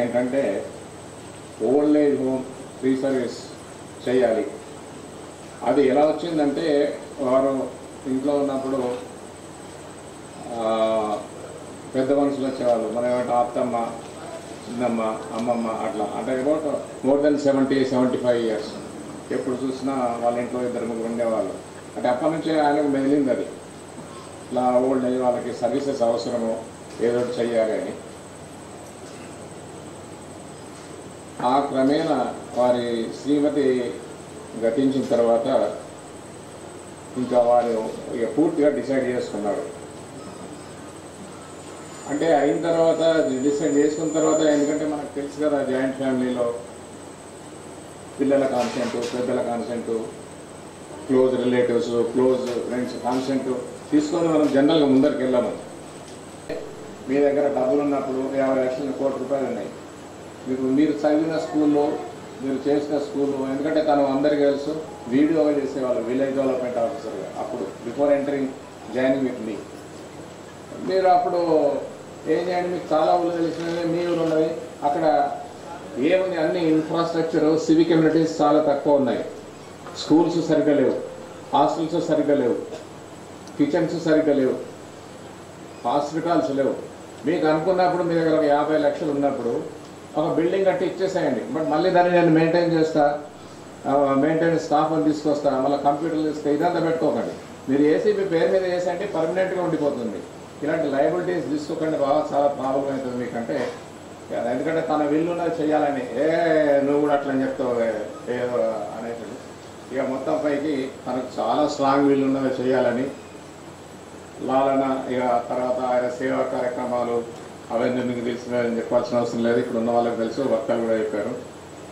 ఏంటంటే old age home free service చేయాలి. అది ఎలా వచ్చిందంటే వారు ఇంట్లో ఉన్నప్పుడు పెద్ద మనుషులు వచ్చేవాళ్ళు, మనం ఏమంటే అత్తమ్మ, చిన్నమ్మ, అమ్మమ్మ అట్లా, అంటే అబౌట్ మోర్ దెన్ 70-75 ఇయర్స్. ఎప్పుడు చూసినా వాళ్ళ ఇంట్లో 2-3 ఉండేవాళ్ళు. అంటే అప్పటి నుంచే ఆయనకు మెదిలింది అది, ఇట్లా ఓల్డ్ ఏజ్ వాళ్ళకి సర్వీసెస్ అవసరము, ఏదో చెయ్యాలి అని. ఆ క్రమేణా వారి శ్రీమతి గతించిన తర్వాత ఇంకా వారు ఇక పూర్తిగా డిసైడ్ చేసుకున్నారు. అంటే అయిన తర్వాత డిసైడ్ చేసుకున్న తర్వాత, ఎందుకంటే మనకు తెలుసు కదా జాయింట్ ఫ్యామిలీలో పిల్లల కాన్సెంట్, పెద్దల consent, close relatives, close friends consent తీసుకొని మనం జనరల్గా ముందరికి వెళ్ళాము. మీ దగ్గర డబ్బులు ఉన్నప్పుడు 50 లక్షల కోట్ల రూపాయలు ఉన్నాయి, మీరు చదివిన స్కూల్లో, మీరు చేసిన స్కూల్లో, ఎందుకంటే తను అందరికీ తెలుసు వీడియోగా చేసేవాళ్ళు విలేజ్ డెవలప్మెంట్ ఆఫీసర్గా అప్పుడు, before entering joining with me. మీరు అప్పుడు ఏం చేయండి, మీకు చాలా ఊళ్ళు తెలిసినవి, మీ ఊరు ఉన్నవి, అక్కడ ఏముంది, అన్ని ఇన్ఫ్రాస్ట్రక్చర్, సివిక్ కమ్యూనిటీస్ చాలా తక్కువ ఉన్నాయి. స్కూల్స్ సరిగ్గా లేవు, హాస్టల్స్ సరిగ్గా లేవు, కిచెన్స్ సరిగ్గా లేవు, హాస్పిటల్స్ లేవు. మీకు అనుకున్నప్పుడు మీ దగ్గర 50 లక్షలు ఉన్నప్పుడు ఒక బిల్డింగ్ కట్టి ఇచ్చేసేయండి. బట్ మళ్ళీ దాన్ని నేను మెయింటైన్ చేస్తా, మెయింటెనెన్స్ స్టాఫ్ అని తీసుకొస్తా, మళ్ళీ కంప్యూటర్లు ఇస్తే, ఇదంతా పెట్టుకోకండి. మీరు ఏసీబీ పేరు మీద వేసేయండి, పర్మనెంట్గా ఉండిపోతుంది. ఇలాంటి లయబిలిటీస్ తీసుకోకండి, బాగా చాలా ప్రాబ్లం అవుతుంది మీకంటే. ఎందుకంటే తన విల్లున్నది చేయాలని, నువ్వు కూడా అట్లా అని చెప్తావు ఏదో అనేసి. ఇక మొత్తం పైకి తనకు చాలా స్ట్రాంగ్ విల్లు ఉన్నది చేయాలని లాలన. ఇక తర్వాత ఆయన సేవా కార్యక్రమాలు అవన్నీ మీకు తెలిసినని చెప్పాల్సిన అవసరం లేదు, ఇక్కడ ఉన్న వాళ్ళకి తెలుసు, వక్తలు కూడా చెప్పారు.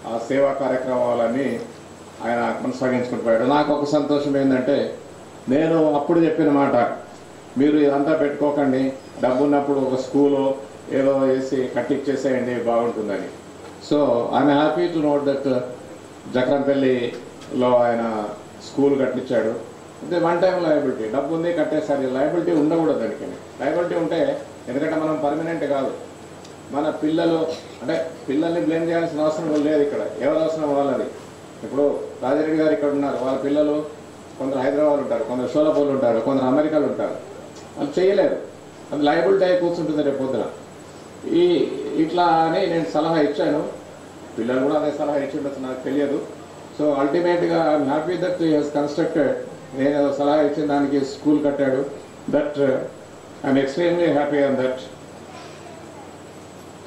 ఆ సేవా కార్యక్రమాలన్నీ ఆయన కొనసాగించుకుంటూ పోయాడు. నాకు ఒక సంతోషం ఏంటంటే, నేను అప్పుడు చెప్పిన మాట, మీరు ఇదంతా పెట్టుకోకండి, డబ్బు ఉన్నప్పుడు ఒక స్కూలు ఏదో వేసి కట్టిచ్చేసేయండి బాగుంటుందని. So I'm happy to note that జక్రంపల్లిలో ఆయన స్కూల్ కట్టించాడు. అంటే వన్ టైం లయబిలిటీ, డబ్బు ఉంది కట్టేసరి లయబిలిటీ ఉండకూడదు దానికి. లయబిలిటీ ఉంటే, ఎందుకంటే మనం పర్మనెంట్ కాదు, మన పిల్లలు, అంటే పిల్లల్ని బ్లేమ్ చేయాల్సిన అవసరం లేదు ఇక్కడ, ఎవరి అవసరం వాళ్ళది. ఇప్పుడు రాజారెడ్డి గారు ఇక్కడ ఉన్నారు, వాళ్ళ పిల్లలు కొందరు హైదరాబాద్ ఉంటారు, కొందరు షోలాపూర్లు ఉంటారు, కొందరు అమెరికాలో ఉంటారు, వాళ్ళు చేయలేరు, అది లయబిలిటీ అయి కూర్చుంటుంది రేపు పొద్దున. ఇట్లా అని నేను సలహా ఇచ్చాను, పిల్లలు కూడా అదే సలహా ఇచ్చి ఉండొచ్చు, నాకు తెలియదు. సో అల్టిమేట్గా I'm happy that he has constructed, నేను సలహా ఇచ్చిన దానికి స్కూల్ కట్టాడు. That I'm extremely happy on that.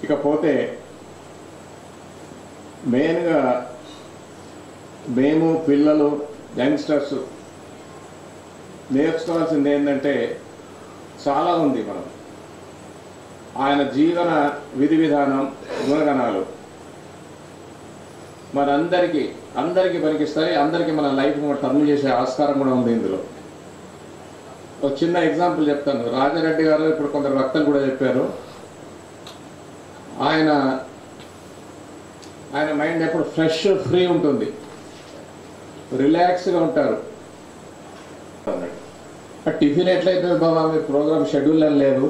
ఇకపోతే మెయిన్గా మేము పిల్లలు, యంగ్స్టర్స్ నేర్చుకోవాల్సింది ఏంటంటే చాలా ఉంది. మనం ఆయన జీవన విధి విధానం, గుణగణాలు మనందరికీ పనికిస్తాయి, అందరికీ మన లైఫ్ టర్న్ చేసే ఆస్కారం కూడా ఉంది ఇందులో. ఒక చిన్న ఎగ్జాంపుల్ చెప్తాను. రాజారెడ్డి గారు, ఇప్పుడు కొందరు వక్తలు కూడా చెప్పారు, ఆయన మైండ్ ఎప్పుడు ఫ్రెష్, ఫ్రీ ఉంటుంది, రిలాక్స్గా ఉంటారు. టిఫిన్ ఎట్లయితే బాబా మీ ప్రోగ్రామ్ షెడ్యూల్ అని లేదు,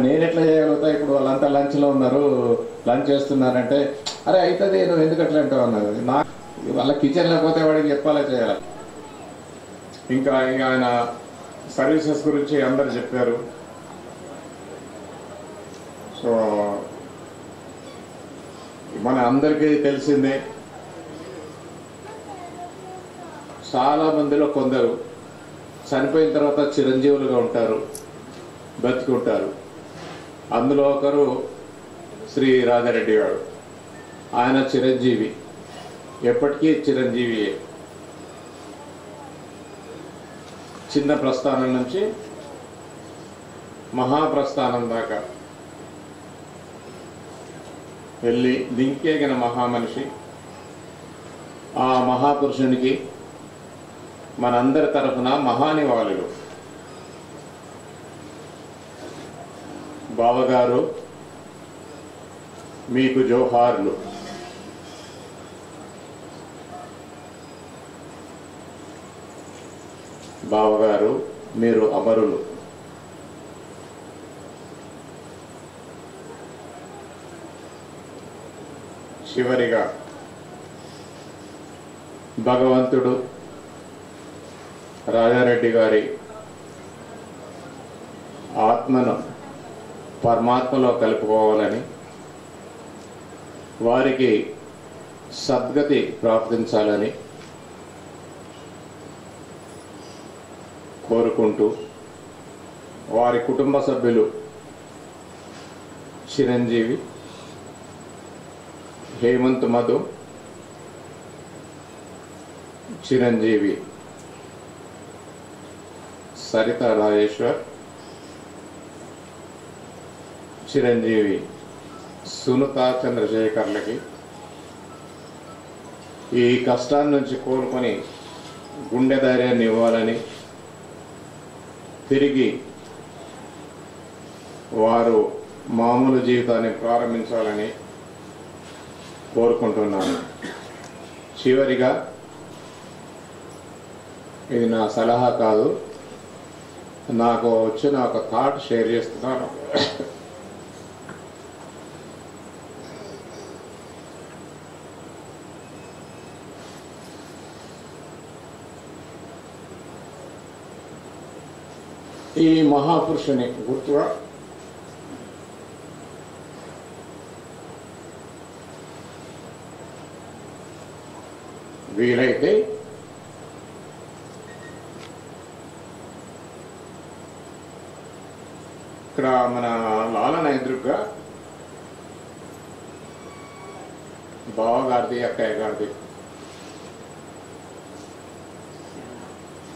నేను ఎట్లా చేయగలుగుతా, ఇప్పుడు వాళ్ళంతా లంచ్లో ఉన్నారు, లంచ్ చేస్తున్నారంటే, అరే అవుతుంది, నువ్వు ఎందుకు అట్లా అంటావు అన్నది. వాళ్ళ కిచెన్ లేకపోతే వాడికి చెప్పాలా చేయాలి. ఇంకా ఆయన సర్వీసెస్ గురించి అందరు చెప్పారు. సో మన అందరికీ తెలిసిందే, చాలా మందిలో కొందరు చనిపోయిన తర్వాత చిరంజీవులుగా ఉంటారు, బతికి ఉంటారు. అందులో ఒకరు శ్రీ రాజారెడ్డి గారు. ఆయన చిరంజీవి, ఎప్పటికీ చిరంజీవియే. చిన్న ప్రస్థానం నుంచి మహాప్రస్థానం దాకా వెళ్ళి దింకేగిన మహామనిషి. ఆ మహాపురుషునికి మనందరి తరఫున మహానివాళులు. బావగారు మీకు జోహార్లు. బావగారు మీరు అమరులు. చివరిగా భగవంతుడు రాజారెడ్డి గారి ఆత్మను పరమాత్మలో కలుపుకోవాలని, వారికి సద్గతి ప్రాప్తించాలని కోరుకుంటూ, వారి కుటుంబ సభ్యులు చిరంజీవి, హేమంత్ మధు, చిరంజీవి సరిత రాజేశ్వర్, చిరంజీవి సునీత చంద్రశేఖర్లకి ఈ కష్టాన్ని నుంచి కోలుకొని గుండె ధైర్యాన్ని ఇవ్వాలని, తిరిగి వారు మామూలు జీవితాన్ని ప్రారంభించాలని కోరుకుంటున్నాను. చివరిగా, ఇది నా సలహా కాదు, నాకు వచ్చిన ఒక థాట్ షేర్ చేస్తున్నాను. ఈ మహాపురుషుని గుర్తుగా వీలైతే ఇక్కడ మన లాలన ఎదురుగా బావగారిది, అక్కయ్య గారిది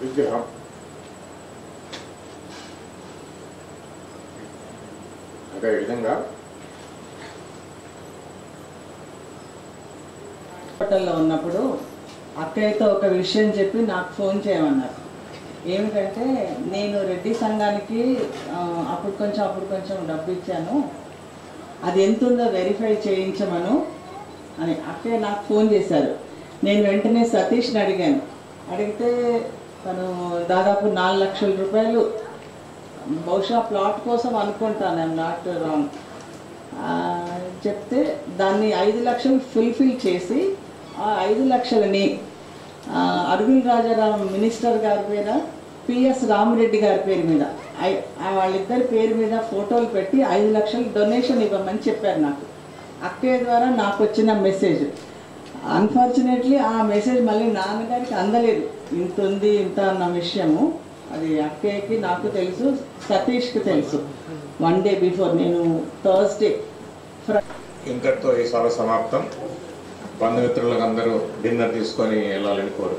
విగ్రహం అదేవిధంగా హాస్పిటల్లో ఉన్నప్పుడు అక్కయ్యతో ఒక విషయం చెప్పి నాకు ఫోన్ చేయమన్నారు. ఏమిటంటే, నేను రెడ్డి సంఘానికి అప్పుడు కొంచెం డబ్బు ఇచ్చాను, అది ఎంత ఉందో వెరిఫై చేయించమను అని అక్కయ్య నాకు ఫోన్ చేశారు. నేను వెంటనే సతీష్ని అడిగితే తను దాదాపు 4 లక్షల రూపాయలు, బహుశా ప్లాట్ కోసం అనుకుంటాను, ఐఎమ్ నాట్ రాంగ్, చెప్తే దాన్ని 5 లక్షలు ఫుల్ఫిల్ చేసి ఆ 5 లక్షలని అరవిల్ రాజారాం మినిస్టర్ గారి మీద, పిఎస్ రామరెడ్డి గారి పేరు మీద, వాళ్ళిద్దరి పేరు మీద ఫోటోలు పెట్టి 5 లక్షలు డొనేషన్ ఇవ్వమని చెప్పారు నాకు. అక్కయ్య ద్వారా నాకు వచ్చిన మెసేజ్. అన్ఫార్చునేట్లీ ఆ మెసేజ్ మళ్ళీ నాన్నగారికి అందలేదు, ఇంత ఉంది ఇంత అన్న విషయము. అది అక్కయ్యకి నాకు తెలుసు, సతీష్కి తెలుసు. 1 డే బిఫోర్, నేను థర్స్డే. ఇంతటితో ఈ సభ సమాప్తం. బంధుమిత్రులకు అందరూ డిన్నర్ తీసుకొని వెళ్ళాలని కోరు.